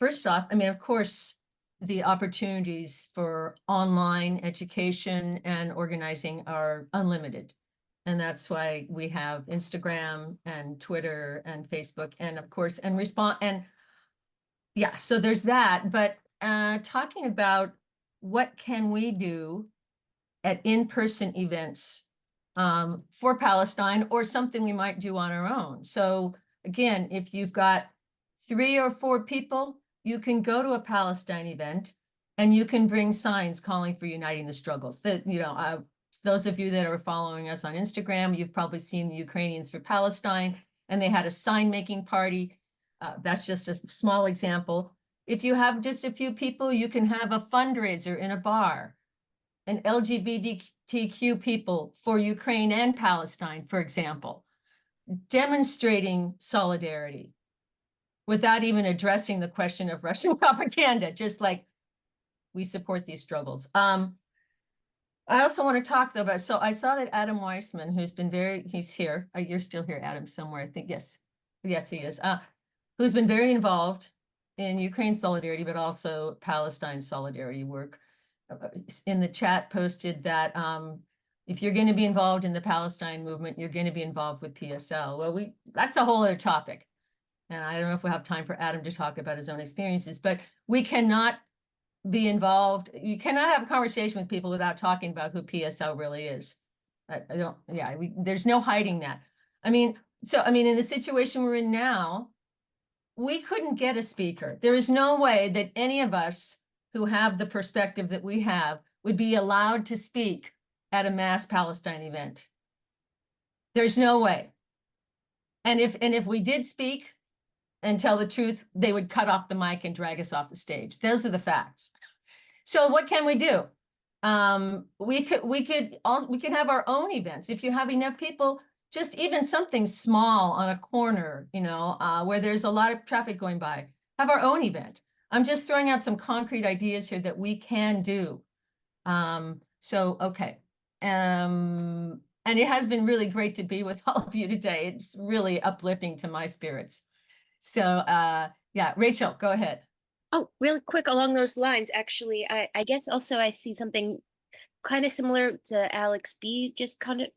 First off, I mean, of course, the opportunities for online education and organizing are unlimited. And that's why we have Instagram and Twitter and Facebook and of course, and yeah, so there's that. But talking about what can we do at in-person events for Palestine or something we might do on our own. So again, if you've got 3 or 4 people, you can go to a Palestine event and you can bring signs calling for uniting the struggles. That, you know, those of you that are following us on Instagram, you've probably seen the Ukrainians for Palestine, and they had a sign making party. That's just a small example. If you have just a few people, you can have a fundraiser in a bar. And LGBTQ people for Ukraine and Palestine, for example, demonstrating solidarity without even addressing the question of Russian propaganda, just like we support these struggles. I also want to talk though about, so I saw that Adam Weissman, who's been he's here. You're still here, Adam, somewhere, I think, yes, he is, who's been very involved in Ukraine solidarity, but also Palestine solidarity work. In the chat posted that if you're going to be involved in the Palestine movement, you're going to be involved with PSL. Well, that's a whole other topic. And I don't know if we'll have time for Adam to talk about his own experiences, but we cannot be involved. You cannot have a conversation with people without talking about who PSL really is. There's no hiding that. I mean, in the situation we're in now, we couldn't get a speaker. There is no way that any of us who have the perspective that we have would be allowed to speak at a mass Palestine event. There's no way. And if we did speak and tell the truth, they would cut off the mic and drag us off the stage. Those are the facts. So what can we do? We could have our own events. If you have enough people, just even something small on a corner, you know, where there's a lot of traffic going by, have our own event. I'm just throwing out some concrete ideas here that we can do. Okay. And it has been really great to be with all of you today. It's really uplifting to my spirits. So yeah, Rachel, go ahead. Oh, really quick along those lines, actually, I guess also I see something kind of similar to Alex B just kind of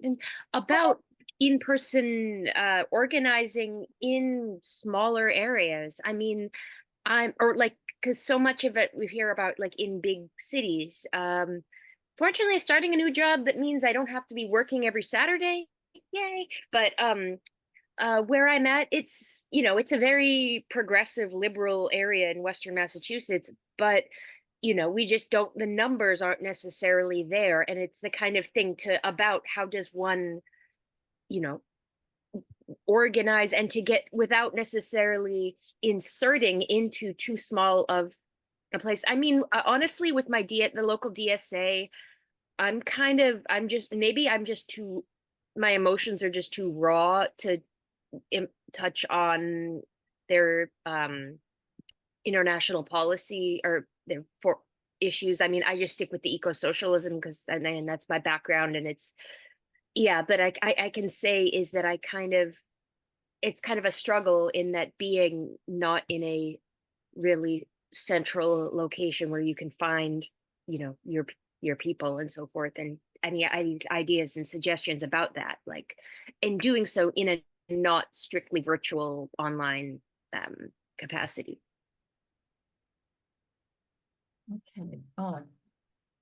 about in-person organizing in smaller areas. I mean, or like because so much of it we hear about like in big cities. Fortunately, starting a new job that means I don't have to be working every Saturday. Yay. But where I'm at, it's, you know, it's a very progressive liberal area in Western Massachusetts, but you know, we just don't, the numbers aren't necessarily there. And it's the kind of thing to about how does one, you know, organize and to get without necessarily inserting into too small of a place. I mean, honestly, with my the local DSA, I'm just, maybe I'm just too, my emotions are just too raw to touch on their international policy or their for issues. I mean, I just stick with the eco-socialism because and that's my background, and it's, yeah, but I can say is that I kind of, it's kind of a struggle in that being not in a really central location where you can find, you know, your people and so forth, and any ideas and suggestions about that, like, and doing so in a not strictly virtual online capacity. Okay.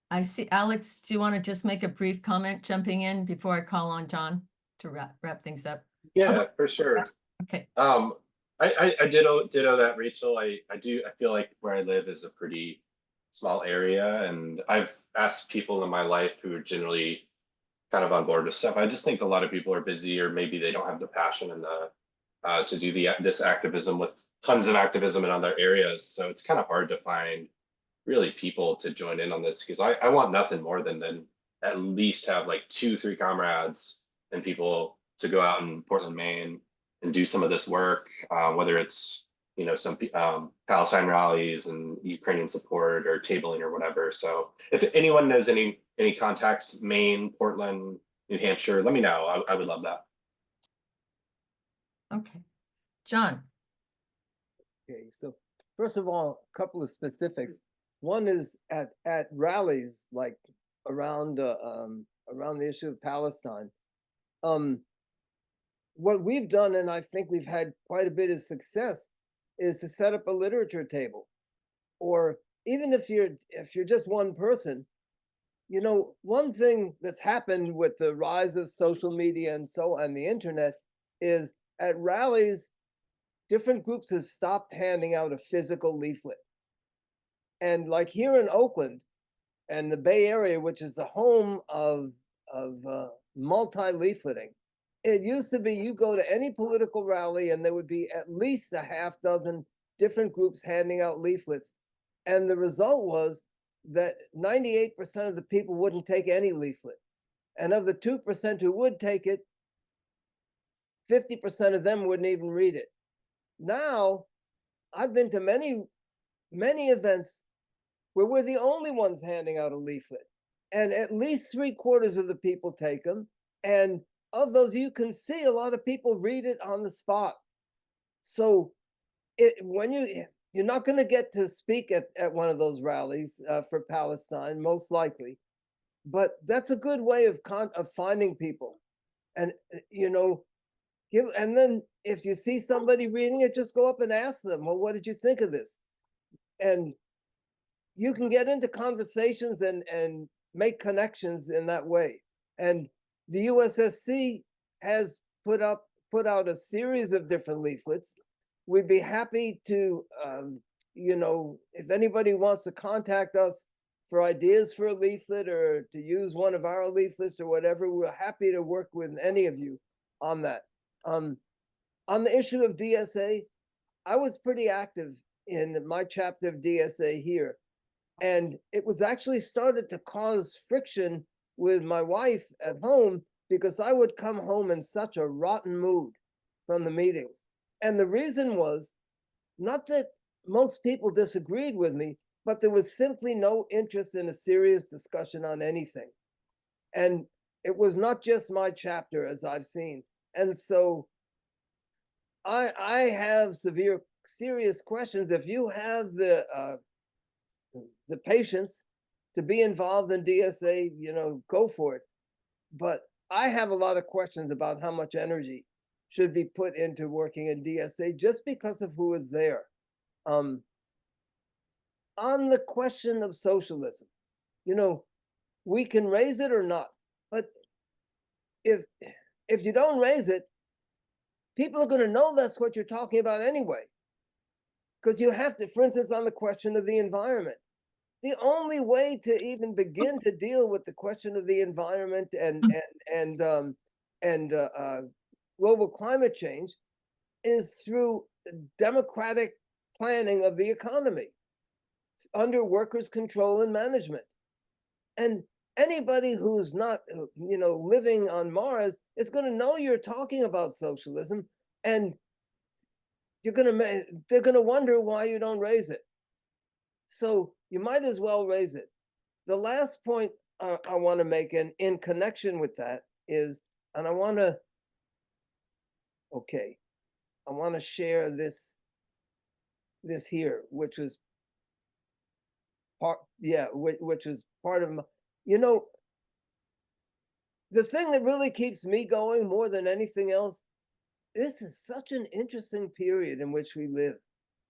I see. Alex, do you want to just make a brief comment jumping in before I call on John to wrap things up? Yeah, for sure. Okay. I ditto that, Rachel. I feel like where I live is a pretty small area, and I've asked people in my life who are generally kind of on board with stuff. I just think a lot of people are busy, or maybe they don't have the passion and the to do this activism with tons of activism in other areas. So it's kind of hard to find really people to join in on this, because I want nothing more than at least have like 2-3 comrades and people to go out in Portland, Maine and do some of this work, whether it's, you know, some Palestine rallies and Ukrainian support or tabling or whatever. So if anyone knows any contacts, Maine, Portland, New Hampshire, let me know. I would love that. Okay. John. Okay, so first of all, a couple of specifics. One is at rallies like around the issue of Palestine. What we've done, and I think we've had quite a bit of success, is to set up a literature table. Or even if you're just one person, you know, one thing that's happened with the rise of social media and so on the internet is at rallies, different groups have stopped handing out a physical leaflet. And like here in Oakland and the Bay Area, which is the home of multi-leafleting, it used to be you go to any political rally and there would be at least a half dozen different groups handing out leaflets. And the result was that 98% of the people wouldn't take any leaflet. And of the 2% who would take it, 50% of them wouldn't even read it. Now, I've been to many events where we're the only ones handing out a leaflet, and at least 3/4 of the people take them. And of those, you can see a lot of people read it on the spot. So when you're not going to get to speak at one of those rallies for Palestine, most likely, but that's a good way of finding people. And, you know, and then if you see somebody reading it, just go up and ask them, well, what did you think of this? And you can get into conversations and make connections in that way. And the USSC has put out a series of different leaflets. We'd be happy to, you know, if anybody wants to contact us for ideas for a leaflet or to use one of our leaflets or whatever, we're happy to work with any of you on that. On the issue of DSA, I was pretty active in my chapter of DSA here. And it was actually started to cause friction with my wife at home, because I would come home in such a rotten mood from the meetings. And the reason was not that most people disagreed with me, but there was simply no interest in a serious discussion on anything. And it was not just my chapter, as I've seen. And so I have serious questions. If you have the patience to be involved in DSA, you know, go for it. But I have a lot of questions about how much energy should be put into working in DSA just because of who is there. on the question of socialism. You know, we can raise it or not, but if you don't raise it, people are going to know that's what you're talking about anyway. Because you have to, for instance, on the question of the environment, the only way to even begin to deal with the question of the environment and global climate change is through democratic planning of the economy under workers' control and management. And anybody who's not, living on Mars is going to know you're talking about socialism, and they're going to wonder why you don't raise it. So you might as well raise it. The last point I want to make in connection with that is, and I want to share this here, which was which was part of my, the thing that really keeps me going more than anything else. This is such an interesting period in which we live.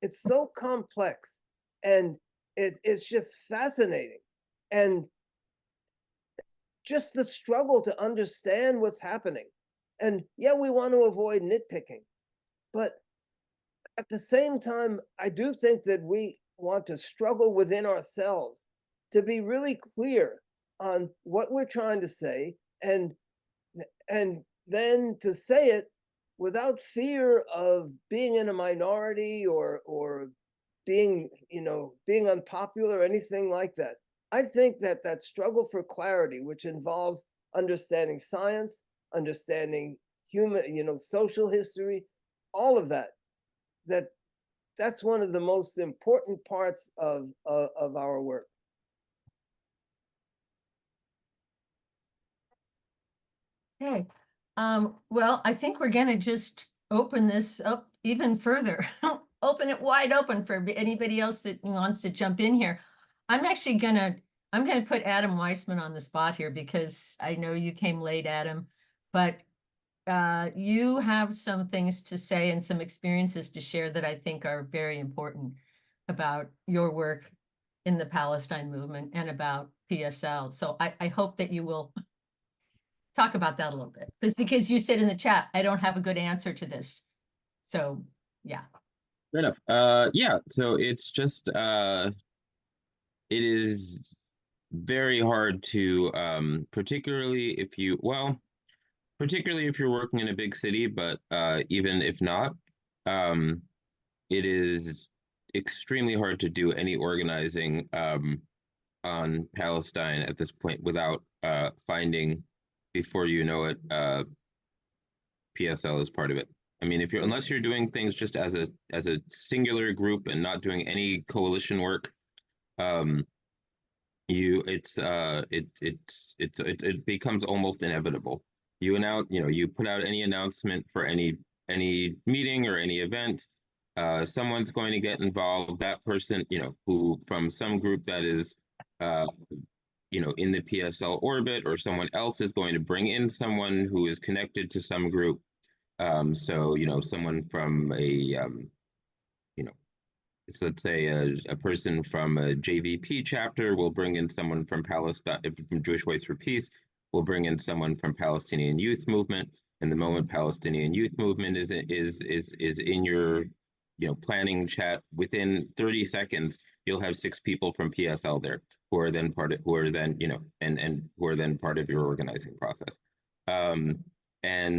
It's so complex, and it's just fascinating. And just the struggle to understand what's happening. And yeah, we want to avoid nitpicking, but at the same time, I do think that we want to struggle within ourselves to be really clear on what we're trying to say, and then to say it without fear of being in a minority or being unpopular or anything like that. I think that struggle for clarity, which involves understanding science, understanding human, social history, all of that's one of the most important parts of our work. Okay. Well, I think we're going to just open this up even further. Open it wide open for anybody else that wants to jump in here. I'm going to put Adam Weissman on the spot here because I know you came late, Adam, but you have some things to say and some experiences to share that I think are very important about your work in the Palestine movement and about PSL. So I hope that you will talk about that a little bit, because you said in the chat, I don't have a good answer to this. So yeah. Fair enough. Yeah, so it's just it is very hard to particularly if you're working in a big city, but even if not, it is extremely hard to do any organizing on Palestine at this point without finding, before you know it, PSL is part of it. I mean, unless you're doing things just as a singular group and not doing any coalition work, it becomes almost inevitable. You put out any announcement for any meeting or any event, someone's going to get involved. That person, who from some group that is in the PSL orbit, or someone else is going to bring in someone who is connected to some group. So someone from let's say a person from a JVP chapter will bring in someone from Palestine, from Jewish Voice for Peace, will bring in someone from Palestinian Youth Movement. And the moment Palestinian Youth Movement is in your planning chat, within 30 seconds, you'll have 6 people from PSL there who are then part of your organizing process. It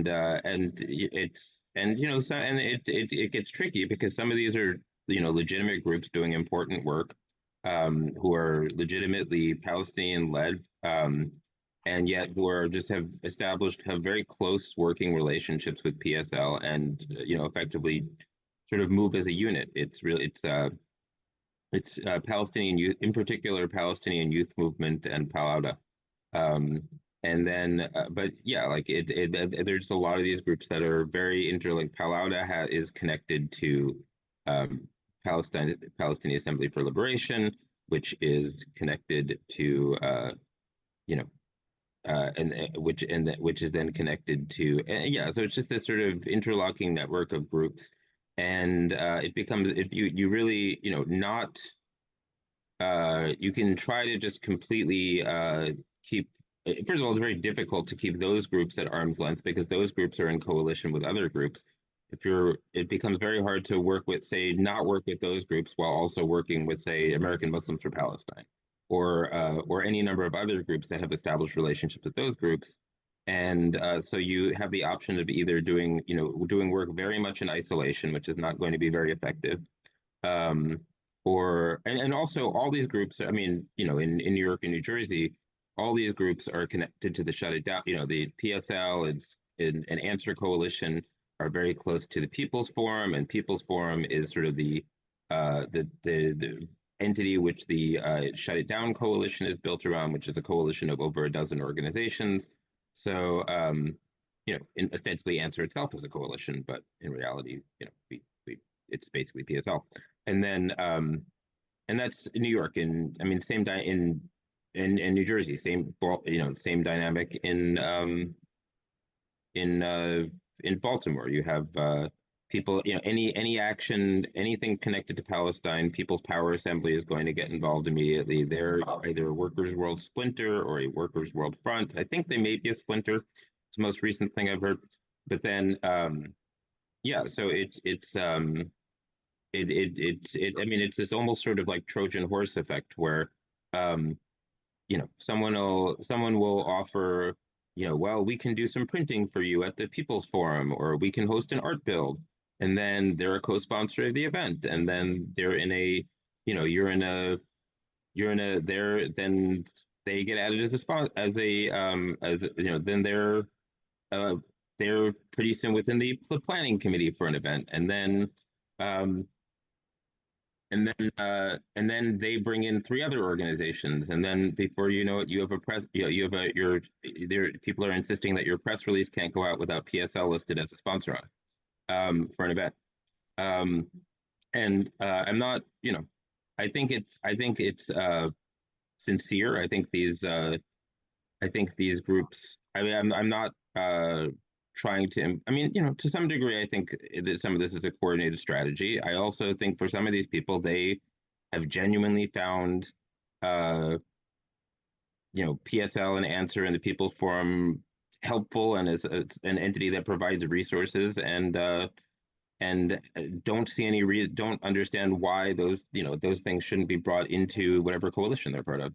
gets tricky because some of these are legitimate groups doing important work, who are legitimately Palestinian led, and yet who are have very close working relationships with PSL, and effectively sort of move as a unit. It's Palestinian youth, in particular Palestinian Youth Movement and Palauda. And then, but yeah, there's a lot of these groups that are very interlinked. Palauda is connected to Palestinian Assembly for Liberation, which is connected to which is then connected to so it's just this sort of interlocking network of groups, and it becomes, if you really not you can try to just completely keep. First of all, it's very difficult to keep those groups at arm's length because those groups are in coalition with other groups. It becomes very hard to work with, say, not work with those groups while also working with, say, American Muslims for Palestine, or any number of other groups that have established relationships with those groups. And so you have the option of either doing work very much in isolation, which is not going to be very effective, um, and also all these groups. I mean, in New York and New Jersey, all these groups are connected to the Shut It Down. The PSL, an Answer Coalition are very close to the People's Forum, and People's Forum is sort of the entity which the Shut It Down Coalition is built around, which is a coalition of over a dozen organizations. So, ostensibly Answer itself is a coalition, but in reality, it's basically PSL. And then, and that's New York, and I mean, same in New Jersey, same dynamic in Baltimore. You have people, any action, anything connected to Palestine, People's Power Assembly is going to get involved immediately. They're either a Workers' World Splinter or a Workers' World Front. I think they may be a splinter. It's the most recent thing I've heard. But then, so it's this almost sort of like Trojan horse effect where, someone will offer, well, we can do some printing for you at the People's Forum, or we can host an art build. And then they're a co-sponsor of the event. And then they're in a, then they get added as a spot, then they're pretty soon within the planning committee for an event. And then, and then they bring in 3 other organizations, and then before you know it, you have a press. People are insisting that your press release can't go out without PSL listed as a sponsor for an event. And I'm not, I think it's sincere. I think these groups. I mean, I'm not trying to, to some degree, I think that some of this is a coordinated strategy. I also think for some of these people, they have genuinely found, PSL and Answer and the People's Forum helpful, and as an entity that provides resources, and don't understand why those things shouldn't be brought into whatever coalition they're part of.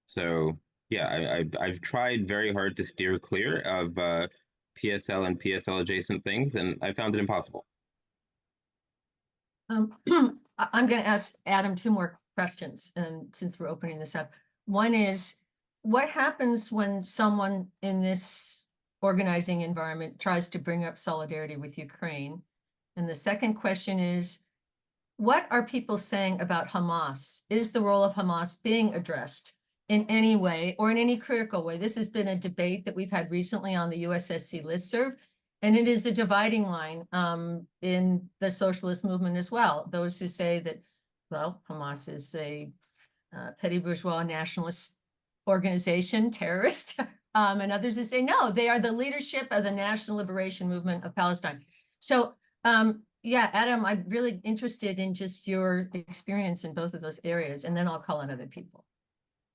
So yeah, I've tried very hard to steer clear of PSL and PSL adjacent things, and I found it impossible. I'm going to ask Adam 2 more questions, and since we're opening this up. One is, what happens when someone in this organizing environment tries to bring up solidarity with Ukraine? And the second question is, what are people saying about Hamas? Is the role of Hamas being addressed in any way, or in any critical way? This has been a debate that we've had recently on the USSC listserv, and it is a dividing line in the socialist movement as well. Those who say that, well, Hamas is a petty bourgeois nationalist organization, terrorist, and others who say, no, they are the leadership of the National Liberation Movement of Palestine. So, yeah, Adam, I'm really interested in just your experience in both of those areas, and then I'll call on other people.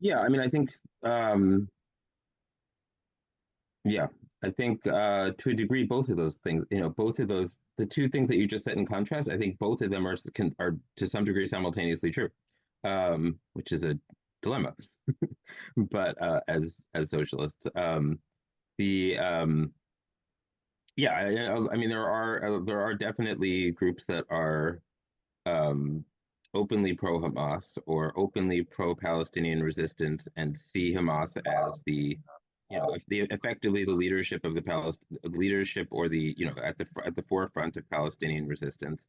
Yeah, I mean, I think, to a degree, both of those things, the 2 things that you just said in contrast, I think both of them are to some degree simultaneously true, which is a dilemma. But as socialists, I mean, there are definitely groups that are openly pro-Hamas or openly pro-Palestinian resistance, and see Hamas as effectively the leadership of the leadership, or at the forefront of Palestinian resistance.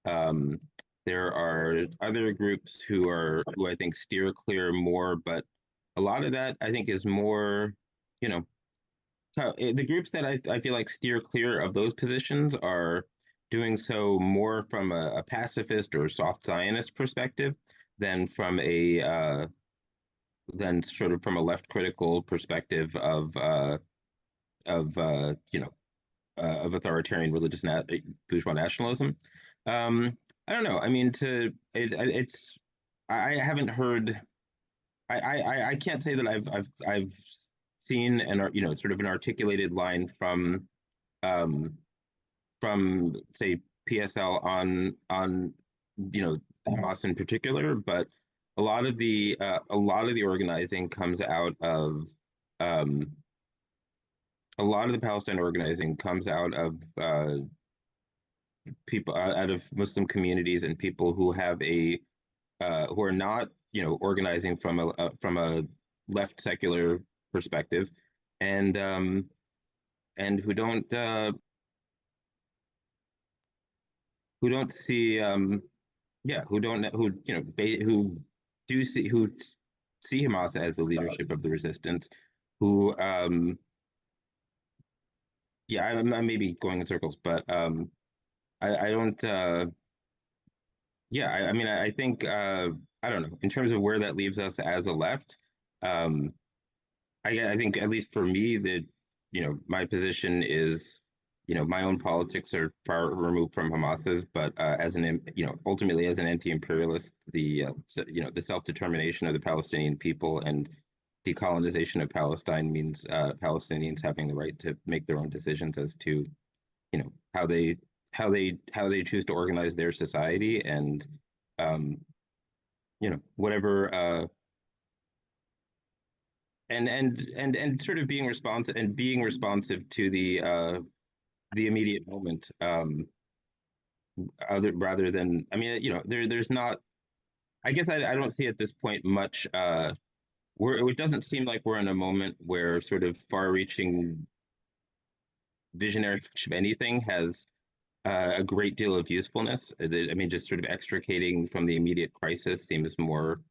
There are other groups who I think steer clear more, but a lot of that I think is more, the groups that I feel like steer clear of those positions are doing so more from a pacifist or soft Zionist perspective than from sort of from a left critical perspective of authoritarian religious bourgeois nationalism. I don't know. I mean, I haven't heard. I can't say that I've seen an sort of an articulated line um from say PSL on Hamas in particular, but a lot of the organizing comes out of um, a lot of the Palestine organizing comes out of people out of Muslim communities and people who have who are not organizing from a left secular perspective, and who don't see who don't who do see Hamas as the leadership of the resistance, who I may be going in circles, but I don't I mean I think I don't know in terms of where that leaves us as a left. I think at least for me that my position is my own politics are far removed from Hamas's, but as an ultimately as an anti-imperialist, the self-determination of the Palestinian people and decolonization of Palestine means Palestinians having the right to make their own decisions as to how they choose to organize their society, and whatever and sort of being responsive to the immediate moment, rather than, I mean, there's not, I guess I don't see at this point much it doesn't seem like we're in a moment where sort of far-reaching visionary of anything has a great deal of usefulness. I mean, just sort of extricating from the immediate crisis seems more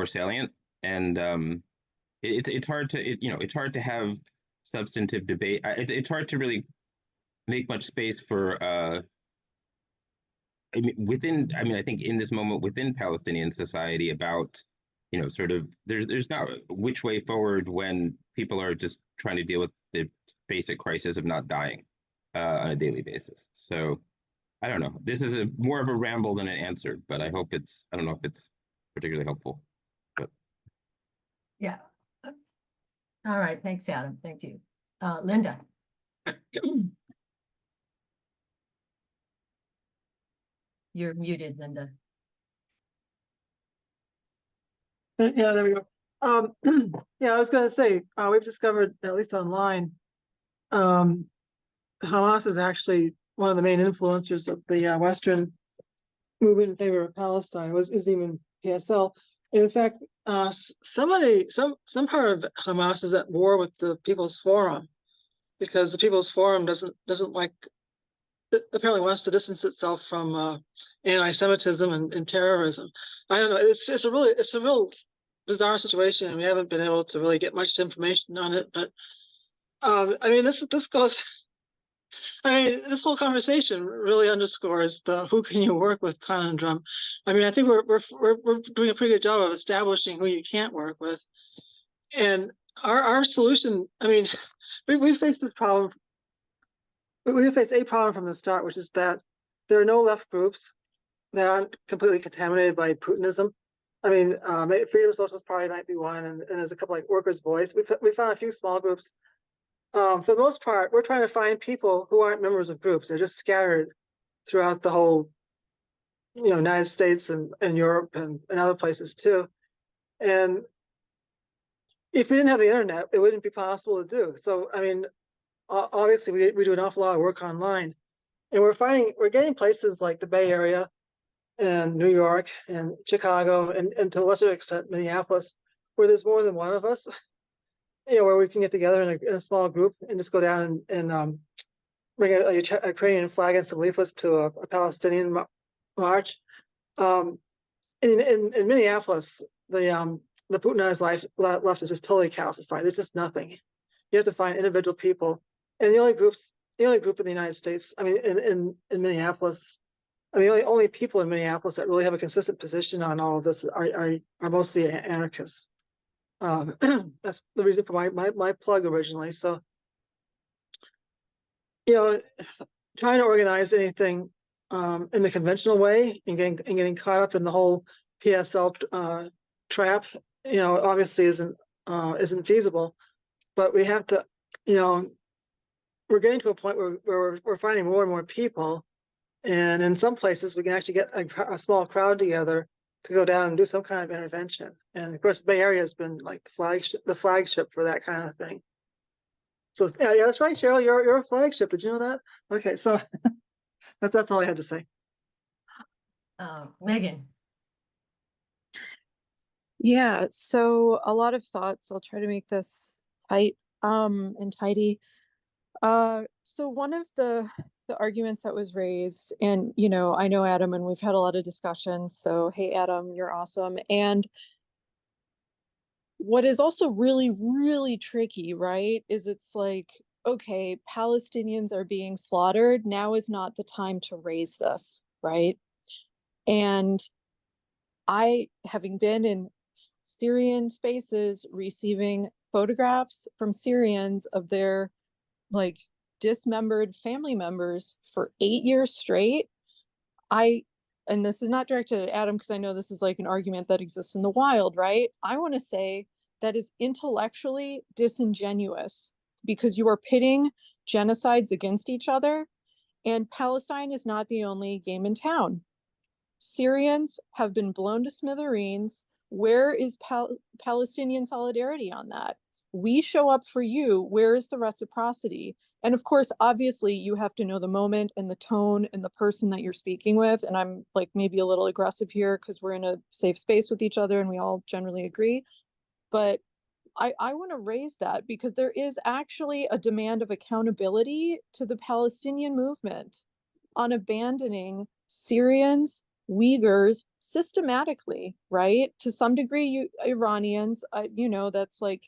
salient, and it's hard to have substantive debate. It's hard to really make much space for I think in this moment within Palestinian society about sort of there's not which way forward when people are just trying to deal with the basic crisis of not dying on a daily basis. So I don't know. This is more of a ramble than an answer, but I don't know if it's particularly helpful. But Yeah. All right. Thanks, Adam. Thank you. Linda. You're muted, Linda. Yeah, there we go. Yeah, I was going to say, we've discovered, at least online, Hamas is actually one of the main influencers of the Western movement in favor of Palestine. Is even PSL. And in fact, some part of Hamas is at war with the People's Forum, because the People's Forum doesn't like, apparently wants to distance itself from anti-Semitism and terrorism. I don't know. It's a real bizarre situation, and we haven't been able to really get much information on it. But I mean, this goes. I mean, this whole conversation really underscores the "who can you work with" conundrum. I mean, I think we're doing a pretty good job of establishing who you can't work with, and our solution. I mean, we faced this problem. We faced a problem from the start, which is that there are no left groups that aren't completely contaminated by Putinism. I mean, Freedom Socialist Party might be one, and there's a couple like Workers' Voice. We found a few small groups. For the most part, we're trying to find people who aren't members of groups. They're just scattered throughout the whole, United States and Europe and other places too. And if we didn't have the internet, it wouldn't be possible to do. So, I mean, obviously we do an awful lot of work online, and we're getting places like the Bay Area and New York and Chicago and to a lesser extent Minneapolis, where there's more than one of us, where we can get together in a small group and just go down and bring a Ukrainian flag and some leaflets to a Palestinian march. In Minneapolis, the Putinized left is just totally calcified. There's just nothing. You have to find individual people, and the only group in the United States, I mean, in Minneapolis, I mean, the only people in Minneapolis that really have a consistent position on all of this are mostly anarchists. That's the reason for my plug originally. So, trying to organize anything in the conventional way and getting caught up in the whole PSL trap, obviously isn't feasible. But we have to, we're getting to a point where we're finding more and more people, and in some places we can actually get a small crowd together to go down and do some kind of intervention. And of course, the Bay Area has been like the flagship for that kind of thing. So yeah, that's right, Cheryl. You're a flagship. Did you know that? Okay, so that's all I had to say. Megan. Yeah, so a lot of thoughts. I'll try to make this tight and tidy. So one of the arguments that was raised, and I know Adam, and we've had a lot of discussions, so hey Adam, you're awesome. And what is also really, really tricky, right, is it's like, okay, Palestinians are being slaughtered. Now is not the time to raise this, right? And I, having been in Syrian spaces, receiving photographs from Syrians of their like dismembered family members for 8 years straight, and this is not directed at Adam because I know this is like an argument that exists in the wild, right? I want to say that is intellectually disingenuous because you are pitting genocides against each other, and Palestine is not the only game in town. Syrians have been blown to smithereens. Where is Palestinian solidarity on that? We show up for you. Where is the reciprocity? And of course, obviously, you have to know the moment and the tone and the person that you're speaking with. And I'm like maybe a little aggressive here because we're in a safe space with each other and we all generally agree. But I want to raise that because there is actually a demand of accountability to the Palestinian movement on abandoning Syrians, Uyghurs systematically, right? To some degree, Iranians, that's like,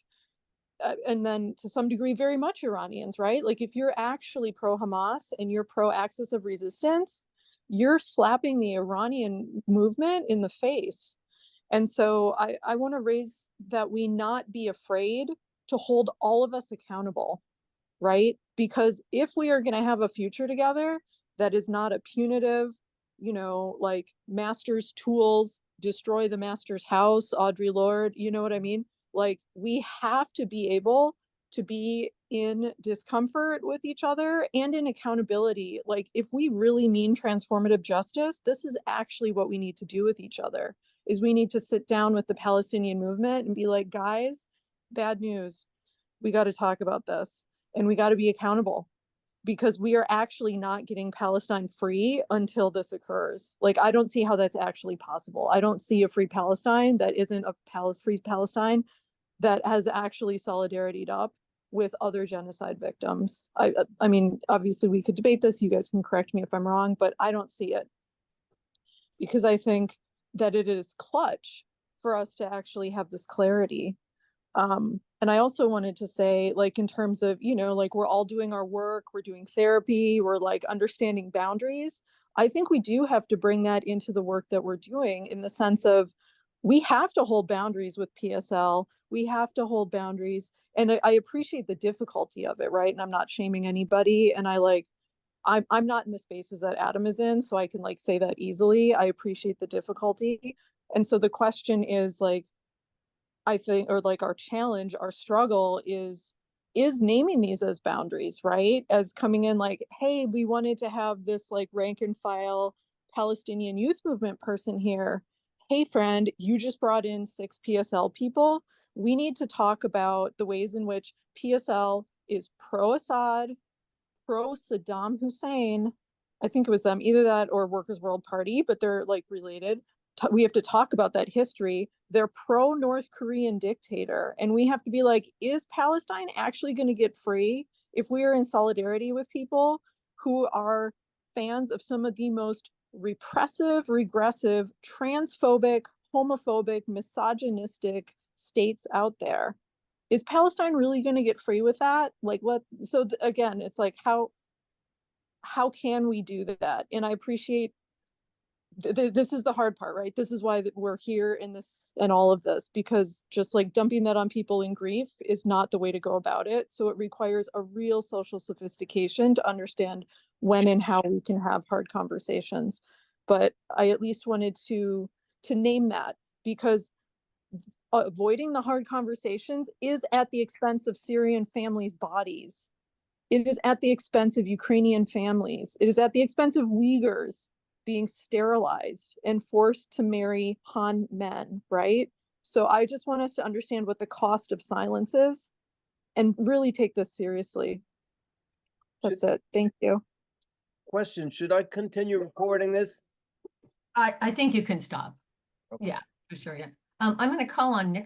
and then to some degree, very much Iranians, right? Like if you're actually pro-Hamas and you're pro-axis of resistance, you're slapping the Iranian movement in the face. And so I want to raise that we not be afraid to hold all of us accountable, right? Because if we are going to have a future together that is not a punitive, like master's tools, destroy the master's house, Audre Lorde, you know what I mean? Like we have to be able to be in discomfort with each other and in accountability. Like if we really mean transformative justice, this is actually what we need to do with each other, is we need to sit down with the Palestinian movement and be like, guys, bad news. We got to talk about this and we got to be accountable because we are actually not getting Palestine free until this occurs. Like, I don't see how that's actually possible. I don't see a free Palestine that isn't a free Palestine that has actually solidarityed up with other genocide victims. I mean, obviously we could debate this. You guys can correct me if I'm wrong, but I don't see it because I think that it is clutch for us to actually have this clarity. And I also wanted to say, like, in terms of, like we're all doing our work, we're doing therapy, we're like understanding boundaries. I think we do have to bring that into the work that we're doing in the sense of we have to hold boundaries with PSL. We have to hold boundaries. And I appreciate the difficulty of it, right? And I'm not shaming anybody. And I'm not in the spaces that Adam is in, so I can like say that easily. I appreciate the difficulty. And so the question is like, I think, or like our challenge, our struggle is naming these as boundaries, right? As coming in like, hey, we wanted to have this like rank and file Palestinian youth movement person here. Hey, friend, you just brought in 6 PSL people. We need to talk about the ways in which PSL is pro-Assad, pro-Saddam Hussein. I think it was them, either that or Workers' World Party, but they're like related. We have to talk about that history. They're pro-North Korean dictator. And we have to be like, is Palestine actually going to get free if we are in solidarity with people who are fans of some of the most repressive, regressive, transphobic, homophobic, misogynistic states out there? Is Palestine really going to get free with that? Like, again, it's like, how can we do that? And I appreciate this is the hard part, right? This is why we're here in this and all of this, because just like dumping that on people in grief is not the way to go about it. So it requires a real social sophistication to understand when and how we can have hard conversations. But I at least wanted to name that, because avoiding the hard conversations is at the expense of Syrian families' bodies. It is at the expense of Ukrainian families. It is at the expense of Uyghurs being sterilized and forced to marry Han men, right? So I just want us to understand what the cost of silence is and really take this seriously. That's it. Thank you. Question, should I continue recording this? I think you can stop. Okay. Yeah, for sure, yeah. I'm gonna call on Nick.